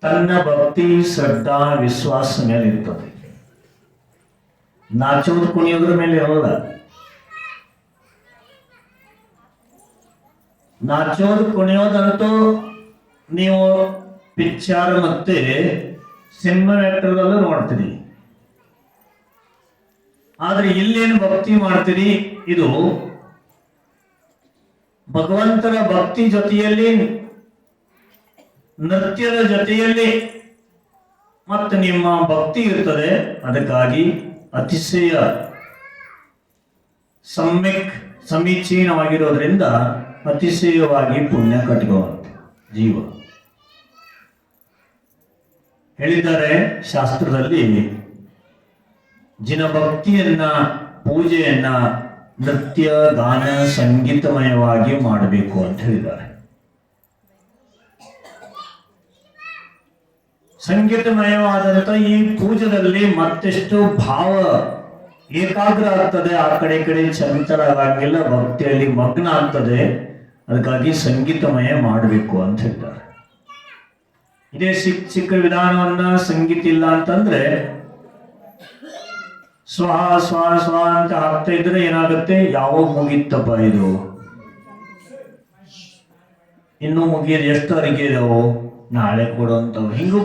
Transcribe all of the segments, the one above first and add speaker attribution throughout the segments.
Speaker 1: ತನ್ನ ಭಕ್ತಿ ಶ್ರದ್ಧಾ ವಿಶ್ವಾಸ ಮೇಲೆ ಇರ್ತದೆ. ನಾಚೋದು ಕುಣಿಯೋದ್ರ ಮೇಲೆ ಇರೋಲ್ಲ. ನಾಚೋದು ಕುಣಿಯೋದಂತೂ ನೀವು ಪಿಕ್ಚರ್ ಮತ್ತೆ ಸಿನಿಮಾ ಆಕ್ಟರ್ದಲ್ಲೂ ನೋಡ್ತೀರಿ. ಆದ್ರೆ ಇಲ್ಲೇನು ಭಕ್ತಿ ಮಾಡ್ತೀರಿ, ಇದು ಭಗವಂತನ ಭಕ್ತಿ ಜೊತೆಯಲ್ಲಿ ನೃತ್ಯದ ಜೊತೆಯಲ್ಲಿ ಮತ್ತು ನಿಮ್ಮ ಭಕ್ತಿ ಇರ್ತದೆ. ಅದಕ್ಕಾಗಿ ಅತಿಶಯ ಸಮೀಚೀನವಾಗಿರೋದ್ರಿಂದ ಅತಿಶಯವಾಗಿ ಪುಣ್ಯ ಕಟ್ಕೊಳ್ಳುತ್ತೆ ಜೀವ. ಹೇಳಿದ್ದಾರೆ ಶಾಸ್ತ್ರದಲ್ಲಿ, ಜಿನಭಕ್ತಿಯನ್ನ ಪೂಜೆಯನ್ನ ನೃತ್ಯ ಗಾನ ಸಂಗೀತಮಯವಾಗಿ ಮಾಡಬೇಕು ಅಂತ ಹೇಳಿದ್ದಾರೆ. ಸಂಗೀತಮಯವಾದಂತ ಈ ಪೂಜೆಯಲ್ಲಿ ಮತ್ತೆಷ್ಟು ಭಾವ ಏಕಾಗ್ರ ಆಗ್ತದೆ, ಆ ಕಡೆ ಈ ಕಡೆ ಚಂಚಲವಾಗಿಲ್ಲ, ಭಕ್ತಿಯಲ್ಲಿ ಮಗ್ನ ಆಗ್ತದೆ. ಅದಕ್ಕಾಗಿ ಸಂಗೀತಮಯ ಮಾಡಬೇಕು ಅಂತ ಹೇಳ್ತಾರೆ. ಇದೇ ಚಿಕ್ಕ ವಿಧಾನವನ್ನ ಸಂಗೀತ ಇಲ್ಲ ಅಂತಂದ್ರೆ ಸ್ವ ಸ್ವ ಸ್ವ ಅಂತ ಹಾಕ್ತಾ ಇದ್ರೆ ಏನಾಗುತ್ತೆ, ಯಾವಾಗ ಮುಗಿತ್ತಪ್ಪ ಇದು, ಇನ್ನೂ ಮುಗಿಯೋದು ಎಷ್ಟು ಅರಿಕೆ ಇದಾವು, ನಾಳೆ ಕೊಡುವಂಥವು, ಹಿಂಗೂ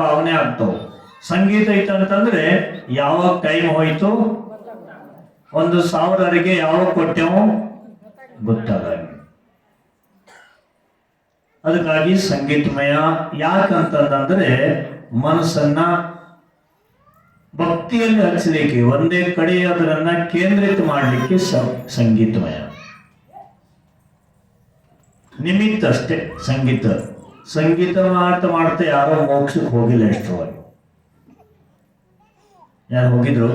Speaker 1: ಭಾವನೆ ಆಗ್ತಾವ. ಸಂಗೀತ ಐತಂತಂದ್ರೆ ಯಾವಾಗ ಟೈಮ್ ಹೋಯ್ತು, 1,000 ಅರಿಗೆ ಯಾವಾಗ ಕೊಟ್ಟೆವು ಗೊತ್ತಾಗ. ಅದಕ್ಕಾಗಿ ಸಂಗೀತಮಯ ಯಾಕಂತಂದ್ರೆ ಮನಸ್ಸನ್ನ ಭಕ್ತಿಯಲ್ಲಿ ಹಚ್ಚಲಿಕ್ಕೆ, ಒಂದೇ ಕಡೆ ಅದರನ್ನ ಕೇಂದ್ರಿತ ಮಾಡಲಿಕ್ಕೆ ಸಂಗೀತಮಯ ನಿಮಿತ್ತ ಅಷ್ಟೇ. ಸಂಗೀತ ಮಾಡ್ತಾ ಯಾರೋ ಮೋಕ್ಷಕ್ಕೆ ಹೋಗಿಲ್ಲ. ಎಷ್ಟರವಾಗಿ ಯಾರು ಹೋಗಿದ್ರು,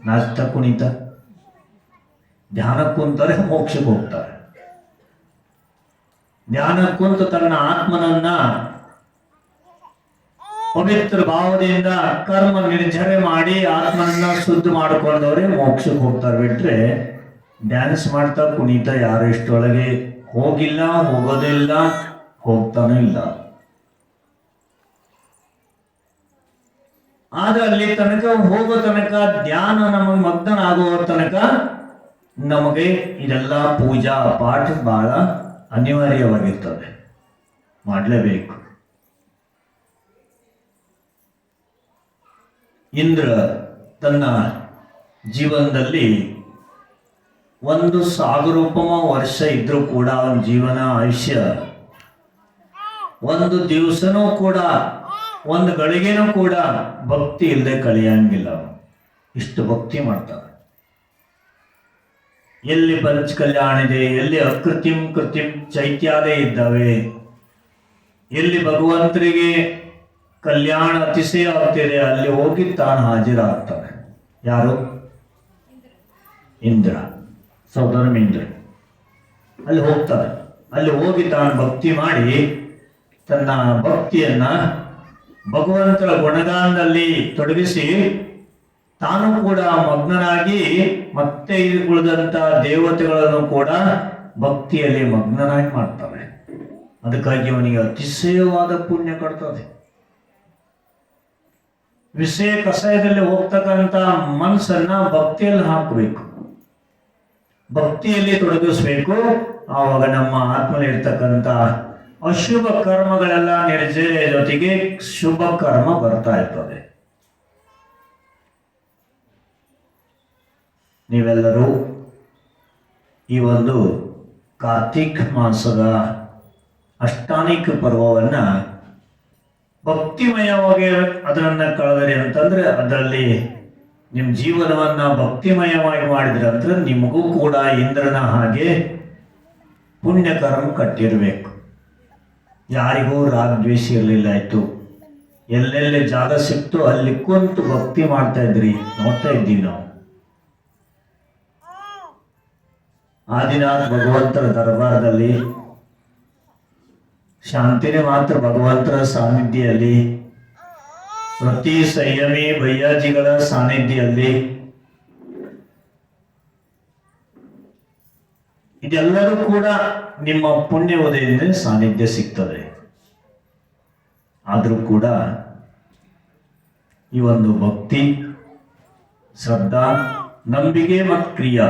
Speaker 1: ನಾಚ್ತಾ ಕುಣಿತ ಧ್ಯಾನ ಕುಂತಾರೆ ಮೋಕ್ಷಕ್ಕೆ ಹೋಗ್ತಾರೆ. ಧ್ಯಾನ ಕುಂತು ತನ್ನ ಆತ್ಮನನ್ನ ಪವಿತ್ರ ಭಾವದಿಂದ ಕರ್ಮ ನಿರ್ಜರೆ ಮಾಡಿ ಆತ್ಮನನ್ನ ಶುದ್ಧ ಮಾಡಿಕೊಂಡವ್ರೆ ಮೋಕ್ಷಕ್ಕೆ ಹೋಗ್ತಾರೆ. ಬಿಟ್ರೆ ಡ್ಯಾನ್ಸ್ ಮಾಡ್ತಾ ಕುಣಿತ ಯಾರು ಇಷ್ಟೊಳಗೆ ಹೋಗಿಲ್ಲ, ಹೋಗೋದಿಲ್ಲ, ಹೋಗ್ತಾನೂ ಇಲ್ಲ. ಆದ್ರೆ ಅಲ್ಲಿ ತನಕ ಹೋಗೋ ತನಕ, ಧ್ಯಾನ ನಮಗೆ ಮಗ್ನನಾಗುವ ತನಕ ನಮಗೆ ಇದೆಲ್ಲ ಪೂಜಾ ಪಾಠ ಬಹಳ ಅನಿವಾರ್ಯವಾಗಿರ್ತದೆ, ಮಾಡಲೇಬೇಕು. ಇಂದ್ರ ತನ್ನ ಜೀವನದಲ್ಲಿ 1,000 ವರ್ಷ ಇದ್ರೂ ಕೂಡ ಅವನ ಜೀವನ ಆಯುಷ್ಯ ಒಂದು ದಿವಸನೂ ಕೂಡ, ಒಂದು ಗಳಿಗೆನೂ ಕೂಡ ಭಕ್ತಿ ಇಲ್ಲದೆ ಕಳೆಯಂಗಿಲ್ಲ. ಇಷ್ಟು ಭಕ್ತಿ ಮಾಡ್ತಾರೆ. ಎಲ್ಲಿ ಪಂಚ ಕಲ್ಯಾಣ ಇದೆ, ಎಲ್ಲಿ ಅಕೃತ್ರಿಮ್ ಕೃತ್ರಿಮ್ ಚೈತ್ಯಾಲಯ ಇದ್ದಾವೆ, ಎಲ್ಲಿ ಭಗವಂತರಿಗೆ ಕಲ್ಯಾಣ ಅತಿಶಯ ಆಗ್ತಿದೆ, ಅಲ್ಲಿ ಹೋಗಿ ತಾನು ಹಾಜರಾಗ್ತಾನೆ. ಯಾರು? ಇಂದ್ರ, ಸೋದರ ಇಂದ್ರ ಅಲ್ಲಿ ಹೋಗ್ತಾರೆ. ಅಲ್ಲಿ ಹೋಗಿ ತಾನು ಭಕ್ತಿ ಮಾಡಿ ತನ್ನ ಭಕ್ತಿಯನ್ನ ಭಗವಂತನ ಗುಣಗಾನದಲ್ಲಿ ತೊಡಗಿಸಿ ತಾನು ಕೂಡ ಮಗ್ನನಾಗಿ ಮತ್ತೆ ಉಳಿದಂತ ದೇವತೆಗಳನ್ನು ಕೂಡ ಭಕ್ತಿಯಲ್ಲಿ ಮಗ್ನನಾಗಿ ಮಾಡ್ತಾನೆ. ಅದಕ್ಕಾಗಿ ಅವನಿಗೆ ಅತಿಶಯವಾದ ಪುಣ್ಯ ಕೊಡ್ತದೆ. ವಿಷಯ ಕಷಾಯದಲ್ಲಿ ಹೋಗ್ತಕ್ಕಂಥ ಮನಸ್ಸನ್ನ ಭಕ್ತಿಯಲ್ಲಿ ಹಾಕಬೇಕು, ಭಕ್ತಿಯಲ್ಲಿ ತೊಡಗಿಸ್ಬೇಕು. ಆವಾಗ ನಮ್ಮ ಆತ್ಮಲಿರ್ತಕ್ಕಂಥ ಅಶುಭ ಕರ್ಮಗಳೆಲ್ಲ ನಿರ್ಜರ ಜೊತೆಗೆ ಶುಭ ಕರ್ಮ ಬರ್ತಾ ಇರ್ತದೆ. ನೀವೆಲ್ಲರೂ ಈ ಒಂದು ಕಾರ್ತಿಕ್ ಮಾಸದ ಅಷ್ಟಾನಿಕ ಪರ್ವವನ್ನ ಭಕ್ತಿಮಯವಾಗಿ ಅದನ್ನ ಕಳೆದರೆ ಅಂತಂದ್ರೆ, ಅದರಲ್ಲಿ ನಿಮ್ಮ ಜೀವನವನ್ನ ಭಕ್ತಿಮಯವಾಗಿ ಮಾಡಿದ್ರೆ ಅಂದ್ರೆ ನಿಮಗೂ ಕೂಡ ಇಂದ್ರನ ಹಾಗೆ ಪುಣ್ಯ ಕರ್ಮ ಕಟ್ಟಿರ್ಬೇಕು. ಯಾರಿಗೂ ರಾಗದ್ವೇಷ ಇರಲಿಲ್ಲ. ಆಯ್ತು, ಎಲ್ಲೆಲ್ಲಿ ಜಾಗ ಸಿಕ್ತು ಅಲ್ಲಿ ಕುಂತು ಭಕ್ತಿ ಮಾಡ್ತಾ ಇದ್ರಿ, ನೋಡ್ತಾ ಇದ್ದೀವಿ ನಾವು. ಆದಿನಾಥ್ ಭಗವಂತನ ದರ್ಬಾರದಲ್ಲಿ ಶಾಂತಿನೇ ಮಾತ್ರ ಭಗವಂತನ ಸಾನ್ನಿಧ್ಯದಲ್ಲಿ, ಪ್ರತಿ ಸಂಯಮಿ ಭಯ್ಯಾಜಿಗಳ ಸಾನ್ನಿಧ್ಯದಲ್ಲಿ, ಇದೆಲ್ಲರೂ ಕೂಡ ನಿಮ್ಮ ಪುಣ್ಯ ಉದಯದಿಂದ ಸಾನ್ನಿಧ್ಯ ಸಿಗ್ತದೆ. ಆದರೂ ಕೂಡ ಈ ಒಂದು ಭಕ್ತಿ, ಶ್ರದ್ಧಾ, ನಂಬಿಕೆ ಮತ್ತು ಕ್ರಿಯಾ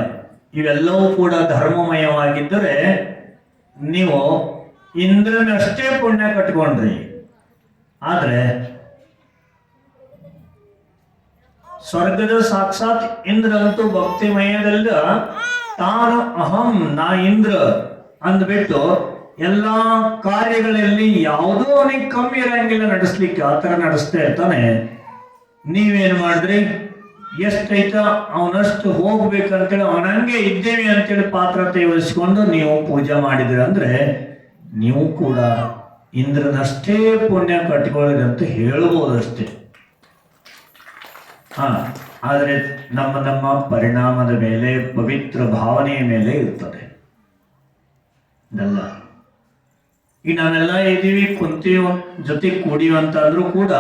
Speaker 1: ಇವೆಲ್ಲವೂ ಕೂಡ ಧರ್ಮಮಯವಾಗಿದ್ದರೆ ನೀವು ಇಂದ್ರನಷ್ಟೇ ಪುಣ್ಯ ಕಟ್ಕೊಂಡ್ರಿ. ಆದರೆ ಸ್ವರ್ಗದ ಸಾಕ್ಷಾತ್ ಇಂದ್ರಂತೂ ಭಕ್ತಿಮಯದಲ್ಲ, ತಾನು ಅಹಂ ನಾ ಇಂದ್ರ ಅಂದ್ಬಿಟ್ಟು ಎಲ್ಲ ಕಾರ್ಯಗಳಲ್ಲಿ ಯಾವುದೋ ಅವನಿಗೆ ಕಮ್ಮಿ ಇರಂಗಿಲ್ಲ ನಡೆಸ್ಲಿಕ್ಕೆ, ಆ ಥರ ನಡೆಸ್ತಾ ಇರ್ತಾನೆ. ನೀವೇನು ಮಾಡಿದ್ರಿ, ಎಷ್ಟೈತ ಅವನಷ್ಟು ಹೋಗ್ಬೇಕಂತೇಳಿ ಅವನಂಗೆ ಇದ್ದೇವೆ ಅಂತೇಳಿ ಪಾತ್ರತೆ ವಹಿಸ್ಕೊಂಡು ನೀವು ಪೂಜೆ ಮಾಡಿದ್ರಿ ಅಂದ್ರೆ ನೀವು ಕೂಡ ಇಂದ್ರನಷ್ಟೇ ಪುಣ್ಯ ಕಟ್ಟಿಕೊಳ್ಳಿ ಅಂತ ಹೇಳ್ಬೋದಷ್ಟೇ. ಆದರೆ ನಮ್ಮ ಪರಿಣಾಮದ ಮೇಲೆ, ಪವಿತ್ರ ಭಾವನೆಯ ಮೇಲೆ ಇರ್ತದೆ ಇದೆಲ್ಲ. ಈಗ ನಾವೆಲ್ಲ ಇದ್ದೀವಿ, ಕುಂತೀವಿ, ಜೊತೆ ಕೂಡಿವಿ ಅಂತಂದ್ರೂ ಕೂಡ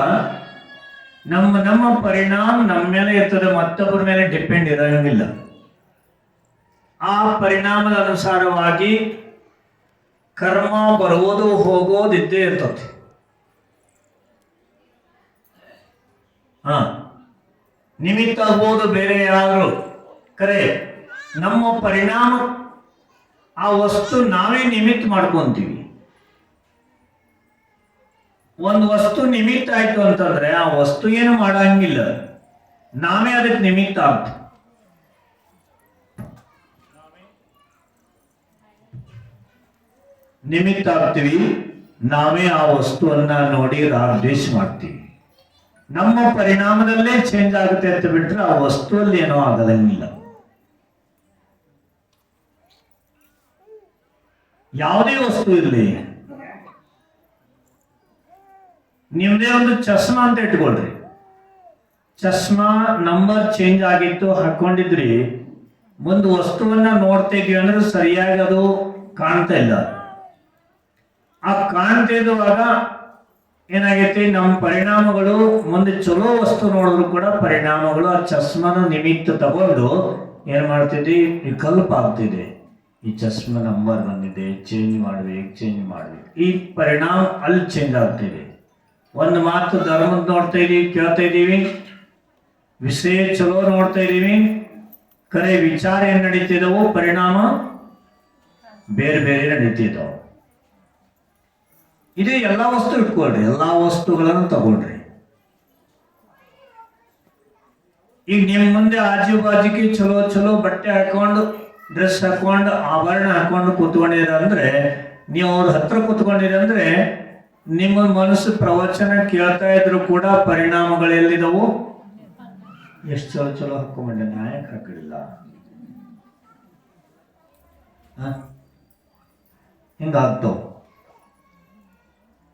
Speaker 1: ನಮ್ಮ ಪರಿಣಾಮ ನಮ್ಮ ಮೇಲೆ ಇರ್ತದೆ, ಮತ್ತೊಬ್ಬರ ಮೇಲೆ ಡಿಪೆಂಡ್ ಇರೋಂಗಿಲ್ಲ. ಆ ಪರಿಣಾಮದ ಅನುಸಾರವಾಗಿ ಕರ್ಮ ಬರುವುದು ಹೋಗೋದು ಇದ್ದೇ ಇರ್ತದೆ. ನಿಮಿತ್ತ ಆಗ್ಬೋದು ಬೇರೆ ಯಾರು, ಕರೆ ನಮ್ಮ ಪರಿಣಾಮ ಆ ವಸ್ತು ನಾವೇ ನಿಮಿತ್ತ ಮಾಡ್ಕೊಂತೀವಿ. ಒಂದು ವಸ್ತು ನಿಮಿತ್ತ ಆಯ್ತು ಅಂತಂದ್ರೆ ಆ ವಸ್ತು ಏನು ಮಾಡಂಗಿಲ್ಲ, ನಾವೇ ಅದಕ್ಕೆ ನಿಮಿತ್ತ ಆಗ್ತೀವಿ. ನಿಮಿತ್ತ ಆಗ್ತೀವಿ, ನಾವೇ ಆ ವಸ್ತುವನ್ನ ನೋಡಿ ರಾಗದ್ವೇಷ ಮಾಡ್ತೀವಿ. ನಮ್ಮ ಪರಿಣಾಮದಲ್ಲೇ ಚೇಂಜ್ ಆಗುತ್ತೆ ಅಂತ ಬಿಟ್ರೆ ಆ ವಸ್ತುವಲ್ಲಿ ಏನೋ ಆಗದಂಗಿಲ್ಲ. ಯಾವುದೇ ವಸ್ತು ಇರಲಿ, ನಿಮ್ದೇ ಒಂದು ಚಸ್ಮಾ ಅಂತ ಇಟ್ಕೊಳ್ರಿ, ಚಸ್ಮಾ ನಂಬರ್ ಚೇಂಜ್ ಆಗಿತ್ತು, ಹಾಕೊಂಡಿದ್ರಿ, ಒಂದು ವಸ್ತುವನ್ನ ನೋಡ್ತಾ ಇದೀವಿ ಅಂದ್ರೆ ಸರಿಯಾಗಿ ಅದು ಕಾಣ್ತಾ ಇಲ್ಲ. ಆ ಕಾಣ್ತಾ ಇರುವಾಗ ಏನಾಗೈತಿ, ನಮ್ಮ ಪರಿಣಾಮಗಳು ಮುಂದೆ ಚಲೋ ವಸ್ತು ನೋಡಿದ್ರು ಕೂಡ ಪರಿಣಾಮಗಳು ಆ ಚಸ್ಮಾನ ನಿಮಿತ್ತ ತಗೊಂಡು ಏನ್ ಮಾಡ್ತಿದ್ವಿ, ವಿಕಲ್ಪ ಆಗ್ತಿದೆ. ಈ ಚಸ್ಮಾ ನಂಬರ್ ಬಂದಿದೆ, ಚೇಂಜ್ ಮಾಡ್ಬೇಕು, ಚೇಂಜ್ ಮಾಡ್ಬೇಕು, ಈ ಪರಿಣಾಮ ಅಲ್ಲಿ ಚೇಂಜ್ ಆಗ್ತಿದೆ. ಒಂದು ಮಾತು ಧರ್ಮದ ನೋಡ್ತಾ ಇದೀವಿ, ಕೇಳ್ತಾ ಇದ್ದೀವಿ, ವಿಷಯ ಚಲೋ ನೋಡ್ತಾ ಇದೀವಿ, ಕರೆ ವಿಚಾರ ಏನ್ ನಡೀತಿದವು, ಪರಿಣಾಮ ಬೇರೆ ಬೇರೆ ನಡೀತಿದ್ದಾವೆ. ಇದೇ ಎಲ್ಲಾ ವಸ್ತು ಇಟ್ಕೊಳ್ರಿ, ಎಲ್ಲಾ ವಸ್ತುಗಳನ್ನು ತಗೊಳ್ರಿ. ಈಗ ನಿಮ್ ಮುಂದೆ ಆಜು ಬಾಜಿಗೆ ಚಲೋ ಚಲೋ ಬಟ್ಟೆ ಹಾಕೊಂಡು, ಡ್ರೆಸ್ ಹಾಕೊಂಡು, ಆಭರಣ ಹಾಕೊಂಡು ಕೂತ್ಕೊಂಡಿರ ಅಂದ್ರೆ, ನೀವು ಅವ್ರ ಹತ್ರ ಕೂತ್ಕೊಂಡಿರಂದ್ರೆ ನಿಮ್ಮ ಮನಸ್ಸು ಪ್ರವಚನ ಕೇಳ್ತಾ ಇದ್ರು ಕೂಡ ಪರಿಣಾಮಗಳು ಎಲ್ಲಿದವು, ಎಷ್ಟು ಚಲೋ ಚಲೋ ಹಾಕೊಂಡ್ಬಂಡೆ, ನಾಯಕ್ ಹಾಕಲಿಲ್ಲ, ಹಿಂಗಾಗ್ತವ.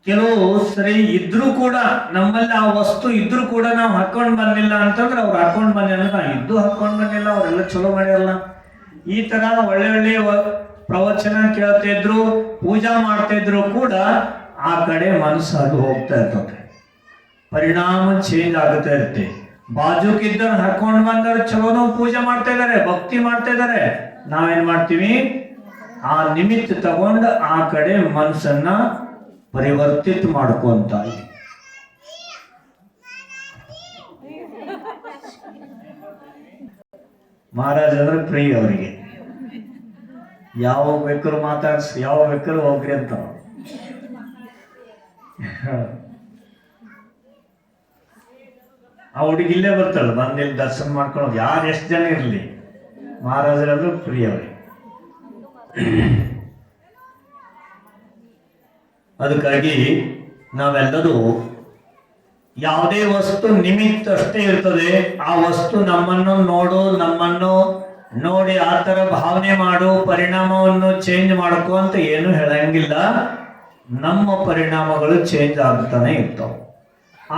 Speaker 1: ಕೆಲವು ಸರಿ ಇದ್ರೂ ಕೂಡ ನಮ್ಮಲ್ಲಿ ಆ ವಸ್ತು ಇದ್ರೂ ಕೂಡ ನಾವು ಹಾಕೊಂಡ್ ಬಂದಿಲ್ಲ ಅಂತಂದ್ರೆ ಅವ್ರು ಹಾಕೊಂಡ್ ಬಂದಿಲ್ಲ, ನಾವು ಇದ್ದು ಹಾಕೊಂಡ್ ಬಂದಿಲ್ಲ, ಅವರೆಲ್ಲ ಚಲೋ ಮಾಡ್ಯಾರಲ್ಲ. ಈ ತರ ಒಳ್ಳೆ ಒಳ್ಳೆ ಪ್ರವಚನ ಕೇಳ್ತಾ ಇದ್ರು, ಪೂಜಾ ಮಾಡ್ತಾ ಇದ್ರು ಕೂಡ ಆ ಕಡೆ ಮನಸ್ಸು ಅದು ಹೋಗ್ತಾ ಇರ್ತದೆ, ಪರಿಣಾಮ ಚೇಂಜ್ ಆಗುತ್ತಾ ಇರುತ್ತೆ. ಬಾಜುಕಿದ್ದವ್ರು ಹಾಕೊಂಡ್ ಬಂದವ್ರು ಚಲೋನೋ ಪೂಜೆ ಮಾಡ್ತಾ ಇದಾರೆ, ಭಕ್ತಿ ಮಾಡ್ತಾ ಇದಾರೆ, ನಾವೇನ್ ಮಾಡ್ತೀವಿ, ಆ ನಿಮಿತ್ತ ತಗೊಂಡು ಆ ಕಡೆ ಮನಸ್ಸನ್ನ ಪರಿವರ್ತಿತ ಮಾಡ್ಕೊಂತ. ಮಹಾರಾಜ್ ಅಂದ್ರೆ ಪ್ರಿಯ, ಅವರಿಗೆ ಯಾವ ಬೇಕಾದ್ರು ಮಾತಾಡ್ಸಿ, ಯಾವ ಬೇಕಾದ್ರು ಹೋಗ್ರಿ ಅಂತ. ಆ ಹುಡುಗಿ ಇಲ್ಲೇ ಬರ್ತಾಳೆ, ಬಂದಿಲ್ಲಿ ದರ್ಶನ ಮಾಡ್ಕೊಳ್ಳೋದು, ಯಾರು ಎಷ್ಟು ಜನ ಇರಲಿ, ಮಹಾರಾಜರಂದ್ರೆ ಪ್ರಿಯ ಅವ್ರಿಗೆ. ಅದಕ್ಕಾಗಿ ನಾವೆಲ್ಲರೂ ಯಾವುದೇ ವಸ್ತು ನಿಮಿತ್ತ ಅಷ್ಟೇ ಇರ್ತದೆ. ಆ ವಸ್ತು ನಮ್ಮನ್ನು ನೋಡು, ನಮ್ಮನ್ನು ನೋಡಿ ಆ ತರ ಭಾವನೆ ಮಾಡು, ಪರಿಣಾಮವನ್ನು ಚೇಂಜ್ ಮಾಡ್ಕೋ ಅಂತ ಏನು ಹೇಳಂಗಿಲ್ಲ. ನಮ್ಮ ಪರಿಣಾಮಗಳು ಚೇಂಜ್ ಆಗ್ತಾನೆ ಇರ್ತಾವೆ.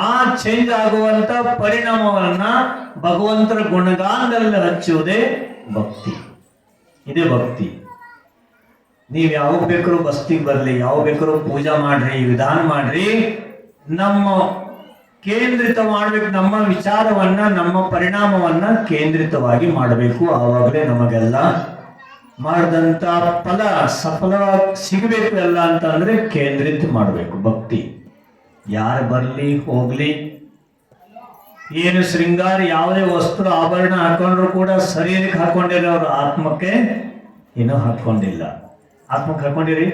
Speaker 1: ಆ ಚೇಂಜ್ ಆಗುವಂತ ಪರಿಣಾಮವನ್ನ ಭಗವಂತರ ಗುಣಗಾನದಲ್ಲಿ ಹಚ್ಚುವುದೇ ಭಕ್ತಿ. ಇದೇ ಭಕ್ತಿ. ನೀವ್ ಯಾವಾಗ ಬೇಕಾದ್ರೂ ಬಸ್ತಿಗೆ ಬರ್ಲಿ, ಯಾವ ಬೇಕಾದ್ರೂ ಪೂಜಾ ಮಾಡ್ರಿ, ವಿಧಾನ ಮಾಡ್ರಿ, ನಮ್ಮ ಕೇಂದ್ರಿತ ಮಾಡ್ಬೇಕು, ನಮ್ಮ ವಿಚಾರವನ್ನ, ನಮ್ಮ ಪರಿಣಾಮವನ್ನ ಕೇಂದ್ರಿತವಾಗಿ ಮಾಡಬೇಕು. ಆವಾಗಲೇ ನಮಗೆಲ್ಲ ಮಾಡಿದಂತ ಫಲ ಸಫಲವಾಗಿ ಸಿಗಬೇಕು. ಎಲ್ಲ ಅಂತ ಅಂದ್ರೆ ಕೇಂದ್ರಿತ ಮಾಡಬೇಕು ಭಕ್ತಿ. ಯಾರು ಬರಲಿ ಹೋಗ್ಲಿ, ಏನು ಶೃಂಗಾರ ಯಾವುದೇ ವಸ್ತು ಆಭರಣ ಹಾಕೊಂಡ್ರು ಕೂಡ ಶರೀರಕ್ಕೆ ಹಾಕೊಂಡಿರೋರು, ಆತ್ಮಕ್ಕೆ ಏನೂ ಹಾಕೊಂಡಿಲ್ಲ. ಆತ್ಮಕ್ಕೆ ಹಾಕೊಂಡಿರಿ,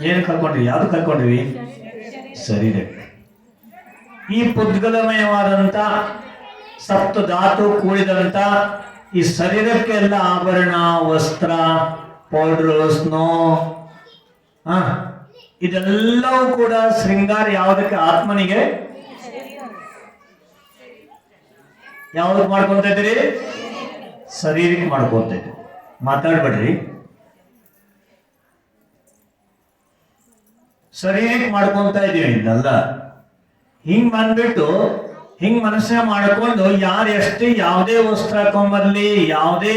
Speaker 1: ಏನಕ್ಕೆ ಹಾಕೊಂಡಿರಿ, ಯಾವ್ದಕ್ಕೆ ಹಾಕೊಂಡಿರಿ? ಶರೀರಕ್ಕೆ. ಈ ಪುದ್ಗಲಮಯವಾದಂತ ಸಪ್ತ ಧಾತು ಕೂಡಿದಂತ ಈ ಶರೀರಕ್ಕೆ ಎಲ್ಲ ಆಭರಣ, ವಸ್ತ್ರ, ಪೌಡ್ರು, ಸ್ನೋ, ಇದೆಲ್ಲವೂ ಕೂಡ ಶೃಂಗಾರ ಯಾವುದಕ್ಕೆ? ಆತ್ಮನಿಗೆ. ಯಾವ್ದಕ್ಕೆ ಮಾಡ್ಕೊಂತ ಇದ್ದೀರಿ? ಶರೀರಕ್ಕೆ ಮಾಡ್ಕೊಂತ ಇದ್ದೀರಿ. ಮಾತಾಡ್ಬೇಡ್ರಿ. ಶರೀರಕ್ಕೆ ಮಾಡ್ಕೊಂತ ಇದೀವಿ ಇದೆಲ್ಲ. ಹಿಂಗ್ ಬಂದ್ಬಿಟ್ಟು ಹಿಂಗ್ ಮನಸ್ಸನ್ನ ಮಾಡ್ಕೊಂಡು ಯಾರು ಎಷ್ಟೇ ಯಾವುದೇ ವಸ್ತ್ರ ಹಾಕೊಂಡ್ ಬರ್ಲಿ, ಯಾವುದೇ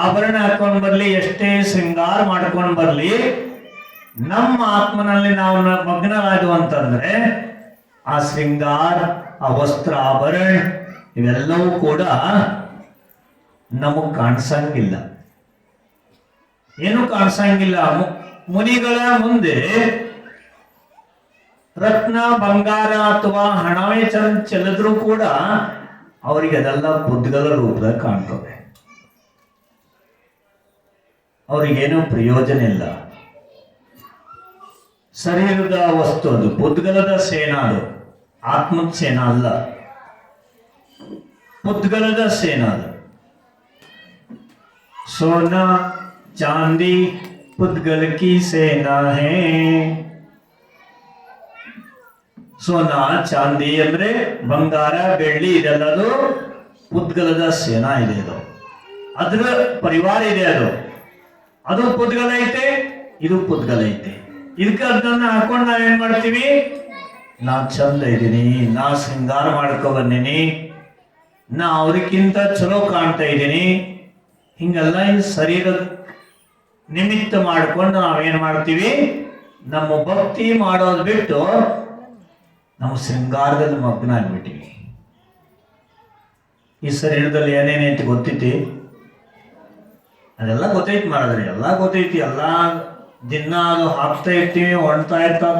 Speaker 1: ಆಭರಣ ಹಾಕೊಂಡ್ ಬರ್ಲಿ, ಎಷ್ಟೇ ಶೃಂಗಾರ ಮಾಡ್ಕೊಂಡ್ ಬರ್ಲಿ, ನಮ್ಮ ಆತ್ಮನಲ್ಲಿ ನಾವು ಮಗ್ನರಾದು ಅಂತಂದ್ರೆ ಆ ಶೃಂಗಾರ, ಆ ವಸ್ತ್ರ, ಆಭರಣ ಇವೆಲ್ಲವೂ ಕೂಡ ನಮಗ್ ಕಾಣಿಸಂಗಿಲ್ಲ, ಏನು ಕಾಣಿಸಂಗಿಲ್ಲ. ಮುನಿಗಳ ಮುಂದೆ ರತ್ನ, ಬಂಗಾರ ಅಥವಾ ಹಣವೇ ಚೆಲ್ಲಿದ್ರೂ ಕೂಡ ಅವರಿಗೆ ಅದೆಲ್ಲ ಬುದ್ಧಿಗಳ ರೂಪದಾಗ ಕಾಣ್ತವೆ. ಅವ್ರಿಗೇನು ಪ್ರಯೋಜನ ಇಲ್ಲ. ಶರೀರದ ವಸ್ತು ಅದು, ಬುದ್ಧಿಗಳದ ಸೇನಾ, ಅದು ಆತ್ಮದ ಸೇನಾ ಅಲ್ಲ, ಬುದ್ಧಿಗಳದ ಸೇನಾ ಅದು. सोना चांदी पुद्गल की सेना है. ಸೋನಾ ಚಾಂದಿ ಅಂದ್ರೆ ಬಂಗಾರ, ಬೆಳ್ಳಿ, ಇದೆಲ್ಲದು ಪುದ್ಗಲದ ಸೇನಾ ಇದೆ. ಇದು ಅದ್ರ ಪರಿವಾರ ಇದೆ. ಅದು ಪುದ್ಗಲ ಐತೆ, ಇದು ಪುದ್ಗಲ ಐತೆ. ಇದಕ್ಕೆ ಅದನ್ನ ಹಾಕೊಂಡು ನಾವೇನ್ ಮಾಡ್ತೀವಿ? ನಾ ಚಂದ ಇದ್ದೀನಿ, ನಾ ಶೃಂಗಾರ ಮಾಡ್ಕೊ ಬಂದೀನಿ, ನಾ ಅವ್ರಿಗಿಂತ ಚಲೋ ಕಾಣ್ತಾ ಇದ್ದೀನಿ, ಹಿಂಗೆಲ್ಲ ಈ ಶರೀರ ನಿಮಿತ್ತ ಮಾಡ್ಕೊಂಡು ನಾವೇನ್ ಮಾಡ್ತೀವಿ? ನಮ್ಮ ಭಕ್ತಿ ಮಾಡೋದು ಬಿಟ್ಟು ನಾವು ಶೃಂಗಾರದಲ್ಲಿ ಮಗ್ನ ಆಗ್ಬಿಟ್ಟಿವಿ. ಈ ಶರೀರದಲ್ಲಿ ಏನೇನೈತಿ ಗೊತ್ತೈತಿ? ಅದೆಲ್ಲ ಗೊತ್ತೈತಿ ಮಾಡಿದ್ರಿ, ಎಲ್ಲ ಗೊತ್ತೈತಿ. ಎಲ್ಲ ದಿನ ಅದು ಹಾಕ್ತಾ ಇರ್ತೀವಿ, ಹೊಣ್ತಾ ಇರ್ತಾವ,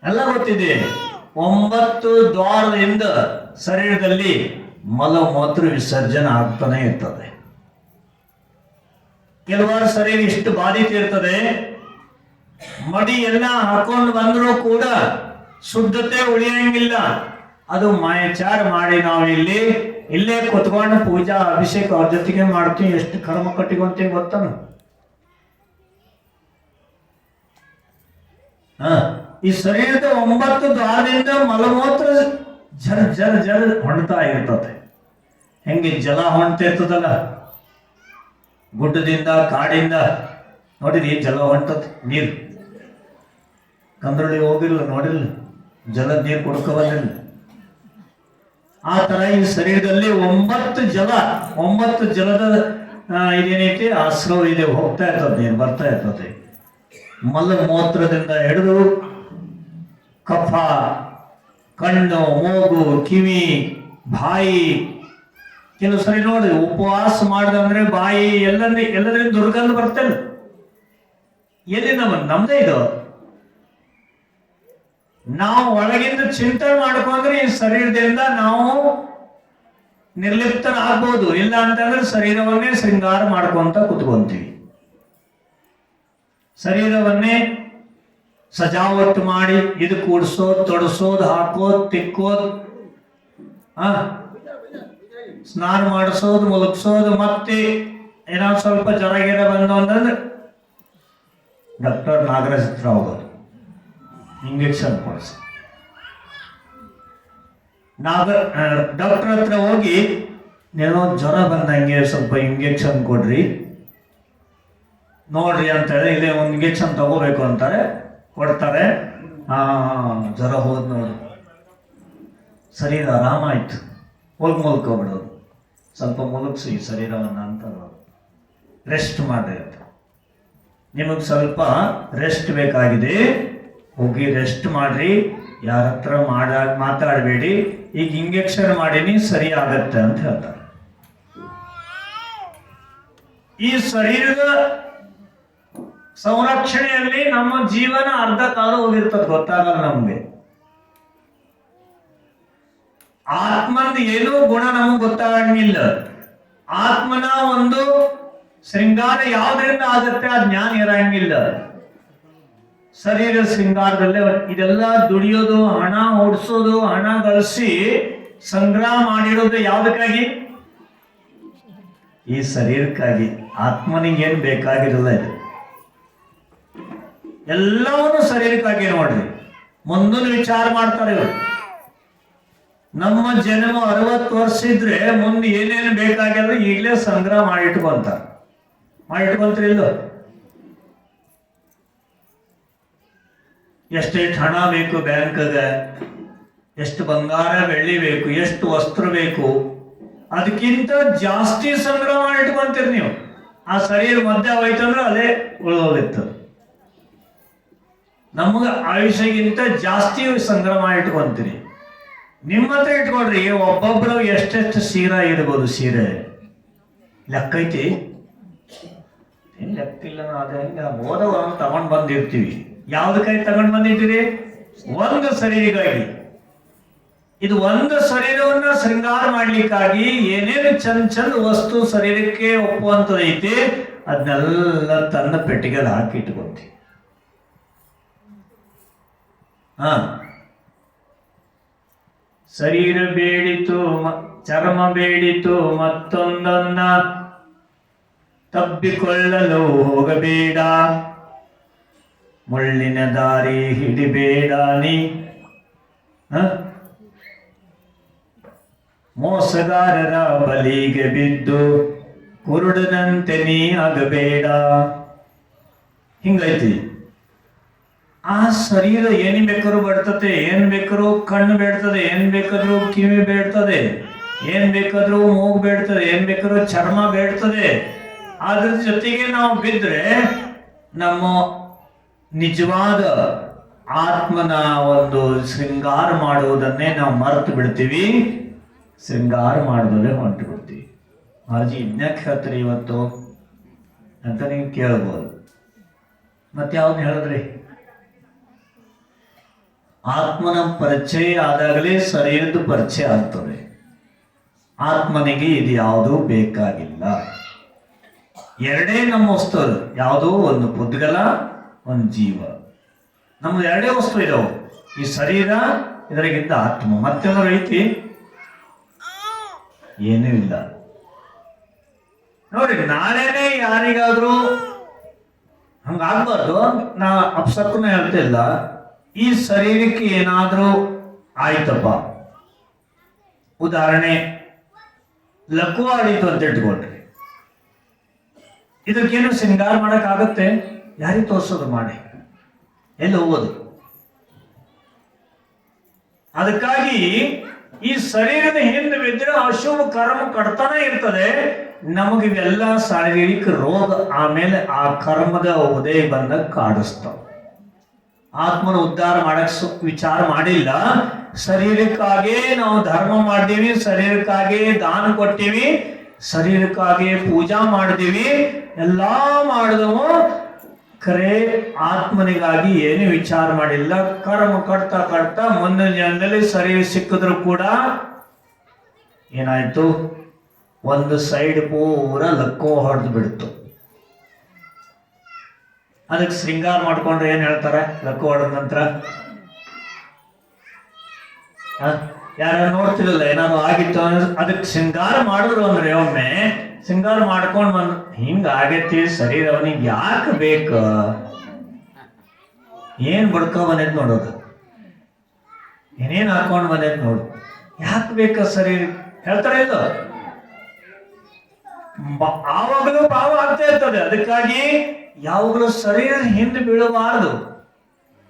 Speaker 1: ಎಲ್ಲ ಗೊತ್ತಿದೆ. 9 ದ್ವಾರದಿಂದ ಶರೀರದಲ್ಲಿ ಮಲ ಮೂತ್ರ ವಿಸರ್ಜನೆ ಆಗ್ತಾನೆ ಇರ್ತದೆ. ಕೆಲವಾರು ಶರೀರ ಇಷ್ಟು ಬಾಧಿತ ಇರ್ತದೆ, ಮಡಿ ಎಲ್ಲ ಹಾಕೊಂಡು ಬಂದರೂ ಕೂಡ ಶುದ್ಧತೆ ಉಳಿಯಂಗಿಲ್ಲ. ಅದು ಮಾಯಚಾರ ಮಾಡಿ ನಾವು ಇಲ್ಲೇ ಕುತ್ಕೊಂಡು ಪೂಜಾ ಅಭಿಷೇಕ ಅವ್ರ ಜೊತೆಗೆ ಮಾಡ್ತೀವಿ. ಎಷ್ಟು ಕರ್ಮ ಕಟ್ಟಿಕೊಂತೀವಿ ಗೊತ್ತಾನ? ಈ ಶರೀರದ 9 ದ್ವಾರದಿಂದ ಮಲಮೂತ್ರ ಜರ್ ಜರ್ ಜರ್ ಹೊಣ್ತಾ ಇರ್ತದೆ. ಹೆಂಗೆ ಜಲ ಹೊಣ್ತಾ ಇರ್ತದಲ್ಲ, ಗುಡ್ಡದಿಂದ ಕಾಡಿಂದ ನೋಡಿರಿ ಜಲ ಹೊಂಟದ. ನೀರು ಕಂದ್ರಳ್ಳಿ ಹೋಗಿಲ್ಲ, ನೋಡಿಲ್ಲ, ಜಲದ ನೀರು ಕುಡ್ಕೋಬಂದಿಲ್ಲ. ಆ ತರ ಈ ಶರೀರದಲ್ಲಿ 9 ಜಲದ ಇದೇನೈತಿ ಆಶ್ರವ ಇದೆ, ಹೋಗ್ತಾ ಇರ್ತದೆ, ನೀರು ಬರ್ತಾ ಇರ್ತದೆ. ಮಲ ಮೂತ್ರದಿಂದ ಹಿಡಿದು ಕಫ, ಕಣ್ಣು, ಮೂಗು, ಕಿವಿ, ಬಾಯಿ. ಕೆಲವು ಸರಿ ನೋಡಿ ಉಪವಾಸ ಮಾಡ್ದಂದ್ರೆ ಬಾಯಿ ಎಲ್ಲದ್ರಿಂದ ದುರ್ಗಂಧ ಬರ್ತಲ್ಲ. ಎಲ್ಲಿ ನಮ್ದೇ ಇದು. ನಾವು ಒಳಗಿಂದ ಚಿಂತನೆ ಮಾಡ್ಕೊಂಡ್ರೆ ಈ ಶರೀರದಿಂದ ನಾವು ನಿರ್ಲಿಪ್ತರಾಗ್ಬೋದು. ಇಲ್ಲ ಅಂತಂದ್ರೆ ಶರೀರವನ್ನೇ ಶೃಂಗಾರ ಮಾಡ್ಕೊಂತ ಕುತ್ಕೊಂತೀವಿ. ಶರೀರವನ್ನೇ ಸಜಾವಟ್ಟು ಮಾಡಿ ಇದು ಕೂಡ್ಸೋದು, ತೊಡಸೋದು, ಹಾಕೋದು, ತಿಕ್ಕೋದು, ಸ್ನಾನ ಮಾಡಿಸೋದು, ಮುಲಗಿಸೋದು, ಮತ್ತೆ ಏನೋ ಸ್ವಲ್ಪ ಜ್ವರ ಗಿರ ಬಂದು ಅಂತಂದ್ರೆ ಡಾಕ್ಟರ್ ನಾಗರಾಜ್ ಹತ್ರ ಹೋಗೋದು, ಇಂಜೆಕ್ಷನ್ ಕೊಡಿಸಿ. ಡಾಕ್ಟರ್ ಹತ್ರ ಹೋಗಿ ಏನೋ ಜ್ವರ ಬಂದಂಗೆ ಸ್ವಲ್ಪ ಇಂಜೆಕ್ಷನ್ ಕೊಡ್ರಿ ನೋಡ್ರಿ ಅಂತ ಹೇಳಿ, ಇಲ್ಲೇ ಒಂದು ಇಂಜೆಕ್ಷನ್ ತಗೋಬೇಕು ಅಂತಾರೆ, ಕೊಡ್ತಾರೆ. ಜ್ವರ ಹೋದ್ ನೋಡು, ಶರೀರ ಆರಾಮಾಯ್ತು, ಹೋಗಿ ಮುಲ್ಕೊಬಿಡೋದು. ಸ್ವಲ್ಪ ಮುಲುಗ್ಸಿ ಶರೀರವನ್ನು ಅಂತ ರೆಸ್ಟ್ ಮಾಡ್ರಿ ಅಂತ. ನಿಮಗೆ ಸ್ವಲ್ಪ ರೆಸ್ಟ್ ಬೇಕಾಗಿದೆ, ಹೋಗಿ ರೆಸ್ಟ್ ಮಾಡ್ರಿ, ಯಾರ ಹತ್ರ ಮಾತಾಡಬೇಡಿ, ಈಗ ಇಂಜೆಕ್ಷನ್ ಮಾಡೀನಿ ಸರಿ ಆಗತ್ತೆ ಅಂತ ಹೇಳ್ತಾರೆ. ಈ ಶರೀರದ ಸಂರಕ್ಷಣೆಯಲ್ಲಿ ನಮ್ಮ ಜೀವನ ಅರ್ಧ ಕಾಲ ಹೋಗಿರ್ತದೆ, ಗೊತ್ತಾಗಲ್ಲ ನಮ್ಗೆ. ಆತ್ಮಂದು ಏನೂ ಗುಣ ನಮಗೆ ಗೊತ್ತಾಗಂಗಿಲ್ಲ. ಆತ್ಮನ ಒಂದು ಶೃಂಗಾರ ಯಾವ್ದ್ರಿಂದ ಆಗತ್ತೆ ಆ ಜ್ಞಾನ ಇರಂಗಿಲ್ಲ. ಶರೀರ ಶೃಂಗಾರದಲ್ಲೇ ಇದೆಲ್ಲ ದುಡಿಯೋದು, ಹಣ ಓಡಿಸೋದು, ಹಣ ಗಳಿಸಿ ಸಂಗ್ರಹ ಮಾಡಿರೋದು ಯಾವ್ದಕ್ಕಾಗಿ? ಈ ಶರೀರಕ್ಕಾಗಿ. ಆತ್ಮನಿಗೆ ಏನ್ ಬೇಕಾಗಿರಲ್ಲ ಇದು. ಎಲ್ಲವನ್ನೂ ಶರೀರಕ್ಕಾಗಿ ನೋಡ್ರಿ. ಮುಂದೊಂದು ವಿಚಾರ ಮಾಡ್ತಾರೆ ಇವರು. ನಮ್ಮ ಜನ್ಮ 60 ವರ್ಷ ಇದ್ರೆ ಮುಂದೆ ಏನೇನು ಬೇಕಾಗ್ಯದ ಈಗಲೇ ಸಂಗ್ರಹ ಮಾಡಿಟ್ಕೊಂತೀರಿ ಇಲ್ಲೋ? ಎಷ್ಟೆಷ್ಟು ಹಣ ಬೇಕು ಬ್ಯಾಂಕ್ಗ, ಎಷ್ಟು ಬಂಗಾರ ಬೆಳ್ಳಿ ಬೇಕು, ಎಷ್ಟು ವಸ್ತ್ರ ಬೇಕು, ಅದಕ್ಕಿಂತ ಜಾಸ್ತಿ ಸಂಗ್ರಹ ಮಾಡಿಟ್ಕೊಂತೀರಿ ನೀವು. ಆ ಶರೀರ ಮಧ್ಯ ಹೋಯ್ತಂದ್ರೆ ಅದೇ ಉಳಿದೋಗಿತ್ತು. ನಮ್ಗೆ ಆಯುಷ್ಯಗಿಂತ ಜಾಸ್ತಿ ಸಂಗ್ರಹ ಮಾಡಿಟ್ಕೊಂತೀರಿ. ನಿಮ್ಮ ಹತ್ರ ಇಟ್ಕೊಳ್ರಿ. ಒಬ್ಬೊಬ್ರು ಎಷ್ಟೆಷ್ಟು ಸೀರೆ ಇರ್ಬೋದು. ಸೀರೆ ಲೆಕ್ಕ ಐತಿ? ಏನ್ ಲೆಕ್ಕ ಇಲ್ಲ. ಅದೇ ಓದವ ತಗೊಂಡ್ ಬಂದಿರ್ತೀವಿ. ಯಾವ್ದಕ್ಕಾಗಿ ತಗೊಂಡ್ ಬಂದಿದ್ದೀರಿ? ಒಂದು ಶರೀರಕ್ಕಾಗಿ. ಇದು ಒಂದು ಶರೀರವನ್ನ ಶೃಂಗಾರ ಮಾಡ್ಲಿಕ್ಕಾಗಿ ಏನೇನು ಚಂದ ವಸ್ತು ಶರೀರಕ್ಕೆ ಒಪ್ಪುವಂತದೈತಿ ಅದನ್ನೆಲ್ಲ ತನ್ನ ಪೆಟ್ಟಿಗೆಲ್ಲಿ ಹಾಕಿ ಇಟ್ಕೊಂತೀವಿ. ಶರೀರ ಬೇಡಿತು, ಚರ್ಮ ಬೇಡಿತು, ಮತ್ತೊಂದನ್ನ ತಬ್ಬಿಕೊಳ್ಳಲು ಹೋಗಬೇಡ, ಮುಳ್ಳಿನ ದಾರಿ ಹಿಡಿಬೇಡ ನೀ, ಮೋಸಗಾರರ ಬಲಿಗೆ ಬಿದ್ದು ಕುರುಡನಂತೆ ನೀ ಆಗಬೇಡ. ಹಿಂಗೈತಿ. ಆ ಶರೀರ ಏನ್ ಬೇಕಾದ್ರೂ ಬಡ್ತದೆ, ಏನ್ ಬೇಕಾದ್ರೂ ಕಣ್ಣು ಬೇಡ್ತದೆ, ಏನ್ ಬೇಕಾದ್ರೂ ಕಿವಿ ಬೇಡ್ತದೆ, ಏನ್ ಬೇಕಾದ್ರೂ ಮೂಗು ಬೇಡ್ತದೆ, ಏನ್ ಬೇಕಾದ್ರೂ ಚರ್ಮ ಬೇಡ್ತದೆ. ಅದ್ರ ಜೊತೆಗೆ ನಾವು ಬಿದ್ರೆ ನಮ್ಮ ನಿಜವಾದ ಆತ್ಮನ ಒಂದು ಶೃಂಗಾರ ಮಾಡುವುದನ್ನೇ ನಾವು ಮರೆತು ಬಿಡ್ತೀವಿ. ಶೃಂಗಾರ ಮಾಡೋದಲ್ಲೇ ಹೊಂಟು ಬಿಡ್ತೀವಿ. ಮಾರ್ಜಿ ಇದ್ನ್ಯಾಕೆ ಹೇಳ್ತೀರಿ ಇವತ್ತು ಅಂತ ನೀವು ಕೇಳ್ಬೋದು. ಮತ್ತೆ ಯಾವ್ದು ಹೇಳಿದ್ರಿ? ಆತ್ಮನ ಪರಿಚಯ ಆದಾಗಲೇ ಶರೀರದ ಪರಿಚಯ ಆಗ್ತದೆ. ಆತ್ಮನಿಗೆ ಇದು ಯಾವುದೂ ಬೇಕಾಗಿಲ್ಲ. ಎರಡೇ ನಮ್ಮ ವಸ್ತು. ಯಾವುದೋ ಒಂದು ಪುದ್ಗಲ, ಒಂದು ಜೀವ. ನಮ್ದು ಎರಡೇ ವಸ್ತು ಇದಾವೆ. ಈ ಶರೀರ, ಇದರಾಗಿದ್ದ ಆತ್ಮ. ಮತ್ತೆಲ್ಲರೂ ಐತಿ? ಏನೂ ಇಲ್ಲ. ನೋಡಿ, ನಾಳೆನೇ ಯಾರಿಗಾದ್ರೂ ಹಂಗಾಗ್ಬಾರ್ದು. ನಾ ಅಪ್ಸಕ್ಕೂ ಹೇಳ್ತಿಲ್ಲ. ಈ ಶರೀರಕ್ಕೆ ಏನಾದ್ರೂ ಆಯ್ತಪ್ಪ, ಉದಾಹರಣೆ ಲಘು ಆಡಿತು ಅಂತ ಇಟ್ಕೊಳ್ರಿ. ಇದಕ್ಕೇನು ಶೃಂಗಾರ ಮಾಡಕ್ ಆಗತ್ತೆ? ಯಾರಿಗೆ ತೋರ್ಸೋದು? ಮಾಡಿ ಎಲ್ಲಿ ಹೋಗೋದು? ಅದಕ್ಕಾಗಿ ಈ ಶರೀರದ ಹಿಂದೆ ಬಿದ್ದರೆ ಅಶುಭ ಕರ್ಮ ಕಡ್ತಾನೆ ಇರ್ತದೆ. ನಮಗಿವೆಲ್ಲ ಶಾರೀರಿಕ ರೋಗ ಆಮೇಲೆ ಆ ಕರ್ಮದ ಉದಯ ಬಂದಾಗ ಕಾಡಿಸ್ತಾವ. ಆತ್ಮನ ಉದ್ಧಾರ ಮಾಡಕ್ ವಿಚಾರ ಮಾಡಿಲ್ಲ. ಶರೀರಕ್ಕಾಗಿ ನಾವು ಧರ್ಮ ಮಾಡ್ತೀವಿ, ಶರೀರಕ್ಕಾಗಿ ದಾನ ಕೊಡ್ತೀವಿ, ಶರೀರಕ್ಕಾಗಿ ಪೂಜಾ ಮಾಡ್ತೀವಿ, ಎಲ್ಲಾ ಮಾಡಿದವು. ಖರೆ ಆತ್ಮನಿಗಾಗಿ ಏನು ವಿಚಾರ ಮಾಡಿಲ್ಲ. ಕರ್ಮ ಕಟ್ತಾ ಕಟ್ತಾ ಮುಂದಿನ ಜನ್ಮದಲ್ಲಿ ಶರೀರ ಸಿಕ್ಕಿದ್ರು ಕೂಡ ಏನಾಯ್ತು? ಒಂದು ಸೈಡ್ ಪೂರ ಲಕ್ಕೋ ಹೊಡೆದು ಬಿಡ್ತು. ಅದಕ್ಕೆ ಶೃಂಗಾರ ಮಾಡ್ಕೊಂಡ್ರೆ ಏನ್ ಹೇಳ್ತಾರೆ? ಲಕ್ಕು ಹೊಡೆದ ನಂತರ ಯಾರು ನೋಡ್ತಿರಲ್ಲ, ಏನಾದ್ರು ಆಗಿತ್ತು ಅದಕ್ಕೆ ಶೃಂಗಾರ ಮಾಡಿದ್ರು ಅಂದ್ರೆ ಒಮ್ಮೆ ಶೃಂಗಾರ ಮಾಡ್ಕೊಂಡ್ ಬಂದ್ ಹಿಂಗ ಆಗೈತಿ ಶರೀರ, ಅವನಿಗೆ ಯಾಕೆ ಬೇಕ? ಏನ್ ಬಡ್ಕೊ ಬಂದೈತ್ ನೋಡೋದು, ಏನೇನ್ ಹಾಕೊಂಡ್ ಬಂದೈತ್ ನೋಡು, ಯಾಕೆ ಬೇಕ ಶರೀರ ಹೇಳ್ತಾರೆ ಇಲ್ಲ. ಆವಾಗಲೂ ಭಾವ ಆಗ್ತಾ ಇರ್ತದೆ. ಅದಕ್ಕಾಗಿ ಯಾವಾಗಲೂ ಶರೀರ ಹಿಂದೆ ಬೀಳಬಾರದು.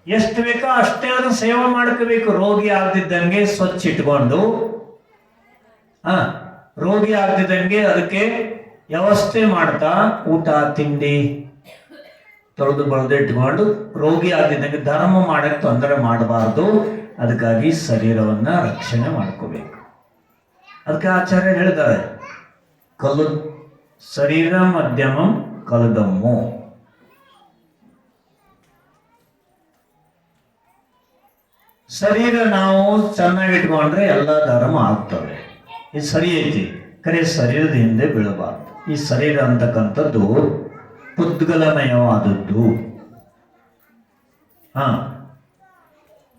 Speaker 1: ಎಷ್ಟು ಬೇಕೋ ಅಷ್ಟೇ ಅದನ್ನು ಸೇವೆ ಮಾಡ್ಕೋಬೇಕು. ರೋಗಿ ಆಗದಿದ್ದಂಗೆ ಸ್ವಚ್ಛ ಇಟ್ಕೊಂಡು, ರೋಗಿ ಆಗದಿದ್ದಂಗೆ ಅದಕ್ಕೆ ವ್ಯವಸ್ಥೆ ಮಾಡ್ತಾ ಊಟ ತಿಂಡಿ ತೊಳೆದು ಬಳ್ದು ಇಟ್ಕೊಂಡು, ರೋಗಿ ಆಗದಿದ್ದಂಗೆ ಧರ್ಮ ಮಾಡಕ್ಕೆ ತೊಂದರೆ ಮಾಡಬಾರ್ದು. ಅದಕ್ಕಾಗಿ ಶರೀರವನ್ನ ರಕ್ಷಣೆ ಮಾಡ್ಕೋಬೇಕು. ಅದಕ್ಕೆ ಆಚಾರ್ಯ ಹೇಳಿದ್ದಾರೆ, ಕಲ್ಲು ಶರೀರ ಮಧ್ಯಮಂ ಕಲದಮ್ಮು. ಶರೀರ ನಾವು ಚೆನ್ನಾಗಿ ಇಟ್ಕೊಂಡ್ರೆ ಎಲ್ಲ ಧರ್ಮ ಆಗ್ತವೆ. ಇದು ಸರಿ ಐತಿ, ಕರೆ ಶರೀರದ ಹಿಂದೆ ಬೀಳಬಾರ್ದು. ಈ ಶರೀರ ಅಂತಕ್ಕಂಥದ್ದು ಪುದ್ಗಲಮಯವಾದದ್ದು.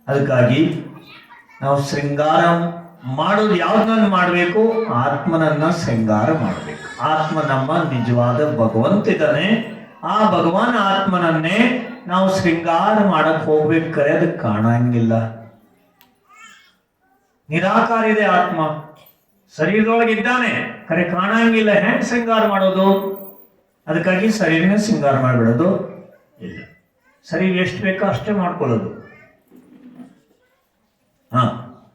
Speaker 1: ಅದಕ್ಕಾಗಿ ನಾವು ಶೃಂಗಾರ ಮಾಡೋದು ಯಾವ್ದನ್ನ ಮಾಡಬೇಕು? ಆತ್ಮನನ್ನ ಶೃಂಗಾರ ಮಾಡಬೇಕು. ಆತ್ಮ ನಮ್ಮ ನಿಜವಾದ ಭಗವಂತ ಇದ್ದಾನೆ. ಆ ಭಗವಾನ್ ಆತ್ಮನನ್ನೇ ನಾವು ಶೃಂಗಾರ ಮಾಡಕ್ ಹೋಗ್ಬೇಕು. ಕರೆ ಅದು ಕಾಣಂಗಿಲ್ಲ, ನಿರಾಕಾರ ಇದೆ ಆತ್ಮ, ಶರೀರದೊಳಗೆ ಇದ್ದಾನೆ, ಕರೆ ಕಾಣಂಗಿಲ್ಲ. ಹೆಂಗ್ ಶೃಂಗಾರ ಮಾಡೋದು? ಅದಕ್ಕಾಗಿ ಶರೀರನೇ ಶೃಂಗಾರ ಮಾಡಿಬಿಡೋದು ಇಲ್ಲ. ಶರೀರ ಎಷ್ಟು ಬೇಕೋ ಅಷ್ಟೇ ಮಾಡ್ಕೊಳ್ಳೋದು.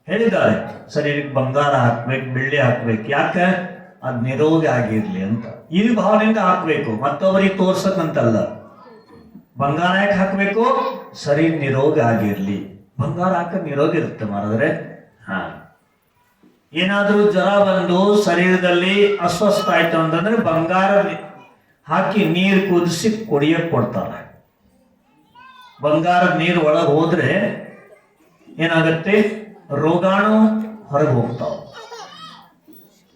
Speaker 1: ಹೇಳಿದ್ದಾರೆ ಶರೀರಕ್ಕೆ ಬಂಗಾರ ಹಾಕ್ಬೇಕು, ಬೆಳ್ಳಿ ಹಾಕ್ಬೇಕು. ಯಾಕೆ? ಅದ್ ನಿರೋಗಿ ಆಗಿರ್ಲಿ ಅಂತ. ಈ ಭಾವನೆಯಿಂದ ಹಾಕ್ಬೇಕು, ಮತ್ತೊಬ್ಬರಿಗೆ ತೋರ್ಸಕ್ಕಂತಲ್ಲ. ಬಂಗಾರ ಯಾಕೆ ಹಾಕ್ಬೇಕು? ಶರೀರ ನಿರೋಗಿ ಆಗಿರ್ಲಿ. ಬಂಗಾರ ಹಾಕ ನಿರೋಗಿ ಇರುತ್ತೆ ಮಾರಾದ್ರೆ. ಏನಾದ್ರೂ ಜ್ವರ ಬಂದು ಶರೀರದಲ್ಲಿ ಅಸ್ವಸ್ಥ ಆಯ್ತು ಅಂತಂದ್ರೆ ಬಂಗಾರ ಹಾಕಿ ನೀರು ಕುದಿಸಿ ಕುಡಿಯಕ್ ಕೊಡ್ತಾರೆ. ಬಂಗಾರದ ನೀರು ಒಳಗೆ ಹೋದ್ರೆ ಏನಾಗತ್ತೆ? ರೋಗಾಣು ಹೊರಗೆ ಹೋಗ್ತಾವ.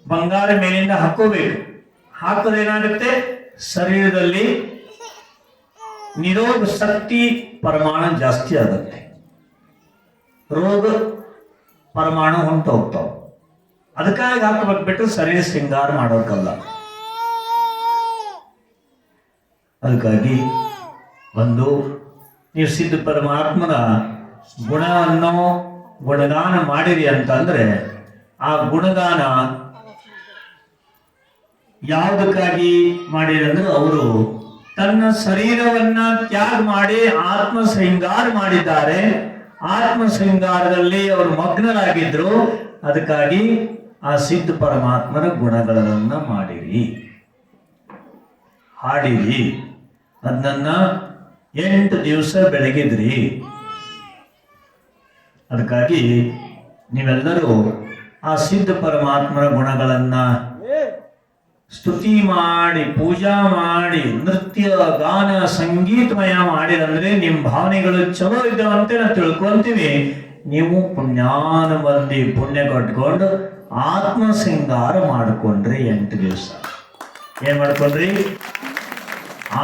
Speaker 1: ಬಂಗಾರ ಮೇಲಿಂದ ಹಾಕೋಬೇಕು. ಹಾಕೋದು ಏನಾಗುತ್ತೆ? ಶರೀರದಲ್ಲಿ ನಿರೋಗ ಶಕ್ತಿ ಪ್ರಮಾಣ ಜಾಸ್ತಿ ಆಗುತ್ತೆ, ರೋಗ ಪರಮಾಣು ಹೊಂಟ ಹೋಗ್ತಾವ. ಅದಕ್ಕಾಗಿ ಹಾಕಬೇಕು, ಬಿಟ್ಟು ಶರೀರ ಶೃಂಗಾರ ಮಾಡೋಕಲ್ಲ. ಅದಕ್ಕಾಗಿ ಒಂದು ನೀವು ಸಿದ್ಧ ಪರಮಾತ್ಮನ ಗುಣವನ್ನು ಗುಣಗಾನ ಮಾಡಿರಿ ಅಂತಂದ್ರೆ ಆ ಗುಣಗಾನ ಯಾವುದಕ್ಕಾಗಿ ಮಾಡಿರಿ ಅಂದ್ರೆ ಅವರು ತನ್ನ ಶರೀರವನ್ನ ತ್ಯಾಗ ಮಾಡಿ ಆತ್ಮ ಶೃಂಗಾರ ಮಾಡಿದ್ದಾರೆ. ಆತ್ಮ ಶೃಂಗಾರದಲ್ಲಿ ಅವರು ಮಗ್ನರಾಗಿದ್ರು. ಅದಕ್ಕಾಗಿ ಆ ಸಿದ್ಧ ಪರಮಾತ್ಮನ ಗುಣಗಳನ್ನ ಮಾಡಿರಿ, ಹಾಡಿರಿ. ಅದನ್ನ 8 ದಿವಸ ಬೆಳಗಿದ್ರಿ. ಅದಕ್ಕಾಗಿ ನೀವೆಲ್ಲರೂ ಆ ಸಿದ್ಧ ಪರಮಾತ್ಮನ ಗುಣಗಳನ್ನ ಸ್ತುತಿ ಮಾಡಿ, ಪೂಜಾ ಮಾಡಿ, ನೃತ್ಯ ಗಾನ ಸಂಗೀತಮಯ ಮಾಡಿರಂದ್ರೆ ನಿಮ್ಮ ಭಾವನೆಗಳು ಚಲೋ ಇದ್ದಾವಂತೆ ನಾವು ತಿಳ್ಕೊಂತೀವಿ. ನೀವು ಪುಣ್ಯಾನುಬಂಧಿ ಪುಣ್ಯ ಕಟ್ಕೊಂಡು ಆತ್ಮ ಶೃಂಗಾರ ಮಾಡಿಕೊಂಡ್ರಿ. 8 ದಿವಸ ಏನ್ ಮಾಡ್ಕೊಂಡ್ರಿ?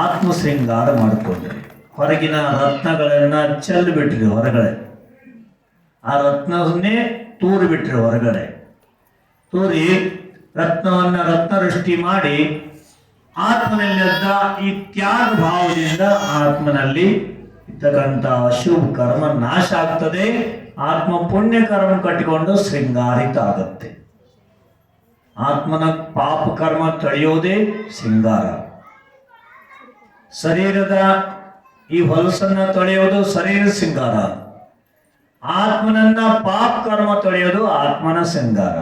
Speaker 1: ಆತ್ಮ ಶೃಂಗಾರ ಮಾಡಿಕೊಂಡ್ರಿ. ಹೊರಗಿನ ರತ್ನಗಳನ್ನ ಚೆಲ್ಲಿ ಬಿಟ್ರಿ ಹೊರಗಡೆ. ಆ ರತ್ನವನ್ನೇ ತೂರಿ ಬಿಟ್ರಿ ಹೊರಗಡೆ. ತೂರಿ ರತ್ನವನ್ನ ರತ್ನವೃಷ್ಟಿ ಮಾಡಿ ಆತ್ಮನಲ್ಲಿದ್ದ ಈ ತ್ಯಾಗ ಭಾವದಿಂದ ಆತ್ಮನಲ್ಲಿ ಇರ್ತಕ್ಕಂಥ ಅಶುಭ ಕರ್ಮ ನಾಶ ಆಗ್ತದೆ. ಆತ್ಮ ಪುಣ್ಯ ಕರ್ಮ ಕಟ್ಟಿಕೊಂಡು ಶೃಂಗಾರಿತ ಆಗತ್ತೆ. ಆತ್ಮನ ಪಾಪ ಕರ್ಮ ತಡೆಯೋದೇ ಶೃಂಗಾರ. ಶರೀರದ ಈ ಹೊಲಸನ್ನ ತೊಳೆಯೋದು ಶರೀರ ಶೃಂಗಾರ. ಆತ್ಮನನ್ನ ಪಾಪ ಕರ್ಮ ತೊಳೆಯೋದು ಆತ್ಮನ ಶೃಂಗಾರ.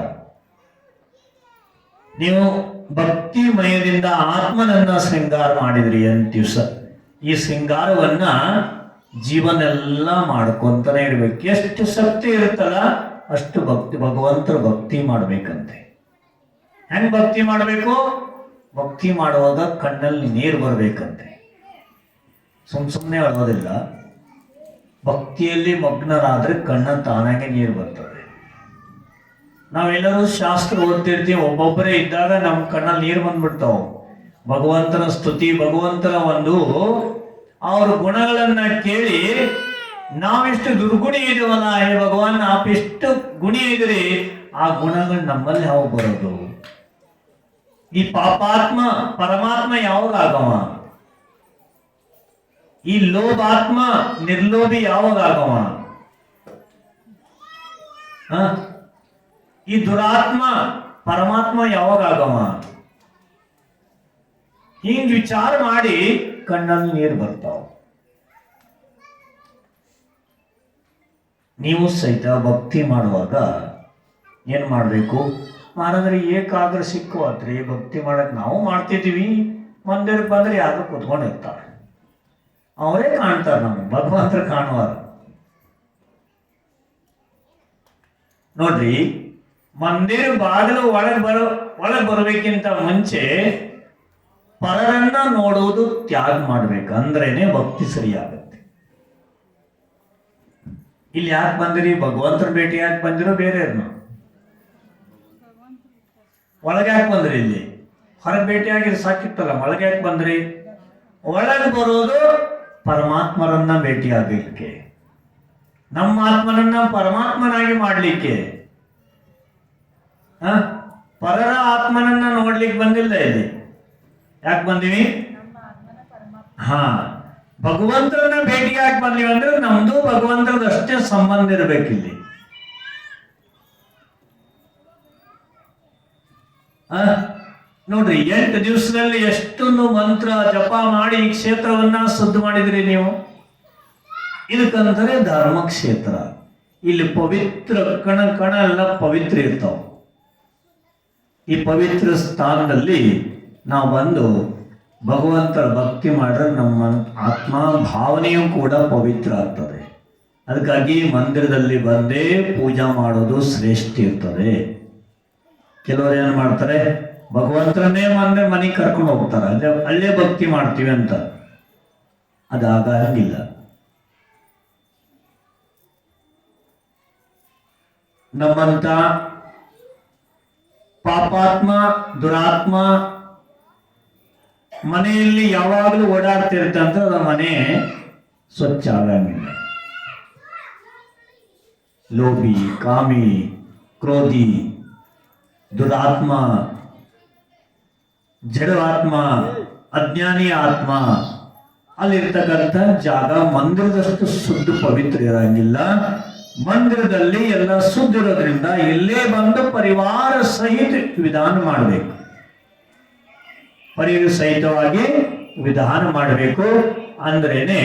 Speaker 1: ನೀವು ಭಕ್ತಿಮಯದಿಂದ ಆತ್ಮನನ್ನ ಶೃಂಗಾರ ಮಾಡಿದ್ರಿ ಅಂತ ದಿವಸ ಈ ಶೃಂಗಾರವನ್ನ ಜೀವನೆಲ್ಲ ಮಾಡ್ಕೊಂತಾನೆ ಇರ್ಬೇಕು. ಎಷ್ಟು ಶಕ್ತಿ ಇರುತ್ತಲ್ಲ ಅಷ್ಟು ಭಗವಂತರ ಭಕ್ತಿ ಮಾಡ್ಬೇಕಂತೆ. ಹೆಂಗ್ ಭಕ್ತಿ ಮಾಡಬೇಕು? ಭಕ್ತಿ ಮಾಡುವಾಗ ಕಣ್ಣಲ್ಲಿ ನೀರು ಬರ್ಬೇಕಂತೆ. ಸುಮ್ಮನೆ ಅಳೋದಿಲ್ಲ. ಭಕ್ತಿಯಲ್ಲಿ ಮಗ್ನರಾದ್ರೆ ಕಣ್ಣ ತಾನಾಗೆ ನೀರು ಬರ್ತದೆ. ನಾವೆಲ್ಲರೂ ಶಾಸ್ತ್ರ ಓದ್ತಿರ್ತೀವಿ, ಒಬ್ಬೊಬ್ಬರೇ ಇದ್ದಾಗ ನಮ್ಮ ಕಣ್ಣಲ್ಲಿ ನೀರು ಬಂದ್ಬಿಡ್ತಾವ. ಭಗವಂತನ ಸ್ತುತಿ, ಭಗವಂತನ ಒಂದು ಅವ್ರ ಗುಣಗಳನ್ನ ಕೇಳಿ ನಾವೆಷ್ಟು ದುರ್ಗುಣಿ ಇದೀವಲ್ಲ, ಹೇ ಭಗವಾನ್ ಎಷ್ಟು ಗುಣಿ ಇದ್ರಿ, ಆ ಗುಣಗಳು ನಮ್ಮಲ್ಲಿ ಯಾವ ಬರೋದು? ಈ ಪಾಪಾತ್ಮ ಪರಮಾತ್ಮ ಯಾವಾಗ ಆಗವ? ಈ ಲೋಭಾತ್ಮ ನಿರ್ಲೋಭಿ ಯಾವಾಗ ಆಗವ? ಈ ದುರಾತ್ಮ ಪರಮಾತ್ಮ ಯಾವಾಗ ಆಗವ? ಹಿಂಗ್ ವಿಚಾರ ಮಾಡಿ ಕಣ್ಣಲ್ಲಿ ನೀರು ಬರ್ತಾವ. ನೀವು ಸಹಿತ ಭಕ್ತಿ ಮಾಡುವಾಗ ಏನ್ ಮಾಡ್ಬೇಕು? ಮಾರಾದ್ರೆ ಏಕಾಗ್ರ ಸಿಕ್ಕುವತ್ರಿ ಭಕ್ತಿ ಮಾಡಕ್ ನಾವು ಮಾಡ್ತಿದೀವಿ. ಮಂದಿರಕ್ಕೆ ಬಂದ್ರೆ ಯಾರು ಕುತ್ಕೊಂಡಿರ್ತಾರೆ, ಅವರೇ ಕಾಣ್ತಾರೆ, ನಮ್ಗೆ ಭಗವಂತರು ಕಾಣುವಾರ. ನೋಡ್ರಿ, ಮಂದಿರ ಬಾಗಿಲು ಒಳಗೆ ಬರಬೇಕಿಂತ ಮುಂಚೆ ಪರರನ್ನ ನೋಡುವುದು ತ್ಯಾಗ ಮಾಡ್ಬೇಕು, ಅಂದ್ರೇನೆ ಭಕ್ತಿ ಸರಿಯಾಗತ್ತೆ. ಇಲ್ಲಿ ಯಾಕೆ ಬಂದಿರಿ? ಭಗವಂತರ ಭೇಟಿ ಯಾಕೆ ಬಂದಿರೋ? ಬೇರೆ ಒಳಗೆ ಯಾಕೆ ಬಂದ್ರಿ? ಇಲ್ಲಿ ಹೊರಗೆ ಭೇಟಿ ಆಗಿದ್ರೆ ಸಾಕಿತ್ತಲ್ಲ, ಒಳಗೆ ಯಾಕೆ ಬಂದ್ರಿ? ಒಳಗೆ ಬರೋದು ಪರಮಾತ್ಮರನ್ನ ಭೇಟಿ ಆಗಲಿಕ್ಕೆ, ನಮ್ಮ ಆತ್ಮನನ್ನ ಪರಮಾತ್ಮನಾಗಿ ಮಾಡ್ಲಿಕ್ಕೆ. ಪರರ ಆತ್ಮನನ್ನ ನೋಡ್ಲಿಕ್ಕೆ ಬಂದಿಲ್ಲ. ಇಲ್ಲಿ ಯಾಕೆ ಬಂದಿವಿ? ಭಗವಂತರನ್ನ ಭೇಟಿ ಯಾಕೆ ಬಂದಿವಿ ಅಂದ್ರೆ ನಮ್ದು ಭಗವಂತರದಷ್ಟೇ ಸಂಬಂಧ ಇರ್ಬೇಕಿಲ್ಲಿ. ನೋಡ್ರಿ, 8 ದಿವಸದಲ್ಲಿ ಎಷ್ಟೊಂದು ಮಂತ್ರ ಜಪ ಮಾಡಿ ಈ ಕ್ಷೇತ್ರವನ್ನ ಶುದ್ಧ ಮಾಡಿದ್ರಿ ನೀವು. ಇದಕ್ಕಂತಾರೆ ಧರ್ಮಕ್ಷೇತ್ರ. ಇಲ್ಲಿ ಪವಿತ್ರ ಕಣ ಕಣ ಎಲ್ಲ ಪವಿತ್ರ ಇರ್ತಾವ. ಈ ಪವಿತ್ರ ಸ್ಥಾನದಲ್ಲಿ ನಾವು ಬಂದು ಭಗವಂತರ ಭಕ್ತಿ ಮಾಡಿದ್ರೆ ನಮ್ಮ ಆತ್ಮ ಭಾವನೆಯೂ ಕೂಡ ಪವಿತ್ರ ಆಗ್ತದೆ. ಅದಕ್ಕಾಗಿ ಮಂದಿರದಲ್ಲಿ ಬಂದೇ ಪೂಜಾ ಮಾಡೋದು ಶ್ರೇಷ್ಠ ಇರ್ತದೆ. ಕೆಲವರು ಏನು ಮಾಡ್ತಾರೆ, ಭಗವಂತರನ್ನೇ ಮನೆಗೆ ಕರ್ಕೊಂಡು ಹೋಗ್ತಾರೆ, ಅಲ್ಲೇ ಭಕ್ತಿ ಮಾಡ್ತೀವಿ ಅಂತ. ಅದಾಗಂಗಿಲ್ಲ. ನಮ್ಮಂತ ಪಾಪಾತ್ಮ ದುರಾತ್ಮ ಮನೆಯಲ್ಲಿ ಯಾವಾಗಲೂ ಓಡಾಡ್ತಿರ್ತಂತ ಅದು ಮನೆ ಸ್ವಚ್ಛ ಆಗಂಗಿಲ್ಲ. ಲೋಭಿ, ಕಾಮಿ, ಕ್ರೋಧಿ, ದುರಾತ್ಮ, ಜಡವಾತ್ಮ, ಅಜ್ಞಾನಿ ಆತ್ಮ ಅಲ್ಲಿರ್ತಕ್ಕಂಥ ಜಾಗ ಮಂದಿರದಷ್ಟು ಶುದ್ಧ ಪವಿತ್ರ ಇರಂಗಿಲ್ಲ. ಮಂದಿರದಲ್ಲಿ ಎಲ್ಲ ಶುದ್ಧ ಇರೋದ್ರಿಂದ ಇಲ್ಲೇ ಬಂದು ಪರಿವಾರ ಸಹಿತ ವಿಧಾನ ಮಾಡಬೇಕು. ಪರಿವಾರ ಸಹಿತವಾಗಿ ವಿಧಾನ ಮಾಡಬೇಕು. ಅಂದ್ರೇನೆ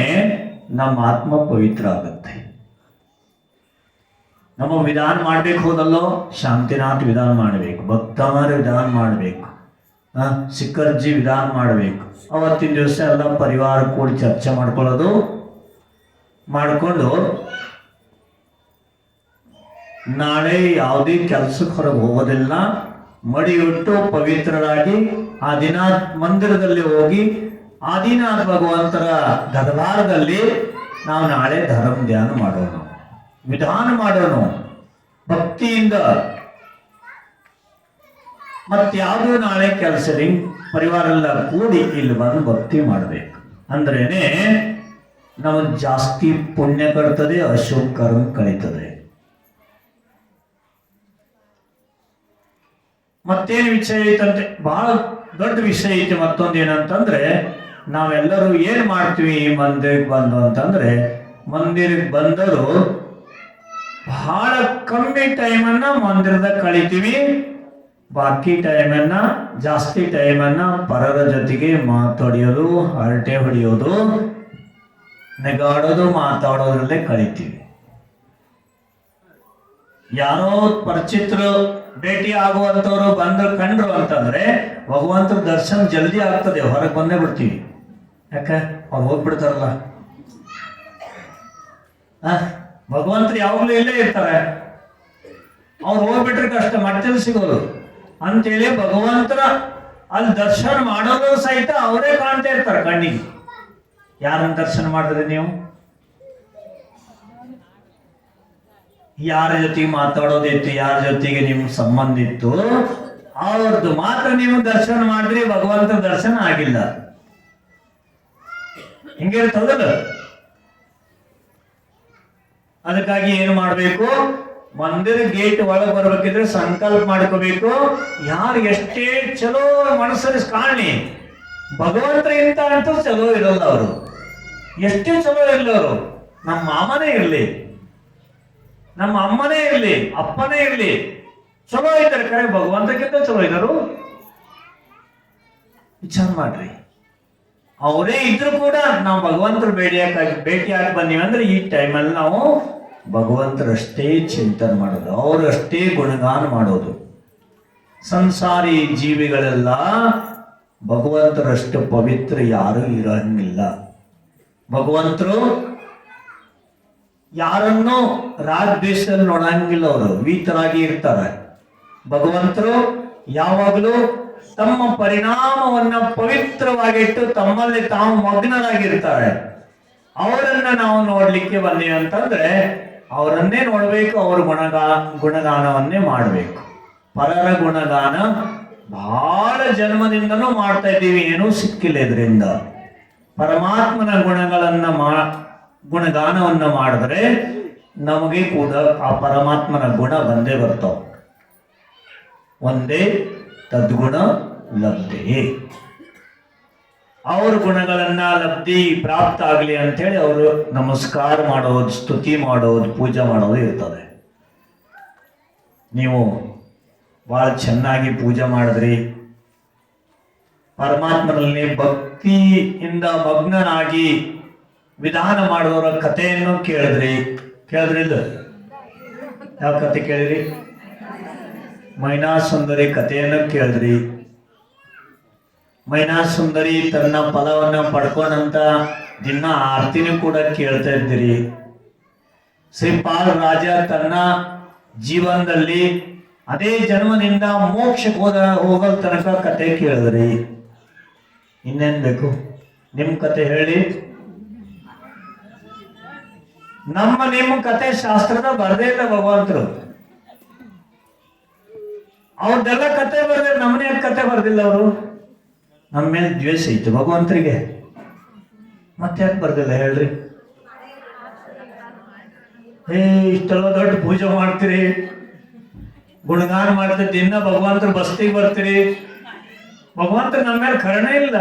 Speaker 1: ನಮ್ಮ ಆತ್ಮ ಪವಿತ್ರ ಆಗುತ್ತೆ. ನಮ್ಮ ವಿಧಾನ ಮಾಡ್ಬೇಕು ಹೋದಲ್ಲೋ, ಶಾಂತಿನಾಥ್ ವಿಧಾನ ಮಾಡಬೇಕು, ಭಕ್ತಮಾರ ವಿಧಾನ ಮಾಡಬೇಕು, ಸಿಕ್ಕರ್ಜಿ ವಿಧಾನ ಮಾಡಬೇಕು. ಅವತ್ತಿನ ದಿವಸ ಎಲ್ಲ ಪರಿವಾರ ಕೂಡಿ ಚರ್ಚೆ ಮಾಡ್ಕೊಳ್ಳೋದು, ಮಾಡಿಕೊಂಡು ನಾಳೆ ಯಾವುದೇ ಕೆಲಸಕ್ಕೆ ಹೊರಗೆ ಹೋಗೋದಿಲ್ಲ, ಮಡಿಯುಟ್ಟು ಪವಿತ್ರರಾಗಿ ಆ ದಿನ ಮಂದಿರದಲ್ಲಿ ಹೋಗಿ ಆದಿನಾಥ್ ಭಗವಂತರ ದರ್ಬಾರದಲ್ಲಿ ನಾವು ನಾಳೆ ಧರ್ಮ ಧ್ಯಾನ ಮಾಡೋಣ, ವಿಧಾನ ಮಾಡೋಣ ಭಕ್ತಿಯಿಂದ. ಮತ್ಯಾವುದೂ ನಾಳೆ ಕೆಲಸ ಪರಿವಾರ ಎಲ್ಲ ಕೂಡಿ ಇಲ್ಲಿ ಬಂದು ಭಕ್ತಿ ಮಾಡಬೇಕು. ಅಂದ್ರೇನೆ ನಮಗೆ ಜಾಸ್ತಿ ಪುಣ್ಯ ಕರ್ತದೆ, ಅಶುಭ ಕರ್ಮ ಕಳೀತದೆ. ಮತ್ತೇನು ವಿಷಯ ಐತಂತೆ, ಬಹಳ ದೊಡ್ಡ ವಿಷಯ ಐತಿ. ಮತ್ತೊಂದು ಏನಂತಂದ್ರೆ, ನಾವೆಲ್ಲರೂ ಏನ್ ಮಾಡ್ತೀವಿ ಈ ಮಂದಿರಕ್ಕೆ ಬಂದು ಅಂತಂದ್ರೆ, ಮಂದಿರಕ್ಕೆ ಬಂದರು ಬಹಳ ಕಮ್ಮಿ ಟೈಮನ್ನ ಮಂದಿರದಾಗ ಕಳಿತೀವಿ, ಬಾಕಿ ಟೈಮನ್ನ ಜಾಸ್ತಿ ಟೈಮನ್ನ ಪರರ ಜೊತೆಗೆ ಮಾತಾಡಿಯೋದು, ಹರಟೆ ಹೊಡೆಯೋದು, ನೆಗಾಡೋದು, ಮಾತಾಡೋದ್ರಲ್ಲೇ ಕಳಿತೀವಿ. ಯಾರೋ ಪರಿಚಿತರು ಭೇಟಿ ಆಗುವಂತವ್ರು ಬಂದ್ರು ಕಂಡ್ರು ಅಂತಂದ್ರೆ ಭಗವಂತರ ದರ್ಶನ ಜಲ್ದಿ ಆಗ್ತದೆ, ಹೊರಗೆ ಬಂದೇ ಬಿಡ್ತೀವಿ. ಯಾಕೆ? ಅವ್ರು ಹೋಗ್ಬಿಡ್ತಾರಲ್ಲ. ಭಗವಂತರು ಯಾವಾಗಲೂ ಇಲ್ಲೇ ಇರ್ತಾರೆ, ಅವ್ರು ಹೋಗ್ಬಿಟ್ರೆ ಕಷ್ಟ, ಮಟ್ಟಲ್ಲಿ ಸಿಗೋದು ಅಂತೇಳಿ ಭಗವಂತರ ಅಲ್ಲಿ ದರ್ಶನ ಮಾಡೋದು ಸಹಿತ ಅವರೇ ಕಾಣ್ತಾ ಇರ್ತಾರೆ ಕಣ್ಣಿಗೆ. ಯಾರನ್ನ ದರ್ಶನ ಮಾಡಿದ್ರೆ ನೀವು? ಯಾರ ಜೊತೆಗೆ ಮಾತಾಡೋದಿತ್ತು, ಯಾರ ಜೊತೆಗೆ ನಿಮ್ ಸಂಬಂಧ ಇತ್ತು, ಅವ್ರದ್ದು ಮಾತ್ರ ನೀವು ದರ್ಶನ ಮಾಡಿದ್ರಿ, ಭಗವಂತ ದರ್ಶನ ಆಗಿಲ್ಲ. ಹಿಂಗಿರ್ತದಲ್ಲ. ಅದಕ್ಕಾಗಿ ಏನು ಮಾಡ್ಬೇಕು? ಮಂದಿರ ಗೇಟ್ ಒಳಗೆ ಬರ್ಬೇಕಿದ್ರೆ ಸಂಕಲ್ಪ ಮಾಡ್ಕೋಬೇಕು. ಯಾರು ಎಷ್ಟೇ ಚಲೋ ಮನಸ್ಸಲ್ಲಿ ಕಾಣಿ, ಭಗವಂತರಿಗಿಂತ ಅಂತೂ ಚಲೋ ಇರೋಲ್ಲ ಅವರು. ಎಷ್ಟೇ ಚಲೋ ಇರಲಿ ಅವರು, ನಮ್ಮ ಮಾಮನೇ ಇರಲಿ, ನಮ್ಮ ಅಮ್ಮನೇ ಇರಲಿ, ಅಪ್ಪನೇ ಇರಲಿ, ಚಲೋ ಇದ್ದಾರೆ ಕರೆ ಭಗವಂತಕ್ಕಿಂತ ಚಲೋ ಇದ್ದಾರು. ವಿಚಾರ ಮಾಡ್ರಿ. ಅವರೇ ಇದ್ರು ಕೂಡ ನಾವು ಭಗವಂತರ ಭೇಟಿಯಾಗಿ ಬಂದೀವಿ ಅಂದ್ರೆ ಈ ಟೈಮಲ್ಲಿ ನಾವು ಭಗವಂತರಷ್ಟೇ ಚಿಂತನೆ ಮಾಡೋದು, ಅವರಷ್ಟೇ ಗುಣಗಾನ ಮಾಡೋದು. ಸಂಸಾರಿ ಜೀವಿಗಳೆಲ್ಲ ಭಗವಂತರಷ್ಟು ಪವಿತ್ರ ಯಾರು ಇರಂಗಿಲ್ಲ. ಭಗವಂತರು ಯಾರನ್ನು ರಾಗದ್ವೇಷದಲ್ಲಿ ನೋಡಂಗಿಲ್ಲ, ಅವರು ವೀತರಾಗಿ ಇರ್ತಾರೆ. ಭಗವಂತರು ಯಾವಾಗಲೂ ತಮ್ಮ ಪರಿಣಾಮವನ್ನ ಪವಿತ್ರವಾಗಿಟ್ಟು ತಮ್ಮಲ್ಲಿ ತಾವು ಮಗ್ನರಾಗಿರ್ತಾರೆ. ಅವರನ್ನ ನಾವು ನೋಡ್ಲಿಕ್ಕೆ ಬಂದೀವಿ ಅಂತಂದ್ರೆ ಅವರನ್ನೇ ನೋಡಬೇಕು, ಅವರ ಗುಣಗಾನವನ್ನೇ ಮಾಡಬೇಕು. ಪರರ ಗುಣಗಾನ ಬಹಳ ಜನ್ಮದಿಂದನೂ ಮಾಡ್ತಾ ಇದ್ದೀವಿ, ಏನೂ ಸಿಕ್ಕಿಲ್ಲ ಇದರಿಂದ. ಪರಮಾತ್ಮನ ಗುಣಗಾನವನ್ನು ಮಾಡಿದ್ರೆ ನಮಗೆ ಕೂಡ ಆ ಪರಮಾತ್ಮನ ಗುಣ ಬಂದೇ ಬರ್ತಾವ. ಒಂದೇ ತದ್ಗುಣ ಲಬ್ಧಿ. ಅವ್ರ ಗುಣಗಳನ್ನ ಲಬ್ಧಿ ಪ್ರಾಪ್ತ ಆಗಲಿ ಅಂತೇಳಿ ಅವರು ನಮಸ್ಕಾರ ಮಾಡೋದು, ಸ್ತುತಿ ಮಾಡೋದು, ಪೂಜೆ ಮಾಡೋದು ಇರ್ತದೆ. ನೀವು ಬಹಳ ಚೆನ್ನಾಗಿ ಪೂಜೆ ಮಾಡಿದ್ರಿ, ಪರಮಾತ್ಮನಲ್ಲಿ ಭಕ್ತಿಯಿಂದ ಮಗ್ನನಾಗಿ ವಿಧಾನ ಮಾಡುವವರ ಕಥೆಯನ್ನು ಕೇಳಿದ್ರಿಲ್ಲ? ಯಾವ ಕತೆ ಕೇಳಿದ್ರಿ? ಮೈನಾಸುಂದರಿ ಕಥೆಯನ್ನು ಕೇಳಿದ್ರಿ. ಮೈನಾಸುಂದರಿ ತನ್ನ ಫಲವನ್ನ ಪಡ್ಕೊಂಡಂತ ದಿನ ಆರ್ತಿನೂ ಕೂಡ ಕೇಳ್ತಾ ಇದ್ದೀರಿ. ಶ್ರೀಪಾಲ್ ರಾಜ ತನ್ನ ಜೀವನದಲ್ಲಿ ಅದೇ ಜನ್ಮದಿಂದ ಮೋಕ್ಷಕ್ಕೆ ಹೋಗಲ್ ತನಕ ಕತೆ ಕೇಳಿದ್ರಿ. ಇನ್ನೇನ್ ಬೇಕು? ನಿಮ್ ಕತೆ ಹೇಳಿ. ನಿಮ್ಮ ಕತೆ ಶಾಸ್ತ್ರದ ಬರ್ದೇ ಇಲ್ಲ ಭಗವಂತರು. ಅವ್ರದ್ದೆಲ್ಲ ಕತೆ ಬರ್ದೆ, ನಮ್ಮನೆ ಕತೆ ಬರ್ದಿಲ್ಲ ಅವರು. ನಮ್ಮ ಮೇಲೆ ದ್ವೇಷ ಇತ್ತು ಭಗವಂತರಿಗೆ, ಮತ್ತೆ ಯಾಕೆ ಬರ್ದಿಲ್ಲ ಹೇಳ್ರಿ? ಇಷ್ಟೆಲ್ಲ ದೊಡ್ಡ ಪೂಜೆ ಮಾಡ್ತೀರಿ, ಗುಣಗಾನ ಮಾಡ್ತೀರಿ, ದಿನ ಭಗವಂತರ ಬಸ್ತಿಗೆ ಬರ್ತೀರಿ, ಭಗವಂತ ನಮ್ಮ ಮೇಲೆ ಕರುಣೆ ಇಲ್ಲ.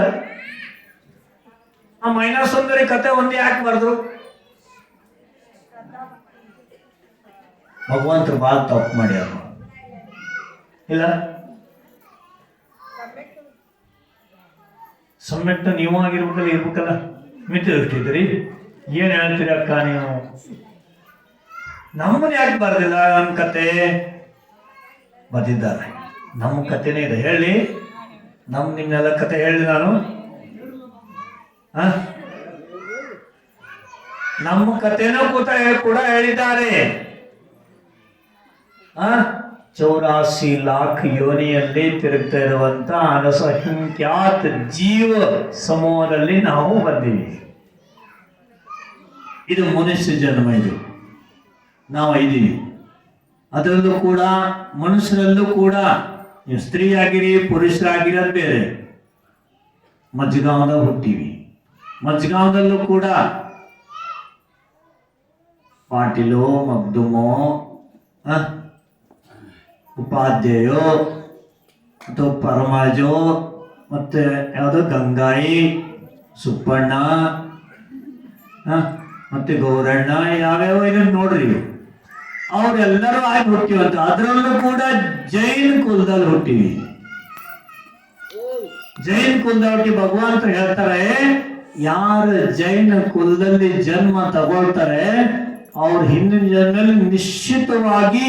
Speaker 1: ಆ ಮೈನಾಸುಂದರಿ ಕತೆ ಒಂದೇ ಯಾಕೆ ಬರ್ದ್ರು? ಭಗವಂತರು ಬಾಳ ತಪ್ಪು ಮಾಡ್ಯಾರ ಇಲ್ಲ? ಸಮ್ಯಕ್ತ ನೀವು ಇರ್ಬೇಕಲ್ಲ. ಮಿತಿ ದೃಷ್ಟಿದ್ರಿ. ಏನ್ ಹೇಳ್ತೀರಿ ಅಕ್ಕ ನೀವು? ನಮ್ಮನ್ನ ಯಾಕೆ ಬರ್ದಿಲ್ಲ? ನನ್ನ ಕತೆ ಬರ್ದಿದ್ದಾರೆ, ನಮ್ಮ ಕತೆನೇ ಇದೆ. ಹೇಳಿ, ನಿಮ್ನೆಲ್ಲ ಕತೆ ಹೇಳಿ ನಾನು. ನಮ್ಮ ಕತೆನೂ ಕೂಡ ಹೇಳಿದ್ದಾರೆ. 84 ಲಾಖ ಯೋನಿಯಲ್ಲಿ ತಿರುಗ್ತಾ ಇರುವಂತ ಅನಸಂಖ್ಯಾತ ಜೀವ ಸಮೂಹದಲ್ಲಿ ನಾವು ಬಂದೀವಿ. ಇದು ಮನುಷ್ಯ ಜನ್ಮ, ಇದು ನಾವು ಇದ್ದೀವಿ. ಅದರಲ್ಲೂ ಕೂಡ ಮನುಷ್ಯರಲ್ಲೂ ಕೂಡ ನೀವು ಸ್ತ್ರೀ ಆಗಿರಿ ಪುರುಷರಾಗಿರಿ ಅದು ಬೇರೆ. ಮಜ್ಗಾಂವದಾಗ ಹುಟ್ಟಿವಿ. ಮಜ್ಗಾಂವದಲ್ಲೂ ಕೂಡ ಪಾಟೀಲೋ, ಮಗ್ದುಮೋ, ಉಪಾಧ್ಯಾಯೋ ಅಥವಾ ಪರಮಾಜೋ, ಮತ್ತೆ ಯಾವುದೋ ಗಂಗಾಯಿ, ಸುಪ್ಪಣ್ಣ, ಮತ್ತೆ ಗೌರಣ್ಣ, ಯಾವ್ಯಾವ ಇದನ್ನು ನೋಡ್ರಿ. ಅವರೆಲ್ಲರೂ ಆಗಿ ಹುಟ್ಟಿವಂತ. ಅದರಲ್ಲೂ ಕೂಡ ಜೈನ್ ಕುಲದಲ್ಲಿ ಹುಟ್ಟಿವಿ. ಜೈನ್ ಕುಲದಲ್ಲಿ ಹುಟ್ಟಿ ಭಗವಂತ ಹೇಳ್ತಾರೆ, ಯಾರು ಜೈನ ಕುಲದಲ್ಲಿ ಜನ್ಮ ತಗೊಳ್ತಾರೆ ಅವ್ರ ಹಿಂದಿನ ಜನ್ಮದಲ್ಲಿ ನಿಶ್ಚಿತವಾಗಿ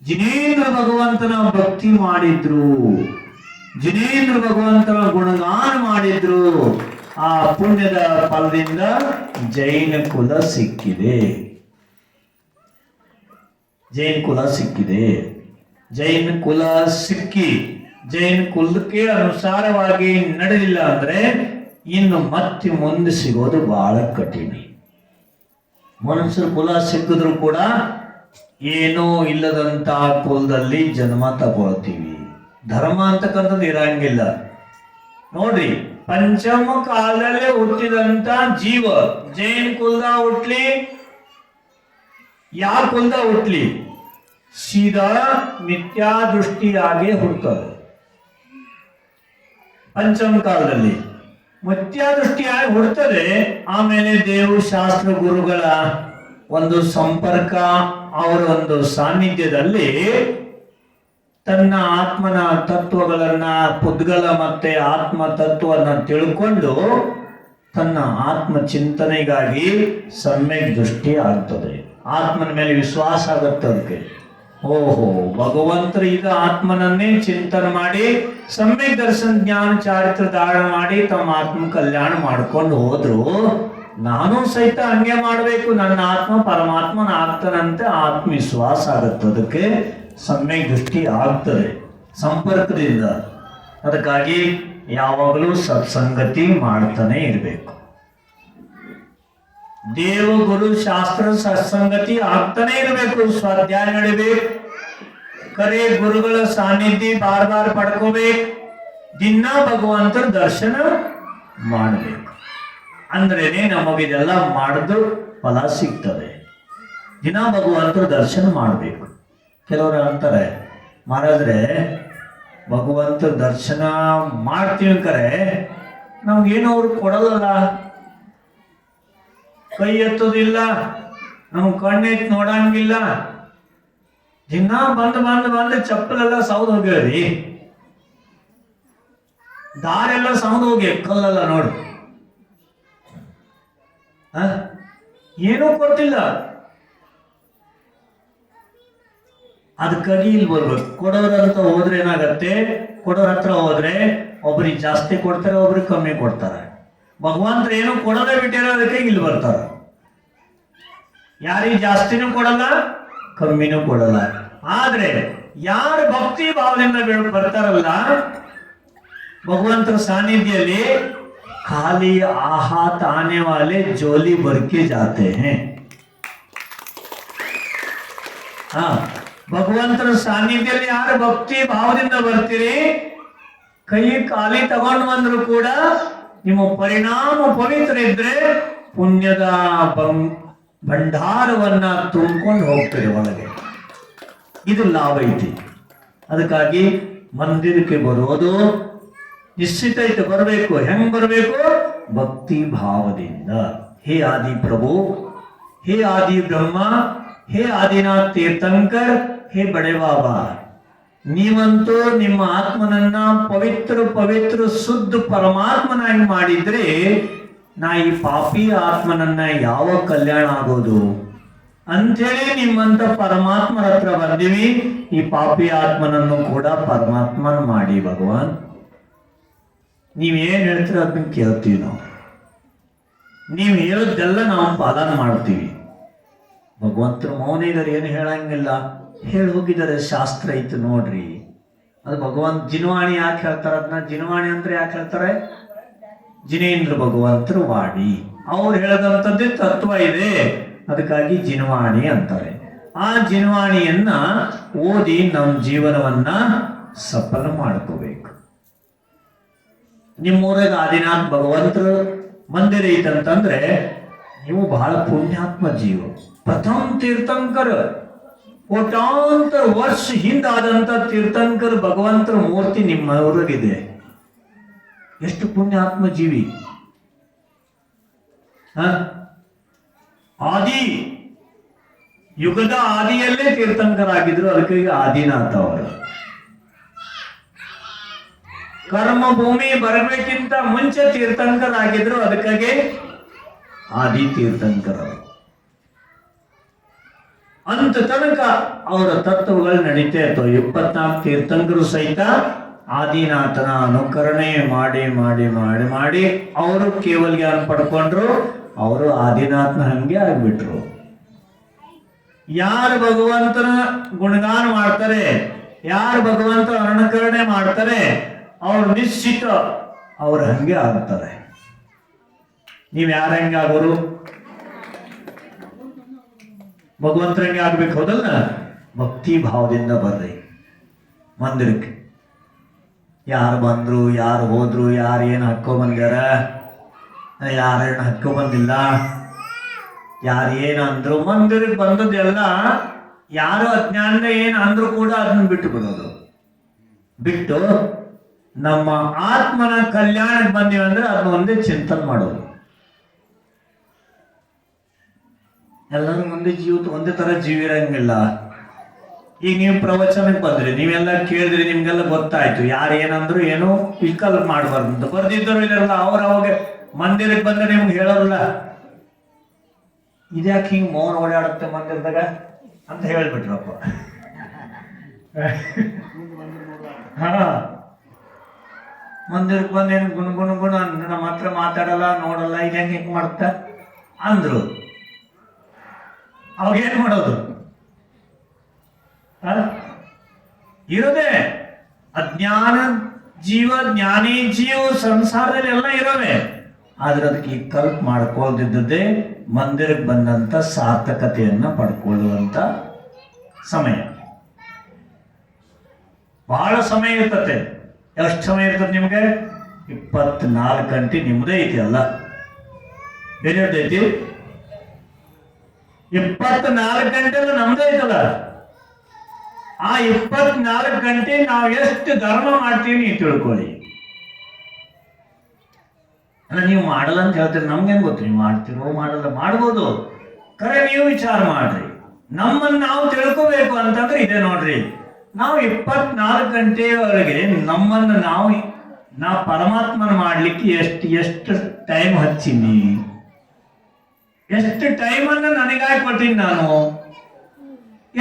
Speaker 1: ಜಿನೇಂದ್ರ ಭಗವಂತನ ಭಕ್ತಿ ಮಾಡಿದ್ರು, ಜಿನೇಂದ್ರ ಭಗವಂತನ ಗುಣಗಾನ ಮಾಡಿದ್ರು. ಆ ಪುಣ್ಯದ ಫಲದಿಂದ ಜೈನ ಕುಲ ಸಿಕ್ಕಿದೆ. ಜೈನ್ ಕುಲ ಸಿಕ್ಕಿದೆ. ಜೈನ್ ಕುಲ ಸಿಕ್ಕಿ ಜೈನ್ ಕುಲಕ್ಕೆ ಅನುಸಾರವಾಗಿ ನಡೆದಿಲ್ಲ ಅಂದ್ರೆ ಇನ್ನು ಮತ್ತೆ ಮುಂದೆ ಸಿಗೋದು ಬಹಳ ಕಠಿಣ. ಮನುಷ್ಯರ ಕುಲ ಸಿಕ್ಕಿದ್ರು ಕೂಡ ಏನೂ ಇಲ್ಲದಂತ ಕುಲದಲ್ಲಿ ಜನ್ಮ ತಗೊಳ್ತೀವಿ. ಧರ್ಮ ಅಂತಕ್ಕಂಥದ್ದು ಇರಂಗಿಲ್ಲ. ನೋಡ್ರಿ, ಪಂಚಮ ಕಾಲದಲ್ಲೇ ಹುಟ್ಟಿದಂತ ಜೀವ ಜೈನ್ ಕುಲದ ಹುಟ್ಲಿ, ಯಾವ ಕುಲದ ಹುಟ್ಲಿ, ಸೀದಾ ಮಿಥ್ಯಾ ದೃಷ್ಟಿಯಾಗಿ ಹುಡ್ತದೆ. ಪಂಚಮ ಕಾಲದಲ್ಲಿ ಮಿಥ್ಯಾ ದೃಷ್ಟಿಯಾಗಿ ಹುಡ್ತದೆ. ಆಮೇಲೆ ದೇವ ಶಾಸ್ತ್ರ ಗುರುಗಳ ಒಂದು ಸಂಪರ್ಕ, ಅವರ ಒಂದು ಸಾನ್ನಿಧ್ಯದಲ್ಲಿ ತನ್ನ ಆತ್ಮನ ತತ್ವಗಳನ್ನ, ಪುದ್ಗಲ ಮತ್ತೆ ಆತ್ಮ ತತ್ವವನ್ನು ತಿಳ್ಕೊಂಡು ತನ್ನ ಆತ್ಮ ಚಿಂತನೆಗಾಗಿ ಸಮ್ಯಕ್ ದೃಷ್ಟಿ ಆಗ್ತದೆ. ಆತ್ಮನ ಮೇಲೆ ವಿಶ್ವಾಸ ಆಗುತ್ತೆ ಅದಕ್ಕೆ. ಓಹೋ, ಭಗವಂತರು ಈಗ ಆತ್ಮನನ್ನೇ ಚಿಂತನೆ ಮಾಡಿ ಸಮ್ಯಕ್ ದರ್ಶನ ಜ್ಞಾನ ಚಾರಿತ್ರ ಧಾರಣ ಮಾಡಿ ತಮ್ಮ ಆತ್ಮ ಕಲ್ಯಾಣ ಮಾಡ್ಕೊಂಡು ಹೋದ್ರು. ನಾನು ಸಹಿತ ಹಂಗೆ ಮಾಡಬೇಕು, ನನ್ನ ಆತ್ಮ ಪರಮಾತ್ಮನ ಆಗ್ತಾನಂತೆ ಆತ್ಮವಿಶ್ವಾಸ ಆಗುತ್ತೆ. ಅದಕ್ಕೆ ಸಮ್ಯಕ್ ದೃಷ್ಟಿ ಆಗ್ತದೆ ಸಂಪರ್ಕದಿಂದ. ಅದಕ್ಕಾಗಿ ಯಾವಾಗಲೂ ಸತ್ಸಂಗತಿ ಮಾಡ್ತಾನೆ ಇರಬೇಕು. ದೇವ ಗುರು ಶಾಸ್ತ್ರ ಸತ್ಸಂಗತಿ ಆಗ್ತಾನೆ ಇರಬೇಕು, ಸ್ವಾಧ್ಯಾಯ ನಡಿಬೇಕು, ಕರೆ ಗುರುಗಳ ಸಾನ್ನಿಧ್ಯ ಬಾರ್ ಬಾರ್ ಪಡ್ಕೋಬೇಕು, ದಿನ ಭಗವಂತರ ದರ್ಶನ ಮಾಡಬೇಕು. ಅಂದ್ರೇನೆ ನಮಗಿದೆಲ್ಲ ಮಾಡಿದ್ದು ಫಲ ಸಿಗ್ತದೆ. ದಿನ ಭಗವಂತರ ದರ್ಶನ ಮಾಡಬೇಕು. ಕೆಲವರು ಅಂತಾರೆ, ಮಹಾರಾಜ್ರೆ ಭಗವಂತ ದರ್ಶನ ಮಾಡ್ತೀವಿ ಕರೆ ನಮ್ಗೇನು ಅವ್ರು ಕೊಡಲ್ಲ, ಕೈ ಎತ್ತೋದಿಲ್ಲ, ನಮ್ಗೆ ಕಣ್ಣೆತ್ತು ನೋಡಂಗಿಲ್ಲ, ದಿನ ಬಂದು ಚಪ್ಪಲೆಲ್ಲ ಸೌದ್ ಹೋಗ್ಯಾವ್ರಿ, ದಾರೆಲ್ಲ ಸೌದ್ ಹೋಗಿ ಕಲ್ಲೆಲ್ಲ ನೋಡಿ, ಏನೂ ಕೊಟ್ಟಿಲ್ಲ. ಅದಕ್ಕಾಗಿ ಇಲ್ಲಿ ಬರ್ಬೇಕು. ಕೊಡೋರಂತ ಹೋದ್ರೆ ಏನಾಗತ್ತೆ, ಕೊಡೋರ ಹತ್ರ ಹೋದ್ರೆ ಒಬ್ರಿಗೆ ಜಾಸ್ತಿ ಕೊಡ್ತಾರೆ, ಒಬ್ರಿಗೆ ಕಮ್ಮಿ ಕೊಡ್ತಾರೆ. ಭಗವಂತರು ಏನು ಕೊಡೋದೇ ಬಿಟ್ಟಿರೋದಕ್ಕೆ ಇಲ್ಲಿ ಬರ್ತಾರೆ. ಯಾರಿಗೆ ಜಾಸ್ತಿನೂ ಕೊಡಲ್ಲ, ಕಮ್ಮಿನೂ ಕೊಡಲ್ಲ. ಆದ್ರೆ ಯಾರು ಭಕ್ತಿ ಭಾವದಿಂದ ಬರ್ತಾರಲ್ಲ ಭಗವಂತರ ಸಾನ್ನಿಧ್ಯದಲ್ಲಿ, ಖಾಲಿ ಆಹಾತ್ ಆನೆ ವಾಲೆ ಜೋಲಿ ಬರ್ಕೆ ಜಾತೆ ಹೇ. ಭಗವಂತರ ಸಾನ್ನಿಧ್ಯದಲ್ಲಿ ಯಾರು ಭಕ್ತಿ ಭಾವದಿಂದ ಬರ್ತೀರಿ, ಕೈ ಖಾಲಿ ತಗೊಂಡು ಬಂದ್ರು ಕೂಡ ನಿಮ್ಮ ಪರಿಣಾಮ ಪವಿತ್ರ ಇದ್ರೆ ಪುಣ್ಯದ ಭಂಡಾರವನ್ನ ತುಂಬಿಕೊಂಡು ಹೋಗ್ತೀರಿ ಒಳಗೆ. ಇದು ಲಾಭ ಐತಿ. ಅದಕ್ಕಾಗಿ ಮಂದಿರಕ್ಕೆ ಬರೋದು ನಿಶ್ಚಿತ ಐತೆ, ಬರಬೇಕು. ಹೆಂಗ್ ಬರಬೇಕು? ಭಕ್ತಿ ಭಾವದಿಂದ. ಹೇ ಆದಿ ಪ್ರಭು, ಹೇ ಆದಿ ಬ್ರಹ್ಮ, ಹೇ ಆದಿನಾಥ್ ತೀರ್ಥಂಕರ್, ಹೇ ಬಡೆ ಬಾಬಾ, ನೀವಂತೂ ನಿಮ್ಮ ಆತ್ಮನನ್ನ ಪವಿತ್ರ ಶುದ್ಧ ಪರಮಾತ್ಮನಾಗಿ ಮಾಡಿದ್ರೆ ನಾ ಈ ಪಾಪಿ ಆತ್ಮನನ್ನ ಯಾವ ಕಲ್ಯಾಣ ಆಗೋದು ಅಂಥೇಳಿ ನಿಮ್ಮಂತ ಪರಮಾತ್ಮರ ಹತ್ರ ಬಂದಿವಿ. ಈ ಪಾಪಿ ಆತ್ಮನನ್ನು ಕೂಡ ಪರಮಾತ್ಮನ್ ಮಾಡಿ ಭಗವಾನ್. ನೀವೇನ್ ಹೇಳ್ತೀರ ಅದನ್ನ ಕೇಳ್ತೀವಿ ನಾವು. ನೀವು ಹೇಳೋದೆಲ್ಲ ನಾವು ಪಾಲನೆ ಮಾಡ್ತೀವಿ. ಭಗವಂತರು ಮೌನ ಇದ್ದಾರೆ, ಏನು ಹೇಳಂಗಿಲ್ಲ, ಹೇಳಿ ಹೋಗಿದ್ದಾರೆ. ಶಾಸ್ತ್ರ ಐತೆ ನೋಡ್ರಿ. ಅದು ಭಗವಂತ ಜಿನವಾಣಿ ಯಾಕೆ ಹೇಳ್ತಾರೆ? ಅದನ್ನ ಜಿನವಾಣಿ ಅಂದ್ರೆ ಯಾಕೆ ಹೇಳ್ತಾರೆ? ಜಿನೇಂದ್ರ ಭಗವಂತರು ವಾಣಿ, ಅವ್ರು ಹೇಳದಂಥದ್ದೇ ತತ್ವ ಇದೆ, ಅದಕ್ಕಾಗಿ ಜಿನವಾಣಿ ಅಂತಾರೆ. ಆ ಜಿನವಾಣಿಯನ್ನ ಓದಿ ನಮ್ಮ ಜೀವನವನ್ನ ಸಫಲ ಮಾಡ್ಕೋಬೇಕು. ನಿಮ್ಮೂರಾಗ ಆದಿನಾಥ್ ಭಗವಂತರ ಮಂದಿರ ಐತಂತಂದ್ರೆ ನೀವು ಬಹಳ ಪುಣ್ಯಾತ್ಮ ಜೀವ. ಪ್ರಥಮ ತೀರ್ಥಂಕರ್, ಕೋಟ್ಯಾಂತರ ವರ್ಷ ಹಿಂದಾದಂತ ತೀರ್ಥಂಕರ್ ಭಗವಂತರ ಮೂರ್ತಿ ನಿಮ್ಮ ಊರಾಗಿದೆ. ಎಷ್ಟು ಪುಣ್ಯಾತ್ಮ ಜೀವಿ. ಆದಿ ಯುಗದ ಆದಿಯಲ್ಲೇ ತೀರ್ಥಂಕರಾಗಿದ್ರು, ಅದಕ್ಕಾಗಿ ಆದಿನಾಥ ಅವರು. ಕರ್ಮ ಭೂಮಿ ಬರಬೇಕಿಂತ ಮುಂಚೆ ತೀರ್ಥಂಕರಾಗಿದ್ರು, ಅದಕ್ಕಾಗಿ ಆದಿ ತೀರ್ಥಂಕರವರು. ಅಂತ ತನಕ ಅವರ ತತ್ವಗಳು ನಡೀತಾ ಇರ್ತವೆ. 24 ತೀರ್ಥಂಕರು ಸಹಿತ ಆದಿನಾಥನ ಅನುಕರಣೆ ಮಾಡಿ ಮಾಡಿ ಮಾಡಿ ಮಾಡಿ ಅವರು ಕೇವಲ ಜ್ಞಾನ ಪಡ್ಕೊಂಡ್ರು. ಅವರು ಆದಿನಾಥನ ಹಂಗೆ ಆಗ್ಬಿಟ್ರು. ಯಾರು ಭಗವಂತನ ಗುಣಗಾನ ಮಾಡ್ತಾರೆ, ಯಾರು ಭಗವಂತನ ಅನುಕರಣೆ ಮಾಡ್ತಾರೆ, ಅವ್ರು ನಿಶ್ಚಿತ ಅವ್ರು ಹಂಗೆ ಆಗ್ತಾರೆ. ನೀವ್ ಯಾರ ಹಂಗೆ ಆಗೋರು? ಭಗವಂತರಂಗೆ ಆಗ್ಬೇಕು, ಹೌದಲ್ಲ? ಭಕ್ತಿ ಭಾವದಿಂದ ಬರ್ರಿ ಮಂದಿರಕ್ಕೆ. ಯಾರು ಬಂದ್ರು, ಯಾರು ಹೋದ್ರು, ಯಾರು ಏನು ಹಕ್ಕೋ ಬಂದ್ಯಾರ, ಯಾರೇನು ಹಕ್ಕೋ ಬಂದಿಲ್ಲ, ಯಾರು ಏನು ಅಂದ್ರು, ಮಂದಿರಕ್ಕೆ ಬಂದದ್ದೆಲ್ಲ ಯಾರು ಅಜ್ಞಾನ ಏನು ಅಂದ್ರು ಕೂಡ ಅದನ್ನ ಬಿಟ್ಟು ಬಿಡೋದು. ಬಿಟ್ಟು ನಮ್ಮ ಆತ್ಮನ ಕಲ್ಯಾಣಕ್ಕೆ ಬಂದೀವಂದ್ರೆ ಅದನ್ನ ಒಂದೇ ಚಿಂತನೆ ಮಾಡೋದು. ಎಲ್ಲರೂ ಒಂದೇ ಒಂದೇ ತರ ಜೀವಿರಂಗಿಲ್ಲ. ಈಗ ನೀವು ಪ್ರವಚನಕ್ಕೆ ಬಂದ್ರಿ, ನೀವೆಲ್ಲ ಕೇಳಿದ್ರಿ, ನಿಮ್ಗೆಲ್ಲ ಗೊತ್ತಾಯ್ತು ಯಾರು ಏನಂದ್ರು ಏನು ವಿಕಲ್ಪ ಮಾಡಬಾರ್ದು. ಬರ್ದಿದ್ದರು ಇದಾರಲ್ಲ ಅವ್ರ ಅವಾಗ ಮಂದಿರಕ್ಕೆ ಬಂದ್ರೆ ನಿಮ್ಗೆ ಹೇಳೋಲ್ಲ, ಇದ್ಯಾಕೆ ಹಿಂಗ್ ಮೌನ ಓಡಾಡುತ್ತೆ ಮಂದಿರದಾಗ ಅಂತ ಹೇಳ್ಬಿಟ್ರಪ್ಪ. ಹಾ, ಮಂದಿರಕ್ಕೆ ಬಂದೇನು ಗುಣ ನಮ್ಮ ಹತ್ರ ಮಾತಾಡಲ್ಲ, ನೋಡಲ್ಲ, ಇದು ಹೆಂಗೆ ಮಾಡ್ತ ಅಂದ್ರು. ಅವಾಗ ಏನ್ ಮಾಡೋದು? ಇರೋದೇ ಅಜ್ಞಾನ ಜೀವ, ಜ್ಞಾನಿ ಜೀವ ಸಂಸಾರದಲ್ಲಿ ಎಲ್ಲ ಇರೋವೆ. ಆದ್ರೆ ಅದಕ್ಕೆ ಈ ಕಲ್ಪ್ ಮಾಡ್ಕೊಳ್ದಿದ್ದದ್ದೇ ಮಂದಿರಕ್ಕೆ ಬಂದಂಥ ಸಾರ್ಥಕತೆಯನ್ನು ಪಡ್ಕೊಳ್ಳುವಂಥ ಸಮಯ. ಬಹಳ ಸಮಯ ಇರ್ತತೆ. ಎಷ್ಟು ಸಮಯ ಇರ್ತದೆ ನಿಮಗೆ? 24 ಗಂಟೆ ನಿಮ್ಮದೇ ಐತಿ ಅಲ್ಲ, ಬೇರೆ ಐತಿ. 24 ಗಂಟೆ ಎಲ್ಲ ನಮ್ದೇ ಐತಲ್ಲ. ಆ 24 ಗಂಟೆ ನಾವು ಎಷ್ಟು ಧರ್ಮ ಮಾಡ್ತೀವಿ ನೀವು ತಿಳ್ಕೊಳ್ಳಿ. ಅಲ್ಲ, ನೀವು ಮಾಡಲ್ಲ ಅಂತ ಹೇಳ್ತೀರಿ, ನಮ್ಗೇನು ಗೊತ್ತು ನೀವು ಮಾಡ್ತಿರೋ ಮಾಡಲ್ಲ. ಮಾಡ್ಬೋದು, ಖರೆ ನೀವು ವಿಚಾರ ಮಾಡ್ರಿ. ನಮ್ಮನ್ನು ನಾವು ತಿಳ್ಕೋಬೇಕು ಅಂತಂದ್ರೆ ಇದೆ ನೋಡ್ರಿ. ನಾವು 24 ಗಂಟೆಯವರೆಗೆ ನಮ್ಮನ್ನು ನಾವು ಪರಮಾತ್ಮನ ಮಾಡ್ಲಿಕ್ಕೆ ಎಷ್ಟು ಟೈಮ್ ಹಚ್ಚೀನಿ, ಎಷ್ಟು ಟೈಮನ್ನು ನನಗಾಗಿ ಕೊಟ್ಟೀನಿ, ನಾನು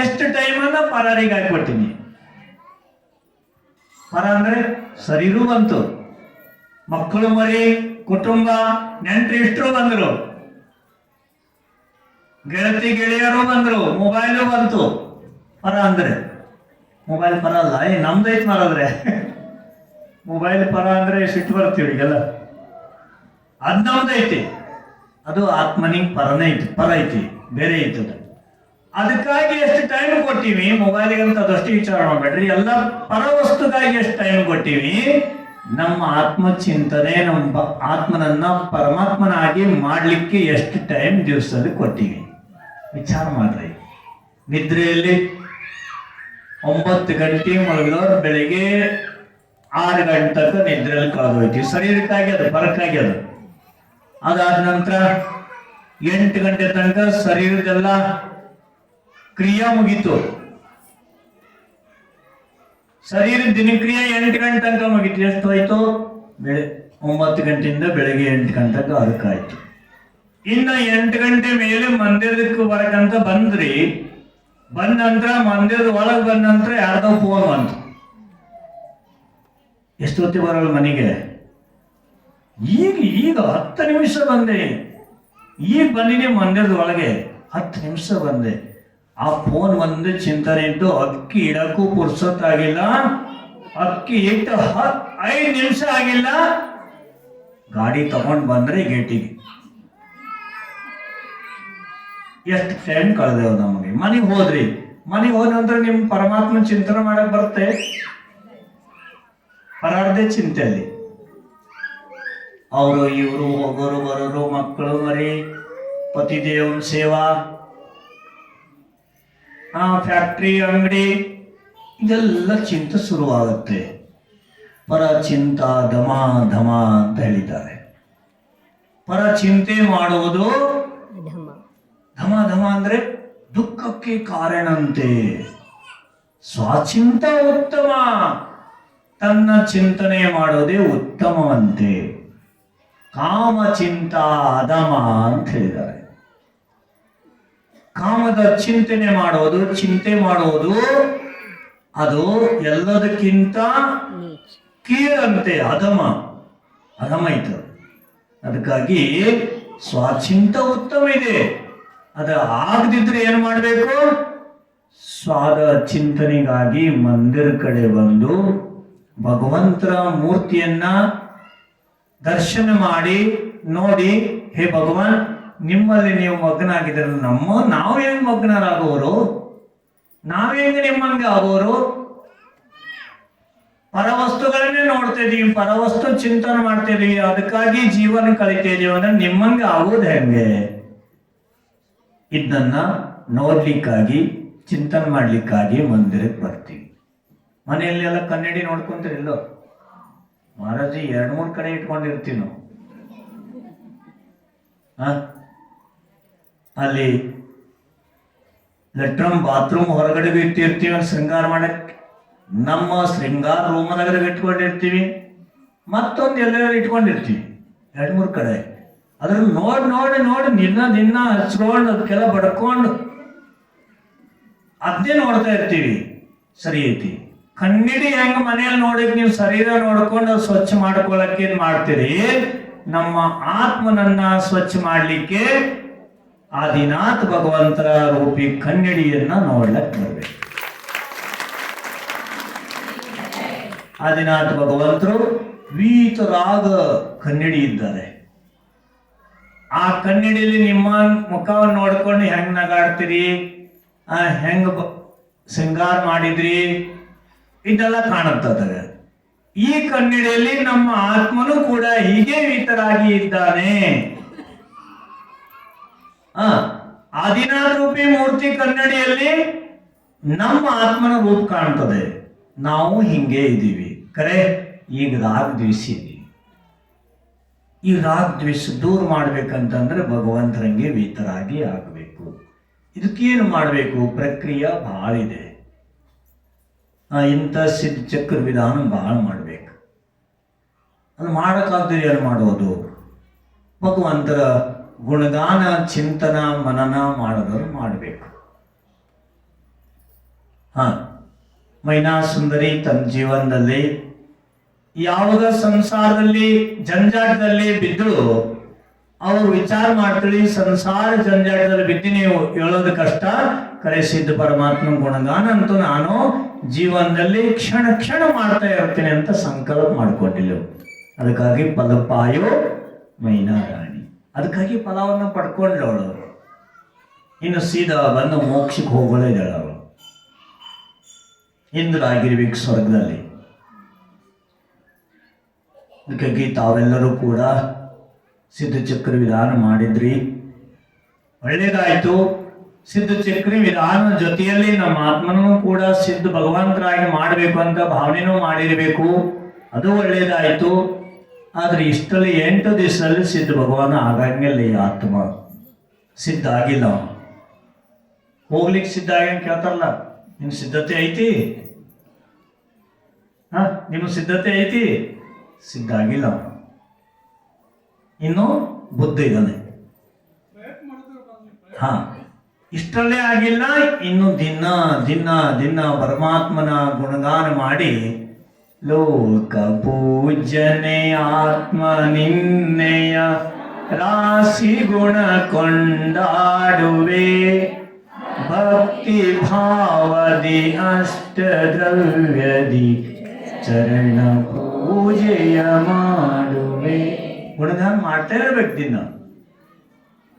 Speaker 1: ಎಷ್ಟು ಟೈಮನ್ನು ಪರರಿಗಾಗಿ ಕೊಟ್ಟೀನಿ. ಪರ ಅಂದ್ರೆ ಶರೀರ ಬಂತು, ಮಕ್ಕಳು ಮರಿ ಕುಟುಂಬ ನೆಂಟರು ಇಷ್ಟರು ಬಂದರು, ಗೆಳತಿ ಗೆಳೆಯರು ಬಂದರು, ಮೊಬೈಲು ಬಂತು. ಪರ ಅಂದ್ರೆ ಮೊಬೈಲ್ ಪರ ಅಲ್ಲ, ನಮ್ದೈತ್ ಮಾರಾದ್ರೆ ಮೊಬೈಲ್ ಪರ ಅಂದ್ರೆ ಸಿಟ್ಟು ಬರ್ತೀವಿ ಈಗೆಲ್ಲ. ಅದು ನಮ್ದೈತಿ, ಅದು ಆತ್ಮನಿಗೆ ಪರನೇ ಐತಿ, ಪರ ಐತಿ, ಬೇರೆ ಐತದ. ಅದಕ್ಕಾಗಿ ಎಷ್ಟು ಟೈಮ್ ಕೊಟ್ಟಿವಿ ಮೊಬೈಲಿಗೆ ಅಂತ ಅದಷ್ಟು ವಿಚಾರ ಮಾಡ್ಬೇಡ್ರಿ. ಎಲ್ಲ ಪರ ವಸ್ತುಗಾಗಿ ಎಷ್ಟು ಟೈಮ್ ಕೊಟ್ಟಿವಿ. ನಮ್ಮ ಆತ್ಮಚಿಂತನೆ, ನಮ್ಮ ಆತ್ಮನನ್ನ ಪರಮಾತ್ಮನಾಗಿ ಮಾಡ್ಲಿಕ್ಕೆ ಎಷ್ಟು ಟೈಮ್ ದಿವಸದಲ್ಲಿ ಕೊಟ್ಟಿವಿ ವಿಚಾರ ಮಾಡ್ರಿ. ನಿದ್ರೆಯಲ್ಲಿ 9 ಗಂಟೆ ಮಲಗಿದವ್ರು ಬೆಳಿಗ್ಗೆ 6 ಗಂಟೆ ತನಕ ನಿದ್ರೆಯಲ್ಲಿ ಕಳೆದೋಯ್ತೀವಿ. ಶರೀರಕ್ಕಾಗಿ ಅದು, ಪರಕ್ಕಾಗಿ ಅದು. ಅದಾದ ನಂತರ 8 ಗಂಟೆ ತನಕ ಶರೀರದೆಲ್ಲ ಕ್ರಿಯೆ ಮುಗೀತು. ಶರೀರ ದಿನಕ್ರಿಯೆ 8 ಗಂಟೆ ತನಕ ಮುಗೀತು. ಎಷ್ಟು ಹೋಯ್ತು? 9 ಗಂಟೆಯಿಂದ ಬೆಳಗ್ಗೆ 8 ಗಂಟೆಗೆ ಅದಕ್ಕಾಯ್ತು. ಇನ್ನು 8 ಗಂಟೆ ಮೇಲೆ ಮಂದಿರಕ್ಕೆ ಬರಕಂತ ಬಂದ್ರಿ. ಬಂದ ನಂತರ ಮಂದಿರದ ಒಳಗೆ ಬಂದ ನಂತರ ಯಾರ್ದೋ ಫೋನ್ ಬಂತು. ಎಷ್ಟೊತ್ತಿ ಬರಲ್ಲ ಮನೆಗೆ? ಈಗ 10 ನಿಮಿಷ ಬಂದೆ, ಈಗ ಬಂದಿನಿ ಮಂದಿರದ ಒಳಗೆ, 10 ನಿಮಿಷ ಬಂದೆ. ಆ ಫೋನ್ ಬಂದು ಚಿಂತನೆ ಇದ್ದು ಅಕ್ಕಿ ಇಡಕ್ಕೂ ಪುರ್ಸೊತ್ತಾಗಿಲ್ಲ. ಅಕ್ಕಿ ಇಟ್ಟು 5 ನಿಮಿಷ ಆಗಿಲ್ಲ, ಗಾಡಿ ತಗೊಂಡು ಬಂದ್ರೆ ಗೇಟಿಗೆ. ಎಷ್ಟು ಟೈಮ್ ಕಳೆದೇವು ನಮಗೆ. ಮನೆಗೆ ಹೋದ್ರಿ, ಮನೆಗೆ ಹೋದ ನಂತರ ನಿಮ್ ಪರಮಾತ್ಮ ಚಿಂತನೆ ಮಾಡಕ್ ಬರುತ್ತೆ? ಪರಾರ್ಧೆ ಚಿಂತೆಯಲ್ಲಿ ಅವರು ಇವರು ಹೋಗೋರು ಬರೋರು, ಮಕ್ಕಳು ಮರಿ, ಪತಿದೇವನ ಸೇವಾ, ಫ್ಯಾಕ್ಟ್ರಿ ಅಂಗಡಿ, ಇದೆಲ್ಲ ಚಿಂತೆ ಶುರುವಾಗುತ್ತೆ. ಪರ ಚಿಂತ ಧಮ ಧಮ ಅಂತ ಹೇಳಿದ್ದಾರೆ. ಪರ ಚಿಂತೆ ಮಾಡುವುದು ಧಮ ಧಮ ಅಂದ್ರೆ ದುಃಖಕ್ಕೆ ಕಾರಣಂತೆ. ಸ್ವಚಿಂತ ಉತ್ತಮ, ತನ್ನ ಚಿಂತನೆ ಮಾಡೋದೇ ಉತ್ತಮವಂತೆ. ಕಾಮ ಚಿಂತ ಅಧಮ ಅಂತ ಹೇಳಿದ್ದಾರೆ. ಕಾಮದ ಚಿಂತನೆ ಮಾಡೋದು, ಚಿಂತೆ ಮಾಡೋದು, ಅದು ಎಲ್ಲದಕ್ಕಿಂತ ಕೀಳಂತೆ, ಅಧಮ ಇತ್ತು. ಅದಕ್ಕಾಗಿ ಸ್ವಚಿಂತ ಉತ್ತಮ ಇದೆ. ಅದ ಆಗದಿದ್ರೆ ಏನು ಮಾಡಬೇಕು? ಸ್ವಾದ ಚಿಂತನೆಗಾಗಿ ಮಂದಿರ ಕಡೆ ಬಂದು ಭಗವಂತರ ಮೂರ್ತಿಯನ್ನ ದರ್ಶನ ಮಾಡಿ ನೋಡಿ, ಹೇ ಭಗವಾನ್, ನಿಮ್ಮಲ್ಲಿ ನೀವು ಮಗ್ನಾಗಿದ್ರೆ ನಾವು ಹೆಂಗ್ ಮಗ್ನರಾಗೋರು? ನಾವೇಂಗ ನಿಮ್ಮಂಗೆ ಆಗೋರು? ಪರವಸ್ತುಗಳನ್ನೇ ನೋಡ್ತಾ ಇದೀವಿ, ಪರವಸ್ತು ಚಿಂತನೆ ಮಾಡ್ತಾ ಇದೀವಿ, ಅದಕ್ಕಾಗಿ ಜೀವನ ಕಳಿತಾ ಇದೀವಿ ಅಂದ್ರೆ ನಿಮ್ಮಂಗೆ ಆಗೋದು ಹೆಂಗೆ? ಇದನ್ನ ನೋಡ್ಲಿಕ್ಕಾಗಿ, ಚಿಂತನೆ ಮಾಡ್ಲಿಕ್ಕಾಗಿ ಮಂದಿರಕ್ಕೆ ಬರ್ತೀವಿ. ಮನೆಯಲ್ಲಿ ಎಲ್ಲ ಕನ್ನಡಿ ನೋಡ್ಕೊಂತೀರಿಲ್ಲೋ? ಮಹಾರಾಜಿ 2-3 ಕಡೆ ಇಟ್ಕೊಂಡಿರ್ತೀವಿ ನಾವು. ಅಲ್ಲಿ ಲೆಟ್ರಮ್ ಬಾತ್ರೂಮ್ ಹೊರಗಡೆ ಇಟ್ಟಿರ್ತೀವಿ ಶೃಂಗಾರ ಮಾಡಕ್ಕೆ. ನಮ್ಮ ಶೃಂಗಾರ ರೂಮನಾಗ ಇಟ್ಕೊಂಡಿರ್ತೀವಿ, ಮತ್ತೊಂದು ಎಲ್ಲೆಲ್ಲ ಇಟ್ಕೊಂಡಿರ್ತೀವಿ 2-3 ಕಡೆ. ಅದ್ರ ನೋಡಿ ದಿನ ಹಚ್ಕೊಂಡು ಅದಕ್ಕೆಲ್ಲ ಬಡ್ಕೊಂಡು ಅದನ್ನೇ ನೋಡ್ತಾ ಇರ್ತೀವಿ. ಸರಿ ಐತಿ. ಕನ್ನಡಿ ಹೆಂಗ ಮನೆಯಲ್ಲಿ ನೋಡಿಕ್ ನೀವು ಶರೀರ ನೋಡ್ಕೊಂಡು ಸ್ವಚ್ಛ ಮಾಡ್ಕೊಳಕ್ಕೆ ಏನ್ ಮಾಡ್ತೀರಿ? ನಮ್ಮ ಆತ್ಮನನ್ನ ಸ್ವಚ್ಛ ಮಾಡ್ಲಿಕ್ಕೆ ಆದಿನಾಥ್ ಭಗವಂತರ ರೂಪಿ ಕನ್ನಡಿಯನ್ನ ನೋಡ್ಲಕ್ ಬರ್ಬೇಕು. ಆದಿನಾಥ್ ಭಗವಂತರು ವೀತರಾಗ ಕನ್ನಡಿ ಇದ್ದಾರೆ. ಆ ಕನ್ನಡಿಯಲ್ಲಿ ನಿಮ್ಮ ಮುಖವನ್ನು ನೋಡ್ಕೊಂಡು ಹೆಂಗ್ ನಗಾಡ್ತೀರಿ, ಹೆಂಗ್ ಶೃಂಗಾರ ಮಾಡಿದ್ರಿ, ಇದೆಲ್ಲ ಕಾಣುತ್ತದೆ. ಈ ಕನ್ನಡಿಯಲ್ಲಿ ನಮ್ಮ ಆತ್ಮನು ಕೂಡ ಹೀಗೆ ವಿತರಾಗಿ ಇದ್ದಾನೆ. ಆದಿನಾಥ ರೂಪಿ ಮೂರ್ತಿ ಕನ್ನಡಿಯಲ್ಲಿ ನಮ್ಮ ಆತ್ಮನ ರೂಪ ಕಾಣ್ತದೆ. ನಾವು ಹಿಂಗೆ ಇದ್ದೀವಿ ಕರೆ. ಈಗ ರಾಗ್ ದ್ವೇಷ ಇದೀವಿ. ಈ ರಾಗ್ ದ್ವೇಷ ದೂರ ಮಾಡ್ಬೇಕಂತಂದ್ರೆ ಭಗವಂತರಂಗೆ ವಿತರಾಗಿ ಆಗಬೇಕು. ಇದಕ್ಕೇನು ಮಾಡಬೇಕು? ಪ್ರಕ್ರಿಯೆ ಭಾಳ ಇದೆ. ಇಂಥ ಸಿದ್ಧ ಚಕ್ರ ವಿಧಾನ ಭಾಳ ಮಾಡ್ಬೇಕು. ಅದು ಮಾಡೋಕ್ಕಾಗ್ತದೆ. ಏನು ಮಾಡೋದು? ಭಗವಂತರ ಗುಣಗಾನ ಚಿಂತನ ಮನನ ಮಾಡೋದನ್ನು ಮಾಡಬೇಕು. ಮೈನಾ ಸುಂದರಿ ತನ್ನ ಜೀವನದಲ್ಲಿ ಯಾವಾಗ ಸಂಸಾರದಲ್ಲಿ ಜಂಜಾಟದಲ್ಲಿ ಬಿದ್ದು ಅವರು ವಿಚಾರ ಮಾಡ್ತೀವಿ, ಸಂಸಾರ ಜಂಜಾಟದಲ್ಲಿ ಬಿದ್ದು ನೀವು ಹೇಳೋದು ಕಷ್ಟ, ಕರೆ ಸಿದ್ಧ ಪರಮಾತ್ಮ ಗುಣಗಾನ ಅಂತೂ ನಾನು ಜೀವನದಲ್ಲಿ ಕ್ಷಣ ಕ್ಷಣ ಮಾಡ್ತಾ ಇರ್ತೀನಿ ಅಂತ ಸಂಕಲ್ಪ ಮಾಡ್ಕೊಂಡಿಲ್ಲ. ಅದಕ್ಕಾಗಿ ಫಲಪಾಯೋ ಮೈನಾ ರಾಣಿ, ಅದಕ್ಕಾಗಿ ಫಲವನ್ನು ಪಡ್ಕೊಂಡ್ಳು ಅವಳು. ಇನ್ನು ಸೀದಾ ಬಂದು ಮೋಕ್ಷಕ್ಕೆ ಹೋಗೋಳೇ ಇದ್ದಾಳೆ ಅವಳು. ಇಂದ್ರಾಗಿರ್ಬೇಕು ಸ್ವರ್ಗದಲ್ಲಿ. ಅದಕ್ಕಾಗಿ ತಾವೆಲ್ಲರೂ ಕೂಡ ಸಿದ್ಧಚಕ್ರ ವಿಧಾನ ಮಾಡಿದ್ರಿ, ಒಳ್ಳೇದಾಯ್ತು. ಸಿದ್ಧಚಕ್ರ ವಿಧಾನ ಜೊತೆಯಲ್ಲಿ ನಮ್ಮ ಆತ್ಮನೂ ಕೂಡ ಸಿದ್ಧ ಭಗವಂತರಾಗಿ ಮಾಡಬೇಕು ಅಂತ ಭಾವನೆನೂ ಮಾಡಿರಬೇಕು, ಅದು ಒಳ್ಳೇದಾಯ್ತು. ಆದ್ರೆ ಇಷ್ಟರಲ್ಲಿ 8 ದಿವಸದಲ್ಲಿ ಸಿದ್ಧ ಭಗವಾನ ಆಗಂಗಿಲ್ಲ. ಈ ಆತ್ಮ ಸಿದ್ಧ ಆಗಿಲ್ಲ. ಹೋಗ್ಲಿಕ್ಕೆ ಸಿದ್ಧ ಆಗಿ ಕೇಳ್ತಾರಲ್ಲ, ನಿಮ್ ಸಿದ್ಧತೆ ಐತಿ? ನಿಮ್ಮ ಸಿದ್ಧತೆ ಐತಿ? ಸಿದ್ಧ ಆಗಿಲ್ಲ. ಇನ್ನು ಬುದ್ಧ ಇದ್ದಾನೆ. ಇಷ್ಟರಲ್ಲೇ ಆಗಿಲ್ಲ. ಇನ್ನು ದಿನ ದಿನ ದಿನ ಪರಮಾತ್ಮನ ಗುಣಗಾನ ಮಾಡಿ ಲೋಕ ಪೂಜನೆ ಆತ್ಮ ನಿನ್ನೆಯ ರಾಶಿ ಗುಣ ಕೊಂಡಾಡುವೆ, ಭಕ್ತಿ ಭಾವದಿ ಅಷ್ಟ ದ್ರವ್ಯದಿ ಚರಣ ಪೂಜೆಯ ಮಾಡುವೆ. ಗುಣಗಾನ ಮಾಡ್ತಾ ಇರ್ಬೇಕು. ದಿನ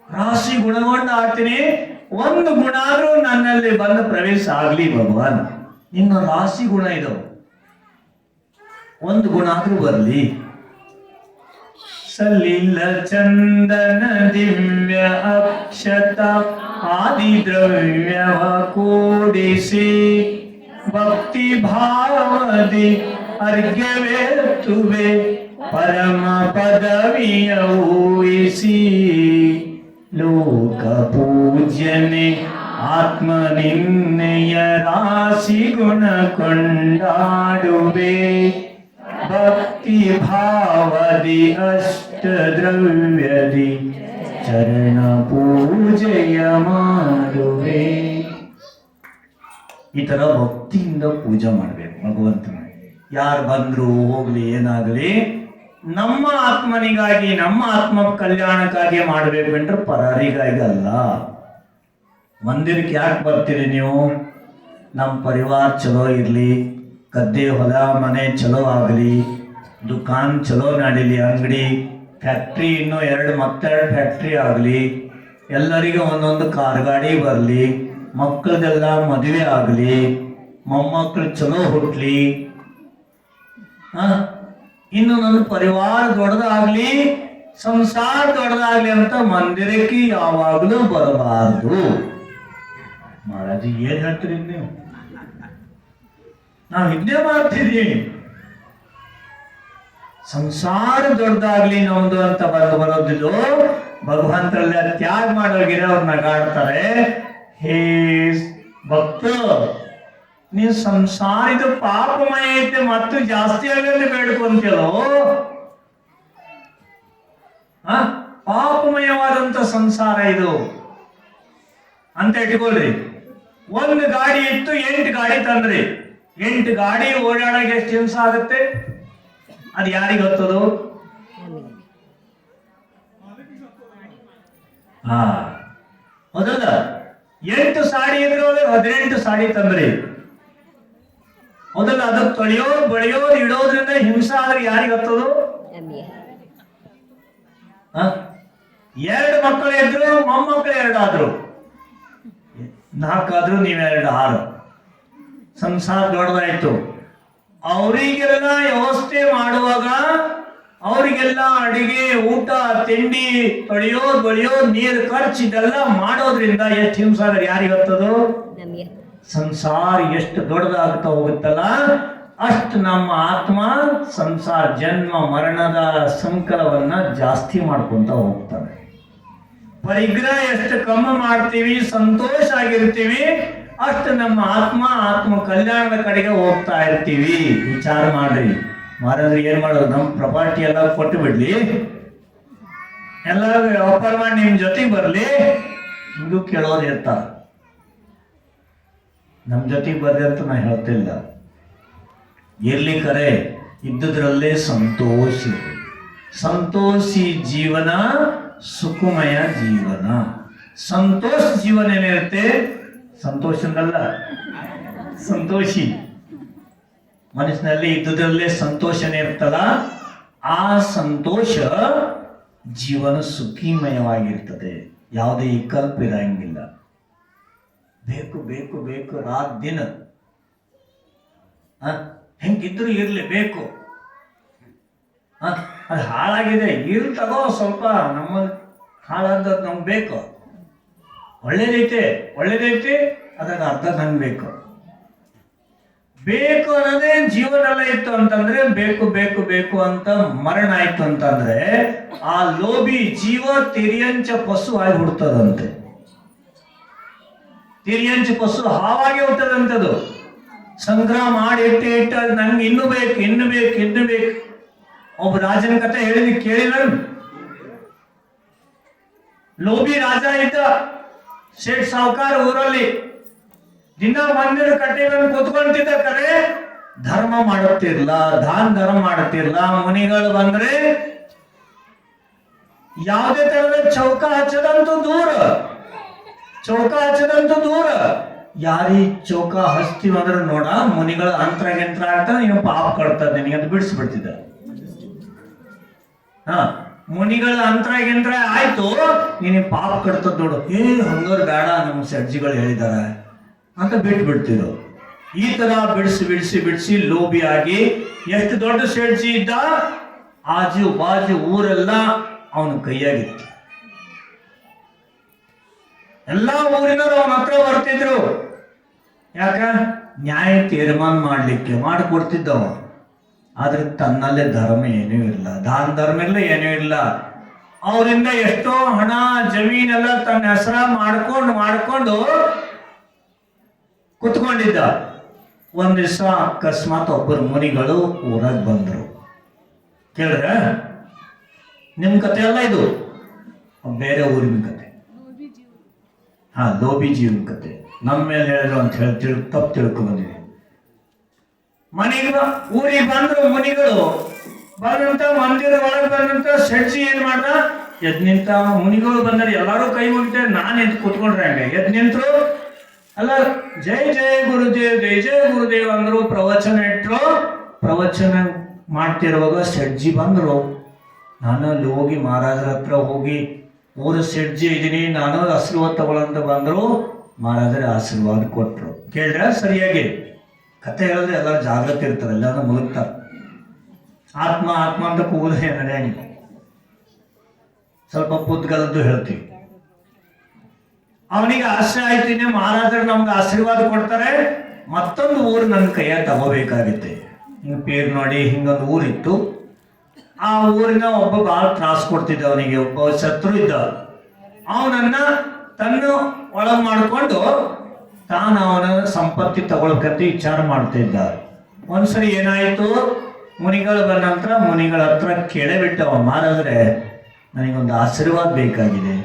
Speaker 1: ರಾಶಿ ಗುಣಗೊಂಡು ಆಡ್ತೀನಿ. ಒಂದು ಗುಣ ಆದ್ರೂ ನನ್ನಲ್ಲಿ ಬಂದು ಪ್ರವೇಶ ಆಗ್ಲಿ ಭಗವಾನ್. ಇನ್ನು ರಾಶಿ ಗುಣ ಇದಾವೆ, ಒಂದು ಗುಣ ಆದ್ರೂ ಬರ್ಲಿ. ಸಲಿಲ ಚಂದನ ದಿವ್ಯ ಅಕ್ಷತ ಆದಿ ದ್ರವ್ಯವ ಕೂಡಿಸಿ, ಭಕ್ತಿ ಭಾವದಿ ಅರ್ಘ್ಯವೆತ್ತುವೆ ಪರಮ ಪದವಿಯ ಊಹಿಸಿ. ಲೋಕ ಪೂಜ್ಯನೆ ಆತ್ಮ ನಿನ್ನೆಯ ರಾಶಿ ಗುಣ ಕೊಂಡಾಡುವೆ, ಭಕ್ತಿ ಭಾವದಿ ಅಷ್ಟ ದ್ರವ್ಯದಿ ಚರಣ ಪೂಜೆಯ ಮಾಡುವೆ. ಈ ತರ ಭಕ್ತಿಯಿಂದ ಪೂಜೆ ಮಾಡ್ಬೇಕು ಭಗವಂತನ. ಯಾರು ಬಂದ್ರು ಹೋಗ್ಲಿ ಏನಾಗ್ಲಿ ನಮ್ಮ ಆತ್ಮನಿಗಾಗಿ ನಮ್ಮ ಆತ್ಮ ಕಲ್ಯಾಣಕ್ಕಾಗಿ ಮಾಡ್ಬೇಕು ಅಂದ್ರೆ ಪರಾರಿಗಾಗಿ ಅಲ್ಲ. ಮಂದಿರಕ್ಕೆ ಯಾಕೆ ಬರ್ತೀರಿ ನೀವು? ನಮ್ಮ ಪರಿವಾರ ಚಲೋ ಇರಲಿ, ಗದ್ದೆ ಹೊಲ ಮನೆ ಚಲೋ ಆಗಲಿ, ದುಕಾನ್ ಚಲೋ ನಡೀಲಿ, ಅಂಗಡಿ ಫ್ಯಾಕ್ಟ್ರಿ ಇನ್ನೂ 2 ಮತ್ತೆರಡು ಫ್ಯಾಕ್ಟ್ರಿ ಆಗಲಿ, ಎಲ್ಲರಿಗೂ ಒಂದೊಂದು ಕಾರ್ ಗಾಡಿ ಬರಲಿ, ಮಕ್ಕಳದೆಲ್ಲ ಮದುವೆ ಆಗಲಿ, ಮೊಮ್ಮಕ್ಕಳು ಚಲೋ ಹುಟ್ಲಿ, ಇನ್ನು ನನ್ನ ಪರಿವಾರ ದೊಡ್ಡದಾಗ್ಲಿ, ಸಂಸಾರ ದೊಡ್ಡದಾಗ್ಲಿ ಅಂತ ಮಂದಿರಕ್ಕೆ ಯಾವಾಗಲೂ ಬರಬಾರ್ದು. ಮಹಾರಾಜ ಏನ್ ಹೇಳ್ತೀರಿ ನೀವು? ನಾವು ಇದನ್ನೇ ಮಾಡ್ತೀವಿ. ಸಂಸಾರ ದೊಡ್ಡದಾಗ್ಲಿ ನಮ್ದು ಅಂತ ಬರೋದಿಲ್ಲ. ಭಗವಂತರಲ್ಲಿ ತ್ಯಾಗ ಮಾಡೋಗಿರ ಅವ್ರು ನಗಾಡ್ತಾರೆ. ಹೇ ಭಕ್ತ, ನೀವು ಸಂಸಾರಿದ ಪಾಪಮಯ ಐತೆ ಮತ್ತು ಜಾಸ್ತಿ ಆಗಲಿ ಬೇಡ್ಕೊಂತೇಳೋ. ಪಾಪಮಯವಾದಂತ ಸಂಸಾರ ಇದು ಅಂತ ಇಟ್ಕೊಳ್ರಿ. 1 ಗಾಡಿ ಇತ್ತು, 8 ಗಾಡಿ ತಂದ್ರಿ. 8 ಗಾಡಿ ಓಡಾಡಕ್ಕೆ ಎಷ್ಟು ಹಿಂಸ ಆಗುತ್ತೆ? ಅದು ಯಾರಿಗೆ ಗೊತ್ತದು? ಹೌದಲ್ಲ? 8 ಸಾಡಿ ಇದ್ರೆ 18 ಸಾಡಿ ತಂದ್ರಿ. ಹೌದಲ್ಲ? ಅದಕ್ಕೆ ತೊಳೆಯೋದು ಬಳಿಯೋದು ಇಡೋದ್ರಿಂದ ಹಿಂಸೆ ಆದ್ರೆ ಯಾರಿಗೆ ಗೊತ್ತದು? ಎರಡು ಮಕ್ಕಳು ಇದ್ರು, ಮೊಮ್ಮಕ್ಕಳು 2 ಆದ್ರು, 4 ಆದ್ರು, ನೀವೆರಡು 6. ಸಂಸಾರ ದೊಡ್ಡದಾಯ್ತು. ಅವರಿಗೆಲ್ಲ ವ್ಯವಸ್ಥೆ ಮಾಡುವಾಗ ಅವರಿಗೆಲ್ಲ ಅಡಿಗೆ, ಊಟ, ತಿಂಡಿ, ತೊಳೆಯೋದು, ಬಳಿಯೋದು, ನೀರು ಖರ್ಚು ಇದೆಲ್ಲ ಮಾಡೋದ್ರಿಂದ ಎಷ್ಟು ಹಿಂಸಾಗರ್ ಯಾರಿಗತ್ತದು? ಸಂಸಾರ ಎಷ್ಟು ದೊಡ್ಡದಾಗ್ತಾ ಹೋಗುತ್ತಲ್ಲ ಅಷ್ಟು ನಮ್ಮ ಆತ್ಮ ಸಂಸಾರ ಜನ್ಮ ಮರಣದ ಸಂಕಲವನ್ನ ಜಾಸ್ತಿ ಮಾಡ್ಕೊಂತ ಹೋಗ್ತಾನೆ. ಪರಿಗ್ರಹ ಎಷ್ಟು ಕಮ್ಮಿ ಮಾಡ್ತೀವಿ, ಸಂತೋಷ ಆಗಿರ್ತೀವಿ, ಅಷ್ಟು ನಮ್ಮ ಆತ್ಮ ಕಲ್ಯಾಣದ ಕಡೆಗೆ ಹೋಗ್ತಾ ಇರ್ತೀವಿ. ವಿಚಾರ ಮಾಡ್ರಿ. ಮಾರಾದ್ರೆ ಏನ್ ಮಾಡೋದು? ನಮ್ಮ ಪ್ರಾಪರ್ಟಿ ಎಲ್ಲ ಕೊಟ್ಟು ಬಿಡ್ಲಿ, ಎಲ್ಲ ವ್ಯಾಪಾರ ಮಾಡಿ ನಿಮ್ ಜೊತೆಗೆ ಬರ್ಲಿ, ಹಿಂಗೂ ಕೇಳೋರು ಇರ್ತಾರ. ನಮ್ ಜೊತೆಗೆ ಬರ್ರಿ ಅಂತ ನಾ ಹೇಳ್ತಿಲ್ಲ. ಎಲ್ಲಿ ಕರೆ ಇದ್ದುದ್ರಲ್ಲೇ ಸಂತೋಷಿ ಜೀವನ ಸುಖಮಯ ಜೀವನ. ಸಂತೋಷ ಜೀವನ ಏನಿರುತ್ತೆ? ಸಂತೋಷದಲ್ಲ, ಸಂತೋಷಿ ಮನಸ್ಸಿನಲ್ಲಿ ಇದ್ದುದರಲ್ಲೇ ಸಂತೋಷನೇ ಇರ್ತಲ್ಲ, ಆ ಸಂತೋಷ ಜೀವನ ಸುಖಿಮಯವಾಗಿರ್ತದೆ. ಯಾವುದೇ ವಿಕಲ್ಪ ಇರಂಗಿಲ್ಲ. ಬೇಕು ಬೇಕು ಬೇಕು ರಾತ್ ದಿನ ಹೆಂಗಿದ್ರು ಇರ್ಲಿ, ಬೇಕು. ಅದು ಹಾಳಾಗಿದೆ, ಇರ್ಲಿ ತಗೋ, ಸ್ವಲ್ಪ ನಮ್ಮ ಹಾಳಾದ ನಮ್ಗೆ ಬೇಕು. ಒಳ್ಳೇದೈತೆ ಅದನ್ನ ಅರ್ಧ ನಂಗೆ ಬೇಕು ಅನ್ನೋದೇ ಜೀವನೆಲ್ಲ ಇತ್ತು ಅಂತಂದ್ರೆ, ಬೇಕು ಬೇಕು ಬೇಕು ಅಂತ ಮರಣ ಆಯ್ತು ಅಂತಂದ್ರೆ ಆ ಲೋಭಿ ಜೀವ ತಿರಿಯಂಚ ಪಶು ಆಗಿ ಹುಡ್ತದಂತೆ. ತಿರಿಯಂಚ ಪಶು ಹಾವಾಗಿ ಹುಟ್ಟದಂತದು. ಸಂಗ್ರಹ ಮಾಡಿ ಇಟ್ಟು ನಂಗೆ ಇನ್ನು ಬೇಕು. ಒಬ್ಬ ರಾಜನ ಕಥೆ ಹೇಳಿದ್ ಕೇಳಿದ. ಲೋಭಿ ರಾಜ ಇದ್ದ, ಶೇಠ್ ಸಾವುಕಾರ ಊರಲ್ಲಿ. ದಿನ ಮಂದಿರ ಕಟ್ಟೆಗಳನ್ನು ಕೂತ್ಕೊಳ್ತಿದ್ದ, ಕರೆ ಧರ್ಮ ಮಾಡುತ್ತಿರ್ಲ, ಧರ್ಮ ಮಾಡುತ್ತಿರ್ಲ. ಮುನಿಗಳು ಬಂದ್ರೆ ಯಾವುದೇ ತರದ ಚೌಕ ಹಚ್ಚದಂತೂ ದೂರ. ಯಾರಿ ಚೌಕ ಹಚ್ತೀವಿ ಅಂದ್ರೆ ನೋಡ, ಮುನಿಗಳ ಅಂತ್ರ ಆಗ್ತಾ ನೀನು ಪಾಪ ಕಟ್ತದ ನಿನಗೆ ಅಂತ ಬಿಡಿಸ್ಬಿಡ್ತಿದ್ದ. ಮುನಿಗಳ ಅಂತ್ರ ಆಯ್ತು, ನೀನು ಪಾಪ ಕಟ್ತದ ನೋಡು. ಹಂಗಾರ ಬೇಡ, ನಮ್ಮ ಸಜ್ಜಿಗಳು ಹೇಳಿದಾರ ಅಂತ ಬಿಟ್ಬಿಡ್ತಿದ್ರು. ಈ ತರ ಬಿಡಿಸಿ ಲೋಭಿಯಾಗಿ ಎಷ್ಟು ದೊಡ್ಡ ಸೆಡ್ಜಿ ಇದ್ದ, ಆಜು ಬಾಜು ಊರೆಲ್ಲ ಅವನ ಕೈಯಾಗಿತ್ತು. ಎಲ್ಲಾ ಊರಿನವರು ಅವನ ಹತ್ರ ಬರ್ತಿದ್ರು. ಯಾಕ? ನ್ಯಾಯ ತೀರ್ಮಾನ ಮಾಡ್ಲಿಕ್ಕೆ ಮಾಡಿಕೊಡ್ತಿದ್ದವ. ಆದ್ರೆ ತನ್ನಲ್ಲೇ ಧರ್ಮ ಏನೂ ಇಲ್ಲ, ಧರ್ಮ ಇಲ್ಲ, ಏನೂ ಇಲ್ಲ. ಅವರಿಂದ ಎಷ್ಟೋ ಹಣ ಜಮೀನೆಲ್ಲ ತನ್ನ ಹೆಸರ ಮಾಡ್ಕೊಂಡು ಕುತ್ಕೊಂಡಿದ್ದ. ಒಂದ್ ದಿವಸ ಅಕಸ್ಮಾತ್ ಒಬ್ಬರು ಮುನಿಗಳು ಊರಾಗ ಬಂದ್ರು. ಕೇಳಿದ್ರೆ ನಿಮ್ ಕತೆ ಅಲ್ಲ ಇದು, ಬೇರೆ ಊರಿನ ಕತೆ. ಲೋಭಿ ಜೀವನ ಕತೆ ನಮ್ಮ ಮೇಲೆ ಹೇಳಿದ್ರು ಅಂತ ಹೇಳಿ ತಪ್ಪು ತಿಳ್ಕೊಂಡ್ಬಂದಿದೆ. ಊರಿಗೆ ಬಂದ್ರು ಮುನಿಗಳು. ಬಂದಂತ ಮಂದಿರ ಒಳಗೆ ಬಂದಂತ ಶೆಡ್ಜಿ ಏನ್ ಮಾಡ್ದ? ಎದ್ ನಿಂತ. ಮುನಿಗಳು ಬಂದರೆ ಎಲ್ಲಾರು ಕೈ ಮುಗಿತಾರೆ. ನಾನು ಎದ್ದು ಕೂತ್ಕೊಂಡ್ರೆ ಹಂಗೆ ಎದ್ ನಿಂತರು. ಅಲ್ಲ, ಜೈ ಜಯ ಗುರುದೇವ್ ಅಂದ್ರು. ಪ್ರವಚನ ಇಟ್ರು. ಪ್ರವಚನ ಮಾಡ್ತಿರುವಾಗ ಶೆಡ್ಜಿ ಬಂದ್ರು. ನಾನು ಅಲ್ಲಿ ಹೋಗಿ ಮಹಾರಾಜರ ಹತ್ರ ಹೋಗಿ, ಊರು ಶೆಡ್ಜಿ ಇದೀನಿ, ನಾನು ಆಶೀರ್ವಾದ ತಗೊಳ್ಳಂತ ಬಂದ್ರು. ಮಹಾರಾಜರ ಆಶೀರ್ವಾದ ಕೊಟ್ರು. ಕೇಳಿದ್ರೆ ಸರಿಯಾಗಿ ಕತೆ ಹೇಳಿದ್ರೆ ಎಲ್ಲರೂ ಜಾಗೃತಿ ಇರ್ತಾರೆ, ಎಲ್ಲರೂ ಮುಳುಗ್ತಾರೆ. ಆತ್ಮ ಅಂತ ಕೂಗುದೇ ನಡೆಯಂಗಿಲ್ಲ. ಸ್ವಲ್ಪ ಪುದ್ಗಲದ್ದು ಹೇಳ್ತೀವಿ. ಅವನಿಗೆ ಆಸೆ ಆಯ್ತು, ಮಹಾರಾಜರು ನಮ್ಗೆ ಆಶೀರ್ವಾದ ಕೊಡ್ತಾರೆ, ಮತ್ತೊಂದು ಊರು ನನ್ನ ಕೈಯ ತಗೋಬೇಕಾಗುತ್ತೆ. ಹಿಂಗೆ ಪೇರು ನೋಡಿ ಹಿಂಗೊಂದು ಊರಿತ್ತು. ಆ ಊರಿನ ಒಬ್ಬ ಭಾಳ ತ್ರಾಸ ಕೊಡ್ತಿದ್ದ ಅವನಿಗೆ. ಒಬ್ಬ ಶತ್ರು ಇದ್ದ. ಅವನನ್ನ ತನ್ನ ಒಳಗೆ ಮಾಡಿಕೊಂಡು ತಾನು ಅವನ ಸಂಪತ್ತಿ ತಗೊಳ್ಕಂತ ವಿಚಾರ ಮಾಡ್ತಿದ್ದ. ಒಂದ್ಸರಿ ಏನಾಯ್ತು, ಮುನಿಗಳು ಬಂದ ನಂತರ ಮುನಿಗಳ ಹತ್ರ ಕೇಳಬಿಟ್ಟವ, ಮಹಾರಾಜರೇ ನನಗೊಂದು ಆಶೀರ್ವಾದ ಬೇಕಾಗಿದೆ.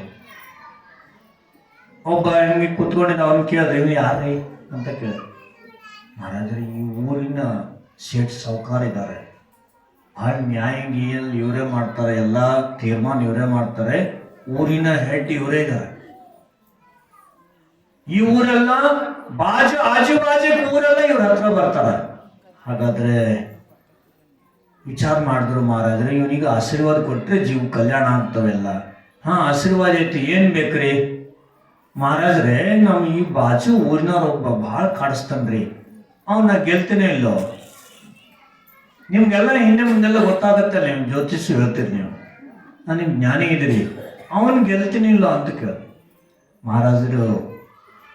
Speaker 1: ಒಬ್ಬ ಹಂಗೆ ಕುತ್ಕೊಂಡಿದ್ದ. ಅವನು ಕೇಳಿದ್ರೆ, ಇವ್ನು ಯಾರೇ ಅಂತ ಕೇಳಿದ. ಮಹಾರಾಜರೇ, ಈ ಊರಿನ ಶೇಠ್ ಸಾವುಕಾರ ಇದ್ದಾರೆ, ಭಾಳ ನ್ಯಾಯ ಇವರೇ ಮಾಡ್ತಾರೆ, ಎಲ್ಲ ತೀರ್ಮಾನ ಇವರೇ ಮಾಡ್ತಾರೆ, ಊರಿನ ಹೆಡ್ ಇವರೇ ಇದ್ದಾರೆ. ಈ ಊರೆಲ್ಲ ಆಜು ಬಾಜು ಊರೆಲ್ಲ ಇವ್ರ ಹತ್ರ ಬರ್ತಾರ. ಹಾಗಾದ್ರೆ ವಿಚಾರ ಮಾಡಿದ್ರು ಮಹಾರಾಜರು, ಇವನಿಗೆ ಆಶೀರ್ವಾದ ಕೊಟ್ರೆ ಜೀವ ಕಲ್ಯಾಣ ಆಗ್ತವೆಲ್ಲ. ಆಶೀರ್ವಾದ ಐತಿ. ಏನು ಬೇಕ್ರಿ? ಮಹಾರಾಜ್ರೆ, ನಮ್ಮ ಈ ಬಾಜು ಊರಿನವ್ರು ಒಬ್ಬ ಭಾಳ ಕಾಡಿಸ್ತಾನ್ರಿ, ಅವನ್ನ ಗೆಲ್ತೇನೆ ಇಲ್ಲೋ. ನಿಮ್ಗೆಲ್ಲ ಹಿಂದೆ ಮುಂದೆಲ್ಲ ಗೊತ್ತಾಗತ್ತಲ್ಲ, ನಿಮ್ಮ ಜ್ಯೋತಿಷ್ಯ ಹೇಳ್ತೀರಿ ನೀವು, ನಾನು ನಿಮ್ಗೆ ಜ್ಞಾನಿ ಇದ್ದೀರಿ, ಅವನ್ ಗೆಲ್ತೀನಿ ಇಲ್ಲ ಅಂತ ಕೇಳ. ಮಹಾರಾಜರು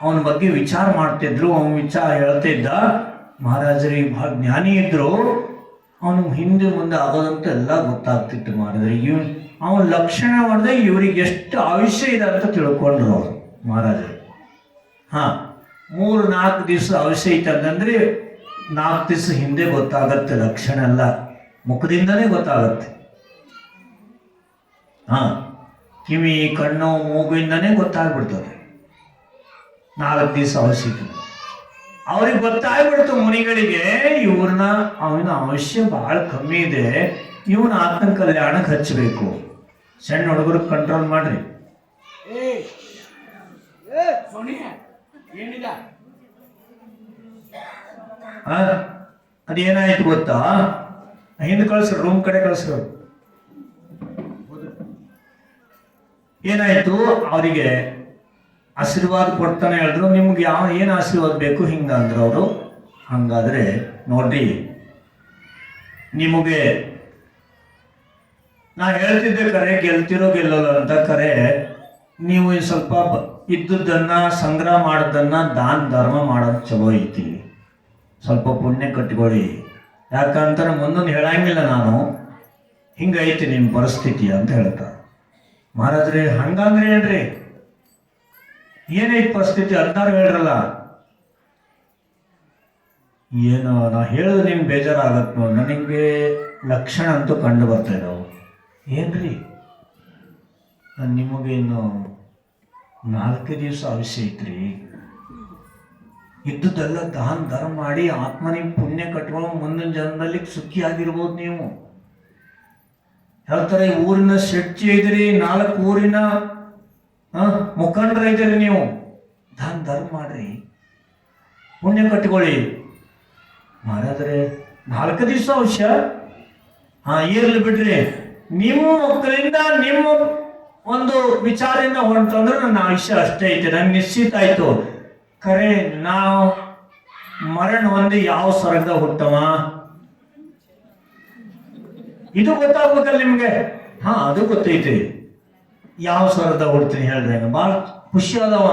Speaker 1: ಅವನ ಬಗ್ಗೆ ವಿಚಾರ ಮಾಡ್ತಿದ್ರು, ಅವನ ವಿಚಾರ ಹೇಳ್ತಿದ್ದ. ಮಹಾರಾಜರಿಗೆ ಭಾಳ ಜ್ಞಾನಿ ಇದ್ರು, ಅವನು ಹಿಂದೆ ಮುಂದೆ ಆಗೋದಂತ ಎಲ್ಲ ಗೊತ್ತಾಗ್ತಿತ್ತು. ಮಹಾರಾಜರಿಗೆ ಅವನ ಲಕ್ಷಣ ಮಾಡಿದ್ರೆ ಇವ್ರಿಗೆ ಎಷ್ಟು ಆಯುಷ್ಯ ಇದೆ ಅಂತ ತಿಳ್ಕೊಂಡ್ರು ಅವರು ಮಹಾರಾಜರು. 3-4 ದಿವಸ ಆಯುಷ್ಯ ಐತೆ ಅಂತಂದ್ರೆ 4 ದಿವಸ ಹಿಂದೆ ಗೊತ್ತಾಗತ್ತೆ, ಲಕ್ಷಣ ಎಲ್ಲ ಮುಖದಿಂದನೇ ಗೊತ್ತಾಗತ್ತೆ. ಕಿವಿ ಕಣ್ಣು ಮೂಗಿಂದನೇ ಗೊತ್ತಾಗ್ಬಿಡ್ತದೆ. 4 ದಿವಸ ಅವಶ್ಯಕ ಅವ್ರಿಗೆ ಗೊತ್ತಾಗ್ಬಿಡ್ತು ಮುನಿಗಳಿಗೆ, ಇವ್ರನ್ನ ಅವನ ಅವಶ್ಯ ಬಹಳ ಕಮ್ಮಿ ಇದೆ, ಇವನ ಆತ್ಮ ಕಲ್ಯಾಣಕ್ಕೆ ಹಚ್ಚಬೇಕು. ಸಣ್ಣ ಹುಡುಗರು ಕಂಟ್ರೋಲ್ ಮಾಡ್ರಿ. ಅದೇನಾಯ್ತು ಗೊತ್ತಾ? ಹಿಂದೆ ಕಳ್ಸ್ರಿ, ರೂಮ್ ಕಡೆ ಕಳ್ಸ್ರಿ. ಏನಾಯ್ತು? ಅವರಿಗೆ ಆಶೀರ್ವಾದ ಕೊಡ್ತಾನೆ ಹೇಳಿದ್ರು. ನಿಮ್ಗೆ ಏನು ಆಶೀರ್ವಾದ ಬೇಕು ಹಿಂಗ ಅಂದ್ರು ಅವರು. ಹಂಗಾದ್ರೆ ನೋಡ್ರಿ, ನಿಮಗೆ ನಾ ಹೇಳ್ತಿದ್ದೆ ಕರೆ, ಗೆಲ್ತಿರೋ ಗೆಲ್ಲೋಲ್ಲ ಅಂತ. ಕರೆ ನೀವು ಸ್ವಲ್ಪ ಇದ್ದದ್ದನ್ನ ಸಂಗ್ರಹ ಮಾಡೋದನ್ನ ದಾನ ಧರ್ಮ ಮಾಡೋದು ಚಲೋ ಐತಿ, ಸ್ವಲ್ಪ ಪುಣ್ಯ ಕಟ್ಕೊಳ್ಳಿ. ಯಾಕಂತಾರೆ ಮುಂದೊಂದು ಹೇಳಂಗಿಲ್ಲ ನಾನು, ಹಿಂಗೈತಿ ನಿಮ್ಮ ಪರಿಸ್ಥಿತಿ ಅಂತ ಹೇಳ್ತಾರೆ. ಮಹಾರಾಜ್ರೆ ಹಂಗಂದ್ರೆ ಏನ್ರಿ? ಏನೈತಿ ಪರಿಸ್ಥಿತಿ? 16 ಹೇಳ್ರಲ್ಲ. ಏನು ನಾ ಹೇಳೋದು ನಿಮ್ಗೆ ಬೇಜಾರಾಗತ್ತೆ ನೋಡಿ. ನನಗೆ ಲಕ್ಷಣ ಅಂತೂ ಕಂಡು ಬರ್ತಾ ಇದ್ದಾವೆ. ಏನ್ರಿ? ನಿಮಗೇನು 4 ದಿವಸ ಅವಶ್ಯ ಐತ್ರಿ. ಇದ್ದುದೆಲ್ಲ ದಾನ ಧರ್ಮ ಮಾಡಿ ಆತ್ಮನಿಗೆ ಪುಣ್ಯ ಕಟ್ಕೊಂಡು ಮುಂದಿನ ಜನ್ಮದಲ್ಲಿ ಸುಖಿಯಾಗಿರ್ಬೋದು ನೀವು. ಹೇಳ್ತಾರೆ, ಊರಿನ ಶೆಟ್ಟಿ ಇದ್ದೀರಿ, 4 ಊರಿನ ಮುಖಂಡರ ಇದ್ದೀರಿ ನೀವು, ದಾನ ಧರ್ಮ ಮಾಡ್ರಿ, ಪುಣ್ಯ ಕಟ್ಕೊಳ್ಳಿ. ಮಹಾರಾಜರೇ 4 ದಿವಸ ಅವಶ್ಯ? ಇರ್ಲಿ ಬಿಡ್ರಿ. ನಿಮ್ಮ ಮಕ್ಕಳಿಂದ ನಿಮ್ಮ ಒಂದು ವಿಚಾರದಿಂದ ಹೊಂಟಂದ್ರೆ ನನ್ನ ಆಯುಷ್ಯ ಅಷ್ಟೇ ಐತೆ, ನಂಗೆ ನಿಶ್ಚಿತ ಆಯ್ತು. ಖರೆ ನಾವು ಮರಣ ಒಂದು ಯಾವ ಸ್ವರ್ಗದ ಹುಟ್ಟವ ಇದು ಗೊತ್ತಾಗ್ಬೇಕಲ್ಲ ನಿಮ್ಗೆ. ಅದು ಗೊತ್ತೈತಿ. ಯಾವ ಸ್ವರ್ಗದ ಹುಡ್ತೀನಿ ಹೇಳ್ರಿ. ಭಾಳ ಖುಷಿ ಆದವ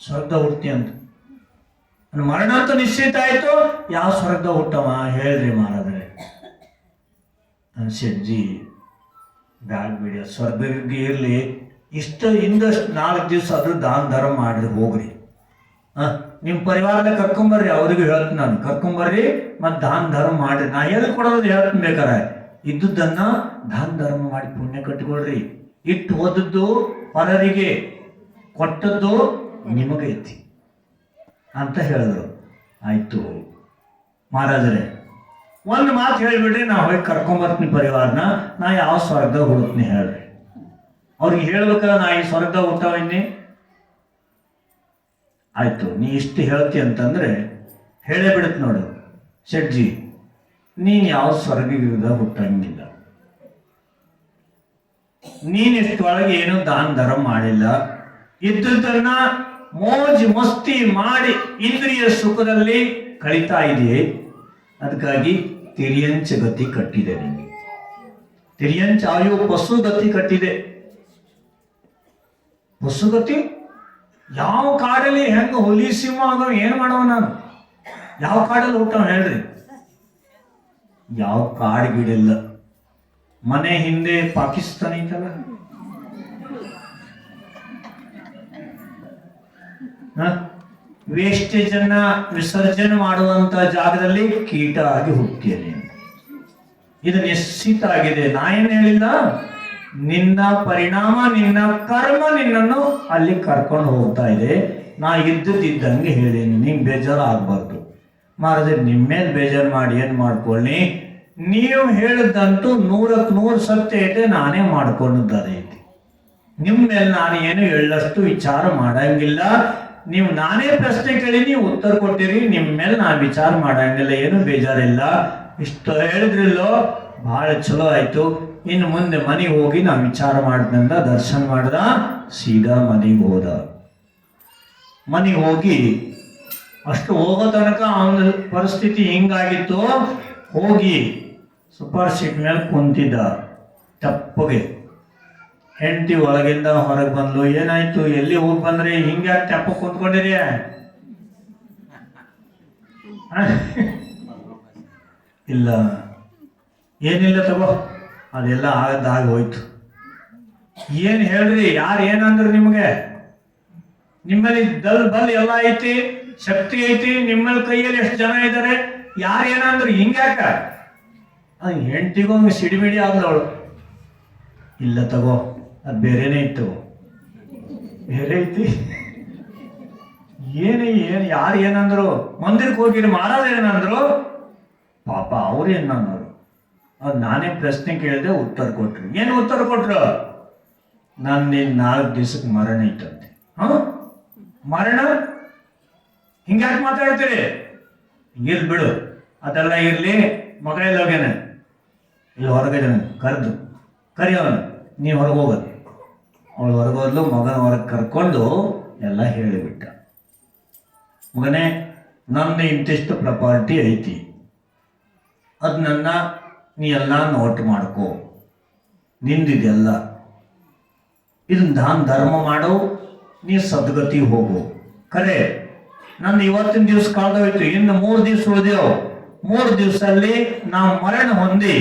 Speaker 1: ಸ್ವರ್ಗದ ಹುಡ್ತಿ ಅಂತ. ಮರಣ ಅಂತ ನಿಶ್ಚಿತ ಆಯ್ತು, ಯಾವ ಸ್ವರ್ಗದ ಹುಟ್ಟವ ಹೇಳ್ರಿ ಮಹಾರಾಜರೇ. ನನ್ನ ಶೆಟ್ಜಿ ಬ್ಯಾಗ್ ಬಿಡಿ, ಸ್ವರ್ಗಕ್ಕೆ ಇರಲಿ, ಇಂದಷ್ಟು 4 ದಿವಸ ಆದ್ರೂ ದಾನ ಧರ್ಮ ಮಾಡ್ರಿ, ಹೋಗ್ರಿ. ನಿಮ್ಮ ಪರಿವಾರದ ಕರ್ಕೊಂಬರ್ರಿ, ಅವ್ರಿಗೂ ಹೇಳ್ತೀನಿ ನಾನು, ಕರ್ಕೊಂಬರ್ರಿ ಮತ್ತು ದಾನ ಧರ್ಮ ಮಾಡ್ರಿ. ನಾ ಹೇಳ್ಕೊಡೋದು ಹೇಳ್ತೀನಿ ಬೇಕಾರೆ. ಇದ್ದುದನ್ನ ದಾನ ಧರ್ಮ ಮಾಡಿ ಪುಣ್ಯ ಕಟ್ಕೊಳ್ರಿ. ಇಟ್ಟು ಓದದ್ದು ಪರರಿಗೆ, ಕೊಟ್ಟದ್ದು ನಿಮಗೈತಿ ಅಂತ ಹೇಳಿದ್ರು. ಆಯ್ತು ಮಹಾರಾಜರೇ, ಒಂದು ಮಾತು ಹೇಳಿಬಿಡ್ರಿ, ನಾ ಹೋಗಿ ಕರ್ಕೊಂಬರ್ತೀನಿ ಪರಿವಾರನ, ನಾ ಯಾವ ಸ್ವರ್ಗದಾಗ ಹುಡುಕ್ತೀನಿ ಹೇಳ್ರಿ. ಅವ್ರಿಗೆ ಹೇಳ್ಬೇಕಲ್ಲ, ನಾ ಈ ಸ್ವರ್ಗದಾಗ ಹುಟ್ಟವನ್ನಿ. ಆಯ್ತು, ನೀ ಇಷ್ಟು ಹೇಳ್ತಿ ಅಂತಂದ್ರೆ ಹೇಳೇ ಬಿಡುತ್ತೆ ನೋಡು. ಶೆಟ್ಜಿ, ನೀನು ಯಾವ ಸ್ವರ್ಗದಾಗ ಹುಟ್ಟಂಗಿಲ್ಲ, ನೀನ್ ಇಷ್ಟೊಳಗೆ ಏನು ದಾನ ಧರ್ಮ ಮಾಡಿಲ್ಲ, ಇದ್ದನ್ನ ಮೋಜ್ ಮಸ್ತಿ ಮಾಡಿ ಇಂದ್ರಿಯ ಸುಖದಲ್ಲಿ ಕಳೀತಾ ಇದೆಯೇ. ಅದಕ್ಕಾಗಿ ತಿರಿಯಂಚ ಗತಿ ಕಟ್ಟಿದೆ ನಿಮಗೆ. ತಿರಿಯಂಚ ಆಯು ಪಶುಗತಿ ಕಟ್ಟಿದೆ. ಪಶುಗತಿ ಯಾವ ಕಾಡಲ್ಲಿ ಹೆಂಗ ಹುಲಿ ಸಿಂಹ ಆಗೋ ಏನ್ ಮಾಡವ ನಾನು? ಯಾವ ಕಾಡಲ್ಲಿ ಹುಟ್ಟವ ಹೇಳ್ರಿ? ಯಾವ ಕಾಡು ಗಿಡಿಲ್ಲ. ಮನೆ ಹಿಂದೆ ಪಾಕಿಸ್ತಾನ ಐತಲ್ಲ, ವೇಸ್ಟೇಜ್ ಅನ್ನ ವಿಸರ್ಜನೆ ಮಾಡುವಂತ ಜಾಗದಲ್ಲಿ ಕೀಟ ಆಗಿ ಹುಟ್ಟಿಯೇನೆ. ಇದು ನಿಶ್ಚಿತ ಆಗಿದೆ. ನಾ ಏನ್ ಹೇಳಿಲ್ಲ, ನಿನ್ನ ಪರಿಣಾಮ, ನಿನ್ನ ಕರ್ಮ ನಿನ್ನನ್ನು ಅಲ್ಲಿ ಕರ್ಕೊಂಡು ಹೋಗ್ತಾ ಇದೆ. ನಾ ಇದ್ದಂಗೆ ಹೇಳೇನಿ, ನಿಂಗೆ ಬೇಜಾರು ಆಗ್ಬಾರ್ದು. ಮಹಾರಾಜ ನಿಮ್ಮ ಮೇಲೆ ಬೇಜಾರು ಮಾಡಿ ಏನ್ ಮಾಡ್ಕೊಳ್ಳಿ, ನೀವು ಹೇಳಿದಂತೂ 100% ಸತ್ಯ ಐತೆ, ನಾನೇ ಮಾಡ್ಕೊಂಡದ್ದೈತಿ. ನಿಮ್ಮ ಮೇಲೆ ನಾನು ಏನು ಎಳ್ಳಷ್ಟು ವಿಚಾರ ಮಾಡಂಗಿಲ್ಲ. ನೀವು ನಾನೇ ಪ್ರಶ್ನೆ ಕೇಳಿ ನೀವು ಉತ್ತರ ಕೊಟ್ಟಿರಿ, ನಿಮ್ಮ ಮೇಲೆ ನಾನು ವಿಚಾರ ಮಾಡಂಗಿಲ್ಲ, ಏನು ಬೇಜಾರಿಲ್ಲ. ಇಷ್ಟು ಹೇಳಿದ್ರಿಲ್ಲೋ, ಬಹಳ ಚಲೋ ಆಯ್ತು. ಇನ್ನು ಮುಂದೆ ಮನೆಗೆ ಹೋಗಿ ನಾ ವಿಚಾರ ಮಾಡ್ದಂದ ದರ್ಶನ ಮಾಡ್ದ, ಸೀದಾ ಮನೆಗೆ ಹೋದ. ಮನೆಗೆ ಹೋಗಿ ಅಷ್ಟು ಹೋಗೋ ತನಕ ಅವನ ಪರಿಸ್ಥಿತಿ ಹಿಂಗಾಗಿತ್ತು. ಹೋಗಿ ಸೂಪರ್ ಸೀಟ್ ಮೇಲೆ ಕುಂತಿದ್ದ. ತಪ್ಪಗೆ ಹೆಂಡತಿ ಒಳಗಿಂದ ಹೊರಗೆ ಬಂದ್ಲು. ಏನಾಯ್ತು, ಎಲ್ಲಿ ಹೋಗಿ ಬಂದ್ರಿ, ಹಿಂಗ್ಯಾಕೆ ತೆಪ್ಪ ಕುಂತ್ಕೊಂಡಿರಿ? ಇಲ್ಲ, ಏನಿಲ್ಲ ತಗೋ, ಅದೆಲ್ಲ ಆಗದಾಗಿ ಹೋಯ್ತು. ಏನು ಹೇಳ್ರಿ, ಯಾರು ಏನಂದ್ರು ನಿಮಗೆ? ನಿಮ್ಮಲ್ಲಿ ಬಲ್ ಎಲ್ಲ ಐತಿ, ಶಕ್ತಿ ಐತಿ, ನಿಮ್ಮಲ್ಲಿ ಕೈಯಲ್ಲಿ ಎಷ್ಟು ಜನ ಇದ್ದಾರೆ, ಯಾರು ಏನಂದ್ರು ಹಿಂಗ್ಯಾಕ? ಹೆಂಡತಿಗೊಂದು ಸಿಡಿಮಿಡಿ ಆದವಳು. ಇಲ್ಲ ತಗೋ, ಅದು ಬೇರೆನೇ ಇತ್ತು, ಬೇರೆ ಐತಿ. ಏನು ಯಾರು ಏನಂದ್ರು? ಮಂದಿರಕ್ಕೆ ಹೋಗಿರಿ, ಮಹಾರಾಜ ಏನಂದ್ರು? ಪಾಪ ಅವ್ರು ಏನಂದ್ರು? ಅದು ನಾನೇ ಪ್ರಶ್ನೆ ಕೇಳಿದೆ, ಉತ್ತರ ಕೊಟ್ರು. ಏನು ಉತ್ತರ ಕೊಟ್ರು? ನಾನು 4 ದಿವಸಕ್ಕೆ ಮರಣ ಇತ್ತಂತೆ. ಮರಣ? ಹಿಂಗ್ಯಾಕೆ ಮಾತಾಡ್ತೀರಿ? ಇರ್ಲಿ ಬಿಡು, ಅದೆಲ್ಲ ಇರ್ಲಿ. ಮಗ ಎಲ್ಲ ಹೋಗ್ಯಾನ, ಇಲ್ಲಿ ಹೊರಗಿದ್ದಾನೆ, ಕರಿಯವನು, ನೀವು ಹೊರಗೆ ಹೋಗೋದು. ಅವಳು ಹೊರಗೋದ್ಲು, ಮಗನ ಹೊರಗೆ ಕರ್ಕೊಂಡು ಎಲ್ಲ ಹೇಳಿಬಿಟ್ಟ. ಮಗನೇ, ನಂದು ಇಂತಿಷ್ಟು ಪ್ರಾಪರ್ಟಿ ಐತಿ, ಅದನ್ನ ನೀ ಎಲ್ಲ ನೋಟ್ ಮಾಡ್ಕೋ, ನಿಂದಿದೆಲ್ಲ, ಇದನ್ನ ದಾನ ಧರ್ಮ ಮಾಡು, ನೀ ಸದ್ಗತಿ ಹೋಗು. ಖರೆ ನಂದು ಇವತ್ತಿನ ದಿವಸ ಕಳೆದೋಯ್ತು, ಇನ್ನು 3 ದಿವಸ ಉಳಿದೇವು. 3 ದಿವಸದಲ್ಲಿ ನಾವು ಮರಣ ಹೊಂದಿ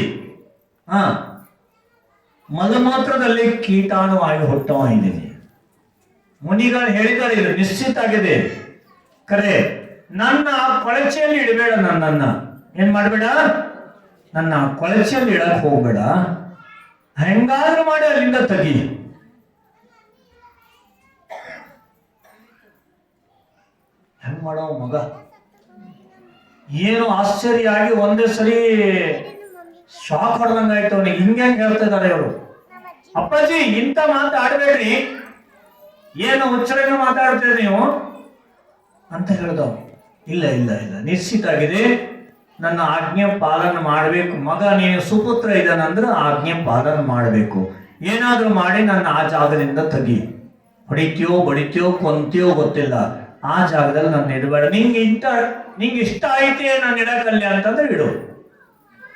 Speaker 1: ಮಲಮೂತ್ರದಲ್ಲಿ ಕೀಟಾಣುವಾಗಿ ಹುಟ್ಟವ ಇದ್ದೀನಿ. ಮುನಿಗಳು ಹೇಳಿದ್ದಾರೆ, ಇದು ನಿಶ್ಚಿತ ಆಗಿದೆ. ಖರೆ ನನ್ನ ಕೊಳಚೆಯಲ್ಲಿ ಇಡಬೇಡ, ನನ್ನನ್ನ ಏನ್ ಮಾಡಬೇಡ, ನನ್ನ ಕೊಳಚೆಯಲ್ಲಿ ಇಡಕ್ ಹೋಗ್ಬೇಡ, ಹೆಂಗಾದ್ರೂ ಮಾಡಿ ಅಲ್ಲಿಂದ ತೆಗಿ. ಹೆಂಗ್ ಮಾಡೋ ಮಗ? ಏನು ಆಶ್ಚರ್ಯ ಆಗಿ ಒಂದೇ ಸರಿ ಶಾಕ್ ಹೊಡೆದಂಗಾಯ್ತು ಅವನಿಗೆ. ಹಿಂಗೆ ಹೇಳ್ತಾ ಇದ್ದಾರೆ ಇವರು, ಅಪ್ಪಾಜಿ ಇಂಥ ಮಾತಾಡ್ಬೇಡ್ರಿ, ಏನು ಹುಚ್ಚರಂಗ ಮಾತಾಡ್ತೀರಿ ನೀವು ಅಂತ ಹೇಳ್ದವ. ಇಲ್ಲ ಇಲ್ಲ ಇಲ್ಲ, ನಿಶ್ಚಿತ ಆಗಿದೆ, ನನ್ನ ಆಜ್ಞೆ ಪಾಲನೆ ಮಾಡಬೇಕು. ಮಗ ನೀನು ಸುಪುತ್ರ ಇದ್ದಾನಂದ್ರೆ ಆಜ್ಞೆ ಪಾಲನೆ ಮಾಡಬೇಕು. ಏನಾದ್ರೂ ಮಾಡಿ ನನ್ನ ಆ ಜಾಗದಿಂದ ತೆಗಿ. ಹೊಡಿತೀಯೋ ಬಡಿತೀಯೋ ಕೊಂತೀಯೋ ಗೊತ್ತಿಲ್ಲ, ಆ ಜಾಗದಲ್ಲಿ ನನ್ನ ಇಡಬೇಡ. ನಿಂಗೆ ಇಷ್ಟ ಐತೆ ನಾನು ಇಡಕಲ್ಲ ಅಂತಂದ್ರೆ ಇಡು.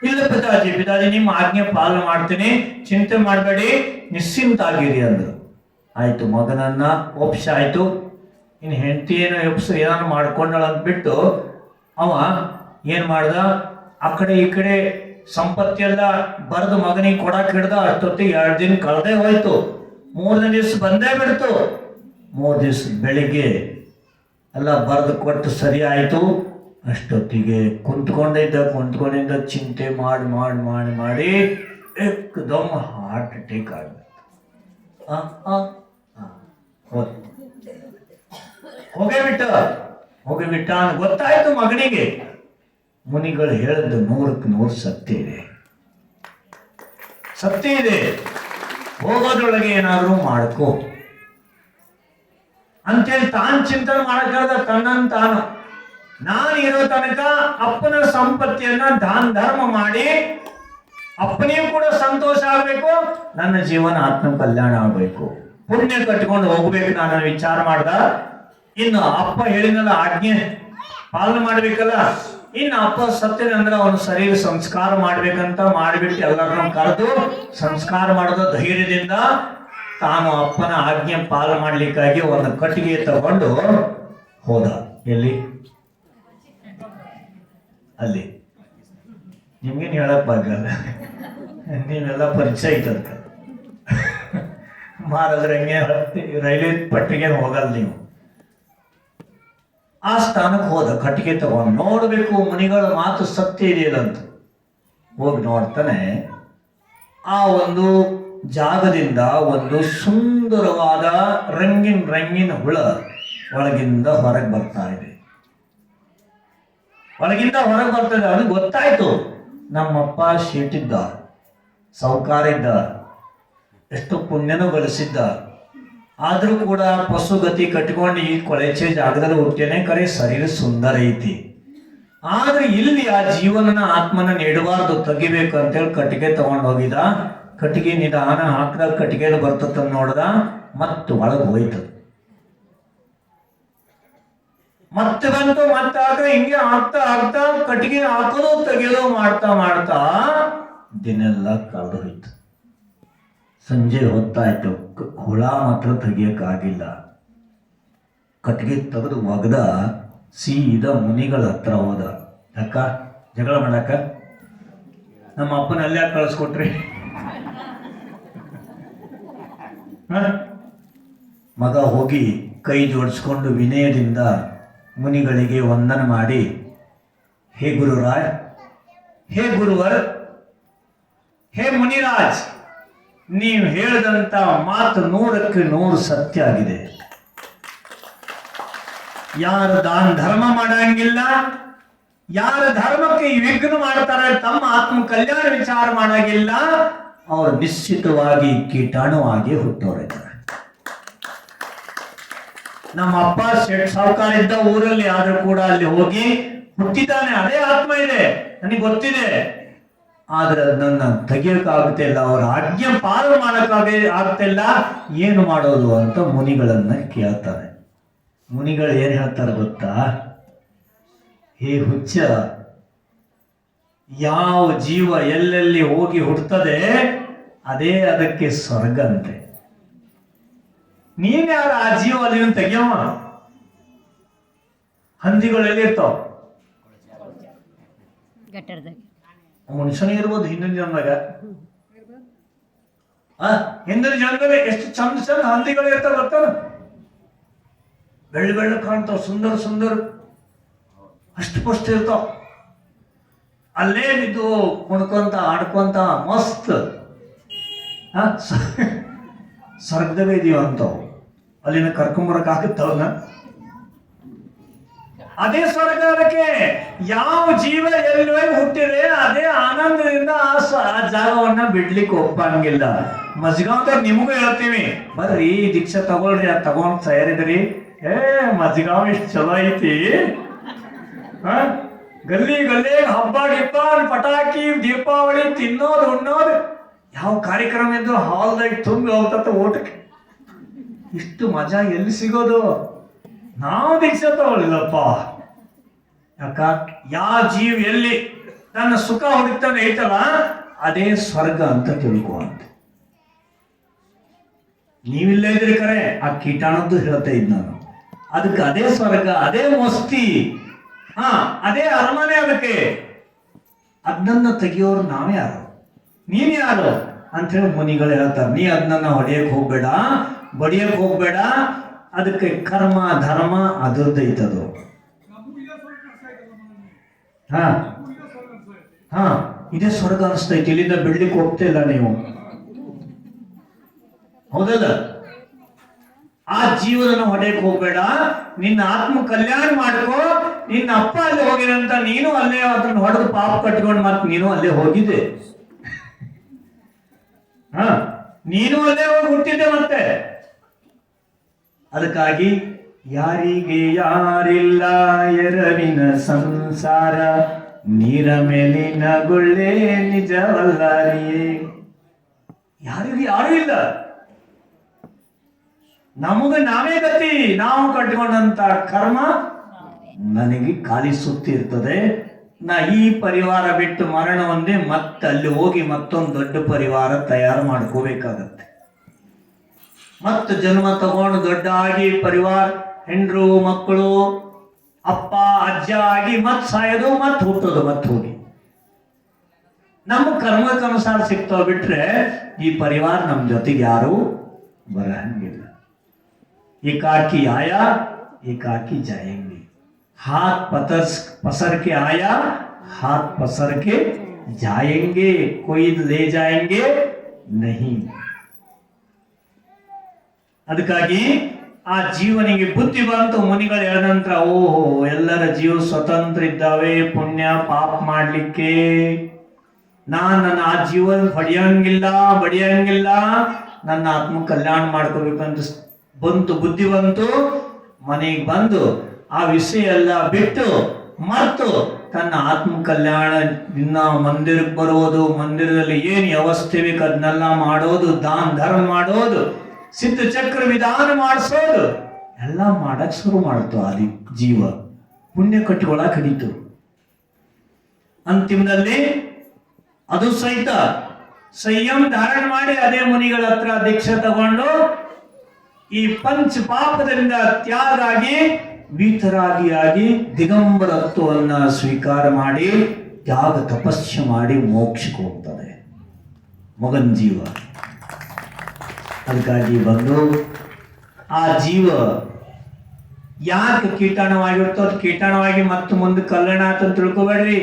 Speaker 1: ಇಲ್ಲ ಪಿತಾಜಿ ನಿಮ್ಮ ಆಜ್ಞೆ ಪಾಲನೆ ಮಾಡ್ತೀನಿ, ಚಿಂತೆ ಮಾಡಬೇಡಿ, ನಿಶ್ಚಿಂತ ಆಗಿರಿ ಅಂದ್ರು. ಆಯ್ತು, ಮಗನನ್ನ ಒಪ್ಸಾಯ್ತು. ಇನ್ನು ಹೆಂಡತಿ ಏನೋ ಏನಾರು ಮಾಡ್ಕೊಂಡಳ ಅಂದ್ಬಿಟ್ಟು ಅವ ಏನ್ ಮಾಡ್ದ, ಆ ಕಡೆ ಈ ಕಡೆ ಸಂಪತ್ತೆಲ್ಲ ಬರೆದು ಮಗನಿಗೆ ಕೊಡಕ್ ಹಿಡ್ದ. ಅಷ್ಟೊತ್ತಿಗೆ 2 ದಿನ ಕಳೆದೇ ಹೋಯ್ತು. 3ನೇ ದಿವಸ ಬಂದೇ ಬಿಡ್ತು. 3 ದಿವಸ ಬೆಳಿಗ್ಗೆ ಎಲ್ಲ ಬರೆದು ಕೊಟ್ಟು ಸರಿ ಆಯ್ತು. ಅಷ್ಟೊತ್ತಿಗೆ ಕುಂತ್ಕೊಂಡಿದ್ದ ಚಿಂತೆ ಮಾಡಿ ಮಾಡಿ ಮಾಡಿ ಮಾಡಿ ಏಕದಮ್ ಹಾರ್ಟ್ ಅಟ್ಯಾಕ್ ಆಗುತ್ತೆ. ಹೋಗಿಬಿಟ್ಟ ಗೊತ್ತಾಯ್ತು ಮಗನಿಗೆ. ಮುನಿಗಳು ಹೇಳಿದ್ದು 100ಕ್ಕೆ 100 ಸತ್ಯ ಇದೆ. ಹೋಗೋದ್ರೊಳಗೆ ಏನಾದ್ರು ಮಾಡ್ಕೋ ಅಂತೇಳಿ ತಾನು ಚಿಂತನೆ ಮಾಡಕ್ಕಾದ. ತನ್ನನ್ನು ತಾನು ನಾನು ಇರೋ ತನಕ ಅಪ್ಪನ ಸಂಪತ್ತಿಯನ್ನ ದಾನ ಧರ್ಮ ಮಾಡಿ ಅಪ್ಪನಿಗೂ ಕೂಡ ಸಂತೋಷ ಆಗ್ಬೇಕು, ನನ್ನ ಜೀವನ ಆತ್ಮ ಕಲ್ಯಾಣ ಆಗ್ಬೇಕು, ಪುಣ್ಯ ಕಟ್ಕೊಂಡು ಹೋಗ್ಬೇಕು ನಾನು ವಿಚಾರ ಮಾಡ್ದ. ಇನ್ನು ಅಪ್ಪ ಹೇಳಿನಲ್ಲ ಆಜ್ಞೆ ಪಾಲನೆ ಮಾಡ್ಬೇಕಲ್ಲ. ಇನ್ನು ಅಪ್ಪ ಸತ್ಯನಂದ್ರೆ ಅವನು ಶರೀರ ಸಂಸ್ಕಾರ ಮಾಡ್ಬೇಕಂತ ಮಾಡಿಬಿಟ್ಟು ಎಲ್ಲರನ್ನು ಕರೆದು ಸಂಸ್ಕಾರ ಮಾಡೋದು ಧೈರ್ಯದಿಂದ ತಾನು ಅಪ್ಪನ ಆಜ್ಞೆ ಪಾಲನೆ ಮಾಡ್ಲಿಕ್ಕಾಗಿ ಒಂದು ಕಟ್ಟಿಗೆ ತಗೊಂಡು ಹೋದ. ಎಲ್ಲಿ? ಅಲ್ಲಿ. ನಿಮ್ಗೇನು ಹೇಳಕ್ ಬಾಗಲ್ಲ, ನೀವೆಲ್ಲ ಪರಿಚಯ ಐತಂತ. ಮಾರಾದ್ರೆ ಹಂಗೆ ರೈಲ್ವೆ ಪಟ್ಟಿಗೆ ಹೋಗಲ್ಲ ನೀವು. ಆ ಸ್ಥಾನಕ್ಕೆ ಹೋದ, ಕಟ್ಟಿಗೆ ತಗೊಂಡು ನೋಡ್ಬೇಕು ಮುನಿಗಳ ಮಾತು ಸತ್ಯ ಇದೆಯಲ್ಲಂತ ಹೋಗಿ ನೋಡ್ತಾನೆ. ಆ ಒಂದು ಜಾಗದಿಂದ ಒಂದು ಸುಂದರವಾದ ರಂಗಿನ ಹುಳ ಒಳಗಿಂದ ಹೊರಗೆ ಬರ್ತಾ ಇದೆ. ಅವನಿಗೆ ಗೊತ್ತಾಯ್ತು, ನಮ್ಮಪ್ಪ ಶೇಟಿದ್ದ, ಸಾಹುಕಾರ ಇದ್ದ, ಎಷ್ಟು ಪುಣ್ಯನೂ ಗಳಿಸಿದ್ದ. ಆದ್ರೂ ಕೂಡ ಪಶುಗತಿ ಕಟ್ಕೊಂಡು ಈ ಕೊಳೆಚೆ ಜಾಗದಲ್ಲಿ ಹುಟ್ಟೇನೆ, ಕರೆ ಶರೀರ ಸುಂದರ ಐತಿ. ಆದ್ರೆ ಇಲ್ಲಿ ಆ ಜೀವನನ ಆತ್ಮನ ನೆಡಬಾರ್ದು, ತೆಗಿಬೇಕು ಅಂತೇಳಿ ಕಟ್ಟಿಗೆ ತಗೊಂಡು ಹೋಗಿದ. ಕಟ್ಟಿಗೆ ನಿಧಾನ ಹಾಕಿದಾಗ ಕಟ್ಟಿಗೆದು ಬರ್ತದ ನೋಡ್ದ, ಮತ್ತು ಒಳಗೆ ಹೋಯ್ತದ. ಮತ್ತೆ ಬಂತು, ಮತ್ತೆ ಆದ್ರೆ ಹಿಂಗೆ ಆಗ್ತಾ ಆಗ್ತಾ ಕಟ್ಟಿಗೆ ಹಾಕೋದು ತೆಗೆಯೋದು ಮಾಡ್ತಾ ಮಾಡ್ತಾ ದಿನೆಲ್ಲ ಕಳೆದು ಹೋಯ್ತು. ಸಂಜೆ ಹೊತ್ತಾಯ್ತು, ಹುಳ ಮಾತ್ರ ತೆಗಿಯಕ್ಕಾಗಿಲ್ಲ. ಕಟ್ಟಿಗೆ ತೆಗೆದು ಒಗದ ಸೀದಾ ಮುನಿಗಳ ಹತ್ರ ಹೋದ. ಯಾಕ ಜಗಳ ಮಾಡಾಕ? ನಮ್ಮ ಅಪ್ಪನ ಅಲ್ಲೇ ಕಳಿಸ್ಕೊಟ್ರಿ. ಮಗ ಹೋಗಿ ಕೈ ಜೋಡಿಸ್ಕೊಂಡು ವಿನಯದಿಂದ ಮುನಿಗಳಿಗೆ ವಂದನ ಮಾಡಿ, ಹೇ ಗುರುರಾಯ್, ಹೇ ಗುರುವರ್, ಹೇ ಮುನಿರಾಜ್, ನೀವು ಹೇಳಿದಂತ ಮಾತು 100ಕ್ಕೆ 100 ಸತ್ಯ ಆಗಿದೆ. ಯಾರು ಧರ್ಮ ಮಾಡಂಗಿಲ್ಲ, ಯಾರ ಧರ್ಮಕ್ಕೆ ವಿಘ್ನ ಮಾಡ್ತಾರೆ, ತಮ್ಮ ಆತ್ಮ ಕಲ್ಯಾಣ ವಿಚಾರ ಮಾಡಂಗಿಲ್ಲ, ಅವ್ರು ನಿಶ್ಚಿತವಾಗಿ ಕೀಟಾಣುವಾಗಿ ಹುಟ್ಟೋರಿದ್ದಾರೆ. ನಮ್ಮ ಅಪ್ಪ ಶೆಟ್ ಸಾವುಕಾರ ಇದ್ದ ಊರಲ್ಲಿ ಆದ್ರೂ ಕೂಡ ಅಲ್ಲಿ ಹೋಗಿ ಹುಟ್ಟಿದ್ದಾನೆ. ಅದೇ ಆತ್ಮ ಇದೆ, ನನಗೆ ಗೊತ್ತಿದೆ. ಆದ್ರೆ ಅದನ್ನ ತೆಗಿಯಕ್ಕಾಗುತ್ತಿಲ್ಲ, ಅವ್ರ ಆಜ್ಞೆ ಪಾಲನೆ ಆಗ್ತಿಲ್ಲ. ಏನು ಮಾಡೋದು ಅಂತ ಮುನಿಗಳನ್ನ ಕೇಳ್ತಾರೆ. ಮುನಿಗಳು ಏನ್ ಹೇಳ್ತಾರೆ ಗೊತ್ತಾ? ಹೇ ಹುಚ್ಚ, ಯಾವ ಜೀವ ಎಲ್ಲೆಲ್ಲಿ ಹೋಗಿ ಹುಟ್ಟುತ್ತದೆ ಅದೇ ಅದಕ್ಕೆ ಸ್ವರ್ಗ ಅಂತೆ. ನೀನ್ ಯಾರ ಆ ಜೀವ ಅಲ್ಲಿ ತೆಗಿಯವ? ಹಂದಿಗಳೆಲ್ಲಿ ಇರ್ತಾವ? ಮನುಷ್ಯನೇ ಇರ್ಬೋದು ಹಿಂದಿನ ಜನ್ಮದಾಗ. ಹಿಂದಿನ ಜನ್ಮದಲ್ಲಿ ಎಷ್ಟು ಚಂದ ಚಂದ ಹಂದಿಗಳು ಇರ್ತಾವ ಗೊತ್ತಾನ? ಬೆಳ್ಳ ಬೆಳ್ಳ ಕಾಣ್ತಾವ, ಸುಂದರ ಸುಂದರ, ಅಷ್ಟು ಪಷ್ಟು ಇರ್ತಾವ. ಅಲ್ಲೇ ಬಿದ್ದು ಕುಣ್ಕೊಂತ ಆಡ್ಕೊಂತ ಮಸ್ತ್ ಸ್ವರ್ಗದಾಗ ಇದೀವ ಅಂತವ್. ಅಲ್ಲಿನ ಕರ್ಕೊಂಬರಕ್ ಆಗುತ್ತವನ್ನ. ಅದೇ ಸ್ವರ್ಗ. ಅದಕ್ಕೆ ಯಾವ ಜೀವ ಎಲ್ಲಿ ಹುಟ್ಟಿದ್ರೆ ಅದೇ ಆನಂದದಿಂದ ಆ ಜಾಗವನ್ನ ಬಿಡ್ಲಿಕ್ಕೆ ಒಪ್ಪಂಗಿಲ್ಲ. ಮಜ್ಗಾಂವ್ದಾಗ ನಿಮಗೂ ಹೇಳ್ತೀವಿ, ಬರ್ರಿ ದೀಕ್ಷಾ ತಗೊಳ್ರಿ, ಅದ್ ತಗೊಂಡ್ ತಯಾರಿದ್ರಿ. ಮಜ್ಗಾಂವ್ ಇಷ್ಟು ಚಲೋ ಐತಿ, ಗಲ್ಲಿ ಗಲ್ಲಿ ಹಬ್ಬ ಗಿಬ್ಬ, ಪಟಾಕಿ, ದೀಪಾವಳಿ, ತಿನ್ನೋದು ಉಣ್ಣೋದು, ಯಾವ ಕಾರ್ಯಕ್ರಮ ಇದ್ರು ಹಾಲ್ದಾಗ ತುಂಬಿ ಹೋಗ್ತತ್ತ ಊಟಕ್ಕೆ. ಇಷ್ಟು ಮಜಾ ಎಲ್ಲಿ ಸಿಗೋದು? ನಾವು ದೀಕ್ಷೆ ತಗೊಳ್ಳಿಲ್ಲಪ್ಪ. ಯಾಕ? ಯಾವ ಜೀವ ಎಲ್ಲಿ ತನ್ನ ಸುಖ ಹುಡುಕ್ತಾನೆ ಐತಲ್ಲ ಅದೇ ಸ್ವರ್ಗ ಅಂತ ತಿಳ್ಕೊಂತ. ನೀವಿಲ್ಲ ಇದ್ರಿ ಕರೆ, ಆ ಕೀಟಾಣದ್ದು ಹೇಳ್ತಾ ಇದ್ ನಾನು. ಅದಕ್ಕೆ ಅದೇ ಸ್ವರ್ಗ, ಅದೇ ಮಸ್ತಿ, ಅದೇ ಅರಮನೆ. ಅದಕ್ಕೆ ಅದನ್ನ ತೆಗಿಯೋರು ನಾವೇ ಯಾರು? ನೀನ್ ಯಾರು ಅಂತ ಹೇಳಿ ಮುನಿಗಳು ಹೇಳ್ತಾರೆ. ನೀ ಅದನ್ನ ಹೊಡೆಯಕ್ ಹೋಗ್ಬೇಡ, ಬಡಿಯಕ್ ಹೋಗ್ಬೇಡ. ಅದಕ್ಕೆ ಕರ್ಮ ಧರ್ಮ ಅದ್ರದ್ದು ಐತದು. ಇದೇ ಸ್ವರ್ಗ ಅನಿಸ್ತೈತಿ. ಇಲ್ಲಿಂದ ಬಿಡ್ಲಿಕ್ಕೆ ಹೋಗ್ತಿಲ್ಲ ನೀವು, ಹೌದಲ್ಲ? ಆ ಜೀವನ ಹೊಡೆಯಕ್ ಹೋಗ್ಬೇಡ, ನಿನ್ನ ಆತ್ಮ ಕಲ್ಯಾಣ ಮಾಡ್ಕೋ. ನಿನ್ನ ಅಪ್ಪ ಅಲ್ಲಿ ಹೋಗಿದಂತ ನೀನು ಅಲ್ಲೇ ಅದನ್ನ ಹೊಡೆದು ಪಾಪ ಕಟ್ಕೊಂಡು ಮತ್ತೆ ನೀನು ಅಲ್ಲೇ ಹೋಗಿದ್ದೆ. ನೀನು ಅಲ್ಲೇ ಹೋಗಿ ಹುಟ್ಟಿದ್ದೆ ಮತ್ತೆ. ಅದಕ್ಕಾಗಿ ಯಾರಿಗೆ ಯಾರಿಲ್ಲ ಎರವಿನ ಸಂಸಾರ, ನೀರ ಮೇಲಿನ ಗುಳ್ಳೆ ನಿಜವಲ್ಲಾರಿಯೇ. ಯಾರಿಗೆ ಯಾರು ಇಲ್ಲ, ನಮಗ ನಾವೇ ಗತಿ. ನಾವು ಕಟ್ಟಿಕೊಂಡಂತ ಕರ್ಮ ನನಗೆ ಖಾಲಿ ಸುತ್ತಿ ಇರ್ತದೆ. ನಾ ಈ ಪರಿವಾರ ಬಿಟ್ಟು ಮರಣ ಒಂದೇ ಮತ್ತೆ ಅಲ್ಲಿ ಹೋಗಿ ಮತ್ತೊಂದು ದೊಡ್ಡ ಪರಿವಾರ ತಯಾರು ಮಾಡ್ಕೋಬೇಕಾಗತ್ತೆ. ಮತ್ತೆ ಜನ್ಮ ತಗೊಂಡು ದೊಡ್ಡ ಆಗಿ ಪರಿವಾರ, ಹೆಂಡ್ರು ಮಕ್ಕಳು, ಅಪ್ಪ ಅಜ್ಜ ಆಗಿ ಮತ್ ಸಾಯೋದು, ಮತ್ ಹುಟ್ಟೋದು, ಮತ್ ಹೋಗಿ ನಮ್ಮ ಕರ್ಮಕ್ಕನುಸಾರ ಸಿಗ್ತಾವ. ಬಿಟ್ರೆ ಈ ಪರಿವಾರ ನಮ್ ಜೊತೆಗೆ ಯಾರು ಬರಂಗಿಲ್ಲ. एकाकी आया एकाकी जाएंगे, हाथ पसर के आया हाथ पसर के जाएंगे, कोई ले जाएंगे नहीं. ಅದಕ್ಕಾಗಿ ಆ ಜೀವನಿಗೆ ಬುದ್ಧಿ ಬಂತು. ಮುನಿಗಳು ಹೇಳಿದ ನಂತರ ಓಹೋ, ಎಲ್ಲರ ಜೀವ ಸ್ವತಂತ್ರ ಇದ್ದಾವೆ ಪುಣ್ಯ ಪಾಪ ಮಾಡ್ಲಿಕ್ಕೆ. ನನ್ನ ಆ ಜೀವನ ಬಡಿಯಂಗಿಲ್ಲ, ನನ್ನ ಆತ್ಮ ಕಲ್ಯಾಣ ಮಾಡ್ಕೋಬೇಕಂತ ಬಂತು, ಬುದ್ಧಿ ಬಂತು. ಮನೆಗೆ ಬಂದು ಆ ವಿಷಯ ಎಲ್ಲ ಬಿಟ್ಟು ಮತ್ತು ತನ್ನ ಆತ್ಮ ಕಲ್ಯಾಣ ದಿನ ಮಂದಿರಕ್ಕೆ ಬರೋದು, ಮಂದಿರದಲ್ಲಿ ಏನು ವ್ಯವಸ್ಥೆ ಬೇಕು ಅದನ್ನೆಲ್ಲ ಮಾಡೋದು, ದಾನ ಧರ್ಮ ಮಾಡೋದು, ಸಿದ್ಧ ಚಕ್ರ ವಿಧಾನ ಮಾಡಿಸೋದು ಎಲ್ಲ ಮಾಡಕ್ ಶುರು ಮಾಡ್ತು. ಆದಿ ಜೀವ ಪುಣ್ಯ ಕಟ್ಟಿಗೊಳಕ್ ಹಿಡಿತು. ಅಂತಿಮದಲ್ಲಿ ಅದು ಸಹಿತ ಸಂಯಮ ಧಾರಣ ಮಾಡಿ ಅದೇ ಮುನಿಗಳ ಹತ್ರ ದೀಕ್ಷೆ ತಗೊಂಡು ಈ ಪಂಚ ಪಾಪದಿಂದ ತ್ಯಾಗ ಆಗಿ ವೀತರಾಗಿಯಾಗಿ ದಿಗಂಬರತ್ವವನ್ನ ಸ್ವೀಕಾರ ಮಾಡಿ ತ್ಯಾಗ ತಪಸ್ಸು ಮಾಡಿ ಮೋಕ್ಷಕ್ಕೆ ಹೋಗ್ತದೆ ಮಗನ್ ಜೀವ. ಅದಕ್ಕಾಗಿ ಬಂದು ಆ ಜೀವ ಯಾಕೆ ಕೀಟಾಣವಾಗಿರ್ತೋ ಅದು ಕೀಟಾಣವಾಗಿ ಮತ್ತೆ ಮುಂದೆ ಕಲ್ಯಾಣ ಅಂತ ತಿಳ್ಕೊಬೇಡ್ರಿ.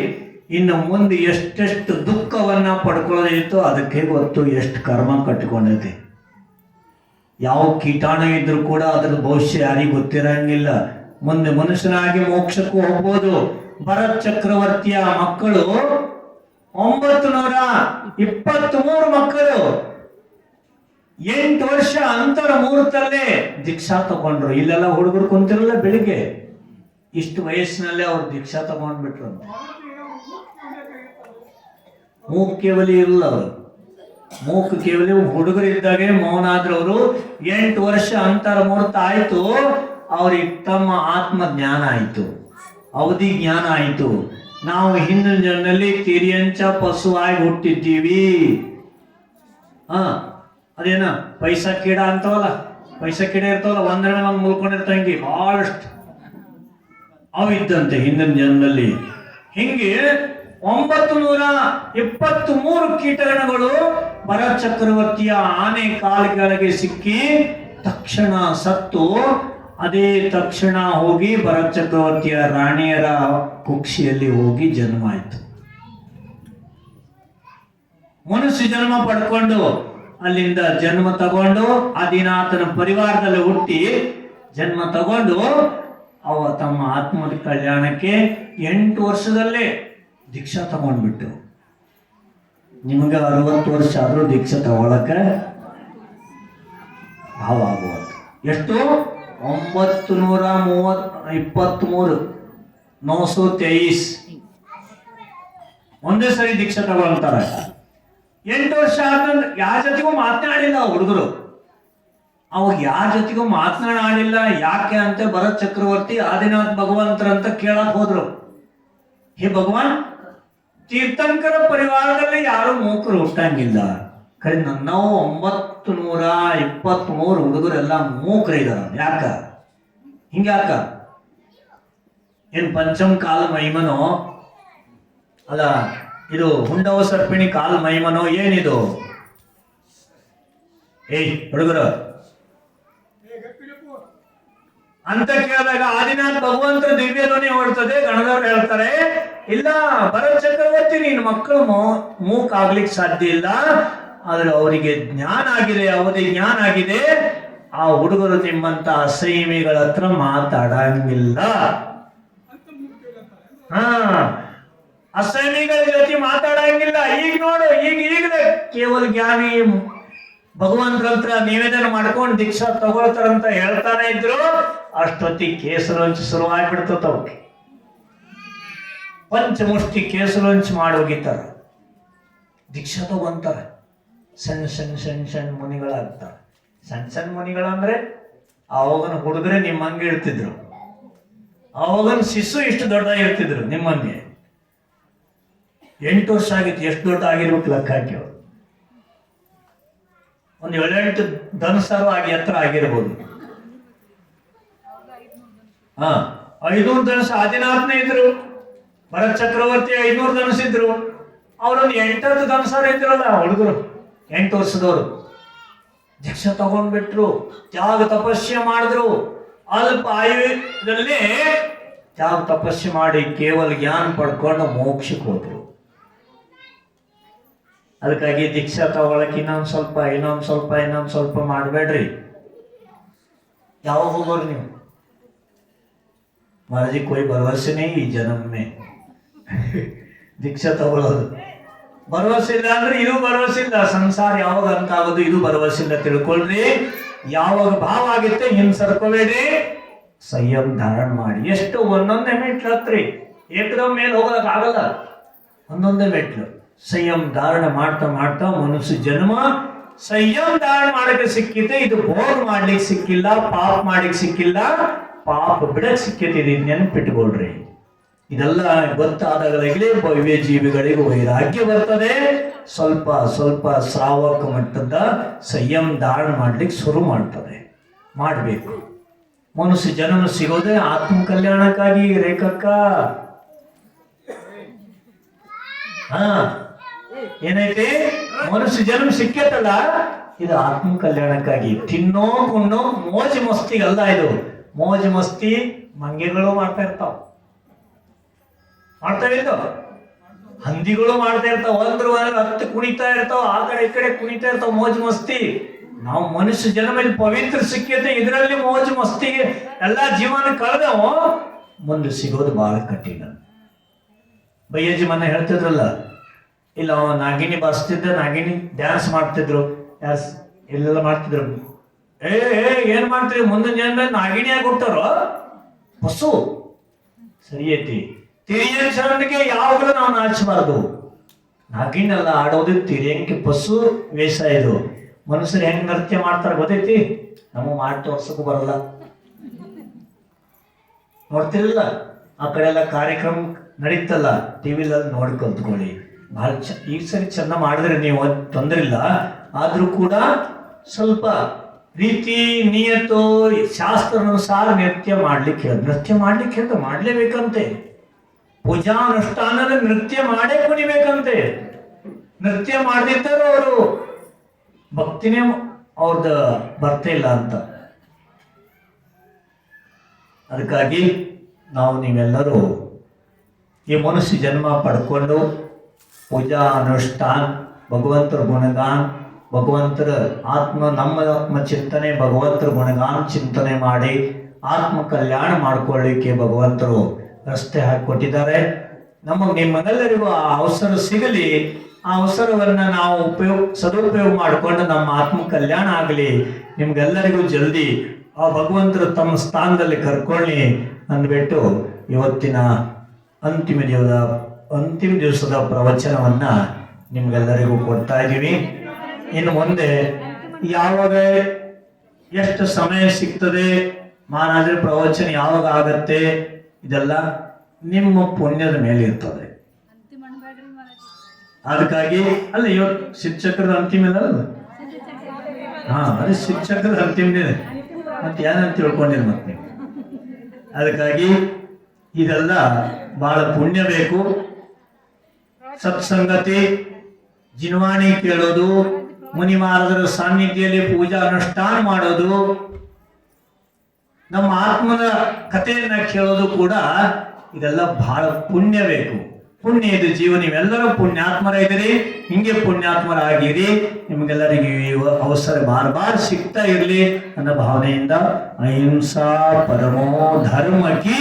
Speaker 1: ಇನ್ನು ಮುಂದೆ ಎಷ್ಟೆಷ್ಟು ದುಃಖವನ್ನ ಪಡ್ಕೊಳ್ಳೋದಿತ್ತು ಅದಕ್ಕೆ ಗೊತ್ತು, ಎಷ್ಟು ಕರ್ಮ ಕಟ್ಟಿಕೊಂಡೈತಿ. ಯಾವ ಕೀಟಾಣ ಇದ್ರೂ ಕೂಡ ಅದ್ರ ಭವಿಷ್ಯ ಯಾರಿಗೂ ಗೊತ್ತಿರಂಗಿಲ್ಲ. ಮುಂದೆ ಮನುಷ್ಯನಾಗಿ ಮೋಕ್ಷಕ್ಕೂ ಹೋಗ್ಬೋದು. ಭರತ್ ಚಕ್ರವರ್ತಿಯ ಮಕ್ಕಳು 923 ಮಕ್ಕಳು 8 ವರ್ಷ ಅಂತರ ಮುಹೂರ್ತಲ್ಲೇ ದೀಕ್ಷಾ ತಗೊಂಡ್ರು. ಇಲ್ಲೆಲ್ಲ ಹುಡುಗರು ಕುಂತಿರಲ್ಲ, ಬೆಳಿಗ್ಗೆ ಇಷ್ಟು ವಯಸ್ಸಿನಲ್ಲೇ ಅವ್ರು ದೀಕ್ಷಾ ತಗೊಂಡ್ಬಿಟ್ರು. ಮೂಕ್ ಕೇವಲಿ ಇರಲ್ಲ ಅವರು, ಮೂಕ್ ಕೇವಲಿ ಹುಡುಗರು ಇದ್ದಾಗೆ ಮೌನ ಆದ್ರು. ಅವರು 8 ವರ್ಷ ಅಂತರ ಮುಹೂರ್ತ ಆಯ್ತು, ಅವ್ರಿಗೆ ತಮ್ಮ ಆತ್ಮ ಜ್ಞಾನ ಆಯ್ತು, ಅವಧಿ ಜ್ಞಾನ ಆಯ್ತು. ನಾವು ಹಿಂದಿನ ಜನ್ಮದಲ್ಲಿ ತಿರಿಯಂಚ ಪಶುವಾಗಿ ಹುಟ್ಟಿದ್ದೀವಿ. ಅದೇನ ಪೈಸಾ ಕೀಡ ಅಂತವಲ್ಲ, ಪೈಸಾ ಕೀಡ ಇರ್ತಾವಲ್ಲ, ಒಂದರ ಒಂದು ಮುಳ್ಕೊಂಡಿರ್ತಂಗಿ ಬಹಳಷ್ಟು ಅವು ಇದ್ದಂತೆ ಹಿಂದಿನ ಜನ್ಮದಲ್ಲಿ. ಹಿಂಗೆ 923 ಕೀಟಗಣಗಳು ಭರತ್ ಚಕ್ರವರ್ತಿಯ ಆನೆ ಕಾಲಿಗೆ ಸಿಕ್ಕಿ ತಕ್ಷಣ ಸತ್ತು. ಅದೇ ತಕ್ಷಣ ಹೋಗಿ ಭರತ್ ಚಕ್ರವರ್ತಿಯ ರಾಣಿಯರ ಕುಕ್ಷಿಯಲ್ಲಿ ಹೋಗಿ ಜನ್ಮ ಆಯ್ತು. ಮನುಷ್ಯ ಜನ್ಮ ಪಡ್ಕೊಂಡು ಅಲ್ಲಿಂದ ಜನ್ಮ ತಗೊಂಡು ಆದಿನಾಥನ ಪರಿವಾರದಲ್ಲಿ ಹುಟ್ಟಿ ಜನ್ಮ ತಗೊಂಡು ಅವ ತಮ್ಮ ಆತ್ಮದ ಕಲ್ಯಾಣಕ್ಕೆ 8 ವರ್ಷದಲ್ಲೇ ದೀಕ್ಷಾ ತಗೊಂಡ್ಬಿಟ್ಟು. ನಿಮಗೆ 60 ವರ್ಷ ಆದ್ರೂ ದೀಕ್ಷಾ ತಗೊಳಕ ಭಾವ ಆಗುವಂತ. ಎಷ್ಟು? 923 923 ಒಂದೇ ಸರಿ ದೀಕ್ಷಾ ತಗೊಳ್ತಾರೆ. 8 ವರ್ಷ ಆದ್ಮೇಲೆ ಯಾರ ಜೊತೆಗೂ ಮಾತನಾಡಿಲ್ಲ ಹುಡುಗರು. ಅವಾಗ ಯಾರ ಜೊತೆಗೂ ಮಾತನಾಡಿಲ್ಲ. ಯಾಕೆ ಅಂತ ಭರತ್ ಚಕ್ರವರ್ತಿ ಆದಿನಾಥ್ ಭಗವಂತರಂತ ಕೇಳಕ್ ಹೋದ್ರು. ಹೇ ಭಗವಾನ್, ತೀರ್ಥಂಕರ ಪರಿವಾರದಲ್ಲಿ ಯಾರು ಮೂಕರು ಹುಟ್ಟಂಗಿಲ್ಲ. ಕರೆ ನಾವು 923 ಹುಡುಗರೆಲ್ಲ ಮೂಕರು ಇದಾರ. ಯಾಕ ಹಿಂಗ್ಯಾಕ? ಏನ್ ಪಂಚಮ ಕಾಲ ಮಹಿಮನೋ ಅಲ್ಲ, ಇದು ಹುಂಡವ ಸರ್ಪಿಣಿ ಕಾಲ ಮಹಿಮನೋ ಏನಿದು? ಹುಡುಗರು ಅಂತ ಕೇಳಿದಾಗ ಆದಿನಾಥ್ ಭಗವಂತರ ದಿವ್ಯ ಧ್ವನಿ ಹೊರಡ್ತದೆ. ಗಣದವ್ರು ಹೇಳ್ತಾರೆ, ಇಲ್ಲ ಭರತ್ ಚಕ್ರವರ್ತಿ ನಿನ್ನ ಮಕ್ಕಳು ಮೂಕ್ ಆಗ್ಲಿಕ್ಕೆ ಸಾಧ್ಯ ಇಲ್ಲ, ಆದ್ರೆ ಅವರಿಗೆ ಜ್ಞಾನ ಆಗಿದೆ, ಅವಧಿ ಜ್ಞಾನ ಆಗಿದೆ. ಆ ಹುಡುಗರು ನಿಮ್ಮಂತ ಅಸೈಮಿಗಳ ಹತ್ರ ಮಾತಾಡಂಗಿಲ್ಲ. ಅಸೈಮಿಗಳ ಜೊತೆ ಮಾತಾಡಂಗಿಲ್ಲ. ಈಗ ನೋಡು, ಈಗಲೇ ಕೇವಲ ಜ್ಞಾನಿ ಭಗವಂತರ ಹತ್ರ ನಿವೇದನೆ ಮಾಡ್ಕೊಂಡು ದೀಕ್ಷಾ ತಗೊಳ್ತಾರಂತ ಹೇಳ್ತಾನೆ ಇದ್ರು. ಅಷ್ಟೊತ್ತಿಗೆ ಕೇಸರಂಚು ಶುರುವಾಗ್ಬಿಡ್ತದ. ಅವ್ರಿಗೆ ಪಂಚಮುಷ್ಟಿ ಕೇಸರಂಚು ಮಾಡಿ ಹೋಗಿತಾರ, ದೀಕ್ಷಾ ತಗೊಂತಾರ. ಸಣ್ಣ ಸಣ್ಣ ಸಣ್ಣ ಸಣ್ಣ ಮುನಿಗಳಾಗ್ತಾರೆ. ಸಣ್ಣ ಸಣ್ಣ ಮುನಿಗಳಂದ್ರೆ ಅವಾಗನ ಹುಡುಗರೆ ನಿಮ್ಮಂಗೆ ಇರ್ತಿದ್ರು, ಅವಾಗನ ಶಿಶು ಇಷ್ಟು ದೊಡ್ಡ ಇರ್ತಿದ್ರು ನಿಮ್ಮಂಗೆ. 8 ವರ್ಷ ಆಗಿತ್ತು, ಎಷ್ಟು ದೊಡ್ಡ ಆಗಿರ್ಬೇಕು ಲೆಕ್ಕ ಹಾಕಿ. ಅವ್ರು ಒಂದು 7-8 ಧನಸರು ಆಗಿ ಎತ್ತರ ಆಗಿರ್ಬೋದು. 500 ಧನಸ ಆದಿನಾಥನೇ ಇದ್ರು. ಭರತ್ ಚಕ್ರವರ್ತಿ 500 ಧನಸಿದ್ರು. ಅವರೊಂದು 8 ಧನಸರು ಇದ್ರಲ್ಲ ಹುಡುಗರು, 8 ವರ್ಷದವರು ದೀಕ್ಷಾ ತಗೊಂಡ್ಬಿಟ್ರು. ತ್ಯಾಗ ತಪಸ್ಸೆ ಮಾಡಿದ್ರು. ಅಲ್ಪ ಆಯುದಲ್ಲಿ ತ್ಯಾಗ ತಪಸ್ಸೆ ಮಾಡಿ ಕೇವಲ ಜ್ಞಾನ ಪಡ್ಕೊಂಡು ಮೋಕ್ಷಕ್ಕೆ ಹೋದ್ರು. ಅದಕ್ಕಾಗಿ ದೀಕ್ಷಾ ತಗೊಳಕ್ ಇನ್ನೊಂದ್ ಸ್ವಲ್ಪ ಮಾಡಬೇಡ್ರಿ. ಯಾವಾಗ ಹೋಗೋರು ನೀವು? महाराज कोई भरोसे नहीं ಈ ಜನ್ಮೆ ದೀಕ್ಷಾ ತಗೊಳ್ಳೋದು. ಭರವಸೆ ಇಲ್ಲ ಅಂದ್ರೆ ಇದು ಭರವಸೆ ಇಲ್ಲ. ಸಂಸಾರ ಯಾವಾಗ ಅಂತ ಆಗೋದು ಇದು ಭರವಸೆ ಇಲ್ಲ. ತಿಳ್ಕೊಳ್ರಿ, ಯಾವಾಗ ಭಾವ ಆಗುತ್ತೆ ಹಿಂದ್ ಸರ್ಕೋಬೇಡಿ, ಸಂಯಮ ಧಾರಣ ಮಾಡಿ. ಎಷ್ಟು ಒಂದೊಂದೇ ಮೆಟ್ಲು ಹತ್ರಿ. ಏಕದಮ್ ಮೇಲೆ ಹೋಗೋದಕ್ಕಾಗಲ್ಲ, ಒಂದೊಂದೇ ಮೆಟ್ಲು. ಸಂಯಮ ಧಾರಣೆ ಮಾಡ್ತಾ ಮಾಡ್ತಾ ಮನುಷ್ಯ ಜನ್ಮ ಸಂಯಮ ಧಾರಣೆ ಮಾಡಕ್ಕೆ ಸಿಕ್ಕಿತೆ. ಇದು ಭೋಗ ಮಾಡ್ಲಿಕ್ಕೆ ಸಿಕ್ಕಿಲ್ಲ, ಪಾಪ ಮಾಡ್ಲಿಕ್ಕೆ ಸಿಕ್ಕಿಲ್ಲ, ಪಾಪ ಬಿಡಕ್ ಸಿಕ್ಕೈತಿ. ಇದು ನೆನಪಿಟ್ಕೊಳ್ರಿ. ಇದೆಲ್ಲ ಗೊತ್ತಾದಾಗಲೇ ಭವ್ಯ ಜೀವಿಗಳಿಗೂ ವೈರಾಗ್ಯ ಬರ್ತದೆ. ಸ್ವಲ್ಪ ಸ್ವಲ್ಪ ಶ್ರಾವಕ ಮಟ್ಟದ ಸಂಯಮ ಧಾರಣೆ ಮಾಡ್ಲಿಕ್ಕೆ ಶುರು ಮಾಡ್ತದೆ. ಮಾಡಬೇಕು. ಮನುಷ್ಯ ಜನ್ಮ ಸಿಗೋದೇ ಆತ್ಮ ಕಲ್ಯಾಣಕ್ಕಾಗಿ. ರೇಖಕ್ಕ ಏನೈತಿ? ಮನುಷ್ಯ ಜನ್ಮ ಸಿಕ್ಕೇತಲ್ಲ, ಇದು ಆತ್ಮ ಕಲ್ಯಾಣಕ್ಕಾಗಿ. ತಿನ್ನೋ ಕುಣ್ಣೋ ಮೋಜು ಮಸ್ತಿಗಲ್ಲ ಇದು. ಮೋಜು ಮಸ್ತಿ ಮಂಗೆಗಳು ಮಾಡ್ತಾ ಇರ್ತಾವ, ಮಾಡ್ತಾವಿಲ್ಲ? ಹಂದಿಗಳು ಮಾಡ್ತಾ ಇರ್ತಾವ. ಒಂದ್ರ 10 ಕುಣಿತಾ ಇರ್ತಾವ, ಆ ಕಡೆ ಈ ಕಡೆ ಕುಣಿತಾ ಇರ್ತಾವ, ಮೋಜು ಮಸ್ತಿ. ನಾವು ಮನುಷ್ಯ ಜನ್ಮ ಪವಿತ್ರ ಸಿಕ್ಕೈತೆ, ಇದರಲ್ಲಿ ಮೋಜು ಮಸ್ತಿಗೆ ಎಲ್ಲಾ ಜೀವನ ಕಳೆದವು. ಮುಂದೆ ಸಿಗೋದು ಬಹಳ ಕಠಿಣ. ಬಯ್ಯಜ್ಜಿ ಮನೆ ಹೇಳ್ತಿದ್ರಲ್ಲ, ಇಲ್ಲ ಅವ ನಾಗಿನಿ ಬಾರಿಸ್ತಿದ್ದ, ನಾಗಿನಿ ಡ್ಯಾನ್ಸ್ ಮಾಡ್ತಿದ್ರು, ಎಲ್ಲೆಲ್ಲ ಮಾಡ್ತಿದ್ರು. ಏನ್ ಮಾಡ್ತೀರಿ? ಮುಂದಿನ ಜನ ನಾಗಿನಿ ಆಗಿ ಹುಟ್ಟಾರೋ ಪಶು. ಸರಿ ಐತಿ. ತಿರಿಯನ್ ಶರಣಕ್ಕೆ ಯಾವಾಗಲೂ ನಾವು ನಾಚಬಾರ್ದು. ನಾಗಿನೆಲ್ಲ ಆಡೋದು ತಿರಿಯಂಕೆ ಪಶು ವೇಷ. ಇದು ಮನುಷ್ಯರು ಹೆಂಗ್ ನೃತ್ಯ ಮಾಡ್ತಾರ ಗೊತ್ತೈತಿ? ನಮಗೆ ಮಾಡಿ ತೋರ್ಸಕ್ಕೂ ಬರಲ್ಲ. ನೋಡ್ತಿರಲಿಲ್ಲ? ಆ ಕಡೆ ಎಲ್ಲ ಕಾರ್ಯಕ್ರಮ ನಡೀತಲ್ಲ, ಟಿವಿಲಲ್ಲಿ ನೋಡಿ ಕಲ್ತ್ಕೊಳ್ಳಿ. ಬಹಳ ಈ ಸರಿ ಚೆಂದ ಮಾಡಿದ್ರೆ ನೀವು ತೊಂದರೆ ಇಲ್ಲ. ಆದ್ರೂ ಕೂಡ ಸ್ವಲ್ಪ ರೀತಿ ನಿಯತ್ತು ಶಾಸ್ತ್ರಾನುಸಾರ ನೃತ್ಯ ಮಾಡ್ಲಿಕ್ಕೆ ಹೇಳ್ತ ಮಾಡ್ಲೇಬೇಕಂತೆ. ಪೂಜಾ ಅನುಷ್ಠಾನದ ನೃತ್ಯ ಮಾಡೇ ಕುಣಿಬೇಕಂತೆ. ನೃತ್ಯ ಮಾಡದಿದ್ದರೂ ಅವರು ಭಕ್ತಿನೇ ಅವ್ರದ್ದು ಬರ್ತಾ ಇಲ್ಲ ಅಂತ. ಅದಕ್ಕಾಗಿ ನಾವು ನೀವೆಲ್ಲರೂ ಈ ಮನುಷ್ಯ ಜನ್ಮ ಪಡ್ಕೊಂಡು ಪೂಜಾ ಅನುಷ್ಠಾನ, ಭಗವಂತರ ಗುಣಗಾನ, ಭಗವಂತರ ನಮ್ಮ ಆತ್ಮ ಚಿಂತನೆ, ಭಗವಂತರ ಗುಣಗಾನ ಚಿಂತನೆ ಮಾಡಿ ಆತ್ಮ ಕಲ್ಯಾಣ ಮಾಡ್ಕೊಳ್ಳಿಕ್ಕೆ ಭಗವಂತರು ರಸ್ತೆ ಹಾಕಿಕೊಟ್ಟಿದ್ದಾರೆ. ನಿಮ್ಮೆಲ್ಲರಿಗೂ ಆ ಅವಸರ ಸಿಗಲಿ. ಆ ಅವಸರವನ್ನ ನಾವು ಸದುಪಯೋಗ ಮಾಡಿಕೊಂಡು ನಮ್ಮ ಆತ್ಮ ಕಲ್ಯಾಣ ಆಗಲಿ. ನಿಮ್ಗೆಲ್ಲರಿಗೂ ಜಲ್ದಿ ಆ ಭಗವಂತರು ತಮ್ಮ ಸ್ಥಾನದಲ್ಲಿ ಕರ್ಕೊಳ್ಳಿ ಅಂದ್ಬಿಟ್ಟು ಇವತ್ತಿನ ಅಂತಿಮ ದಿವಸದ ಪ್ರವಚನವನ್ನ ನಿಮ್ಗೆಲ್ಲರಿಗೂ ಕೊಡ್ತಾ ಇದ್ದೀವಿ. ಇನ್ನು ಮುಂದೆ ಯಾವಾಗ ಎಷ್ಟು ಸಮಯ ಸಿಗ್ತದೆ, ಮಹಾರಾಜರ ಪ್ರವಚನ ಯಾವಾಗ ಆಗತ್ತೆ, ಇದೆಲ್ಲ ನಿಮ್ಮ ಪುಣ್ಯದ ಮೇಲೆ ಇರ್ತದೆ. ಅದಕ್ಕಾಗಿ ಅಲ್ಲ, ಇವತ್ತು ಶಿಕ್ಷಕರ ಅಂತಿಮ ಇಲ್ಲ ಅಲ್ಲ? ಅದೇ ಶಿಕ್ಷಕರ ಅಂತಿಮ ಇದೆ. ಮತ್ತೆ ಏನಂತ ತಿಳ್ಕೊಂಡಿರಿ ಮತ್ತೆ ನೀವು. ಅದಕ್ಕಾಗಿ ಇದೆಲ್ಲ ಬಹಳ ಪುಣ್ಯ ಬೇಕು. ಸತ್ಸಂಗತಿ, ಜಿನ್ವಾಣಿ ಕೇಳೋದು, ಮುನಿ ಮಹಾರಾಜರ ಸಾನ್ನಿಧ್ಯದಲ್ಲಿ ಪೂಜಾ ಅನುಷ್ಠಾನ ಮಾಡೋದು, ನಮ್ಮ ಆತ್ಮದ ಕಥೆಯನ್ನ ಕೇಳೋದು ಕೂಡ ಇದೆಲ್ಲ ಬಹಳ ಪುಣ್ಯ ಬೇಕು. ಪುಣ್ಯ ಇದು ಜೀವ. ನೀವೆಲ್ಲರೂ ಪುಣ್ಯಾತ್ಮರ ಇದ್ದೀರಿ. ಹಿಂಗೆ ಪುಣ್ಯಾತ್ಮರಾಗಿರಿ. ನಿಮ್ಗೆಲ್ಲರಿಗೂ ಈ ಅವಸರ ಬಾರ್ ಸಿಗ್ತಾ ಇರ್ಲಿ ಅನ್ನೋ ಭಾವನೆಯಿಂದ ಅಹಿಂಸಾ ಪರಮೋ ಧರ್ಮ ಕೀ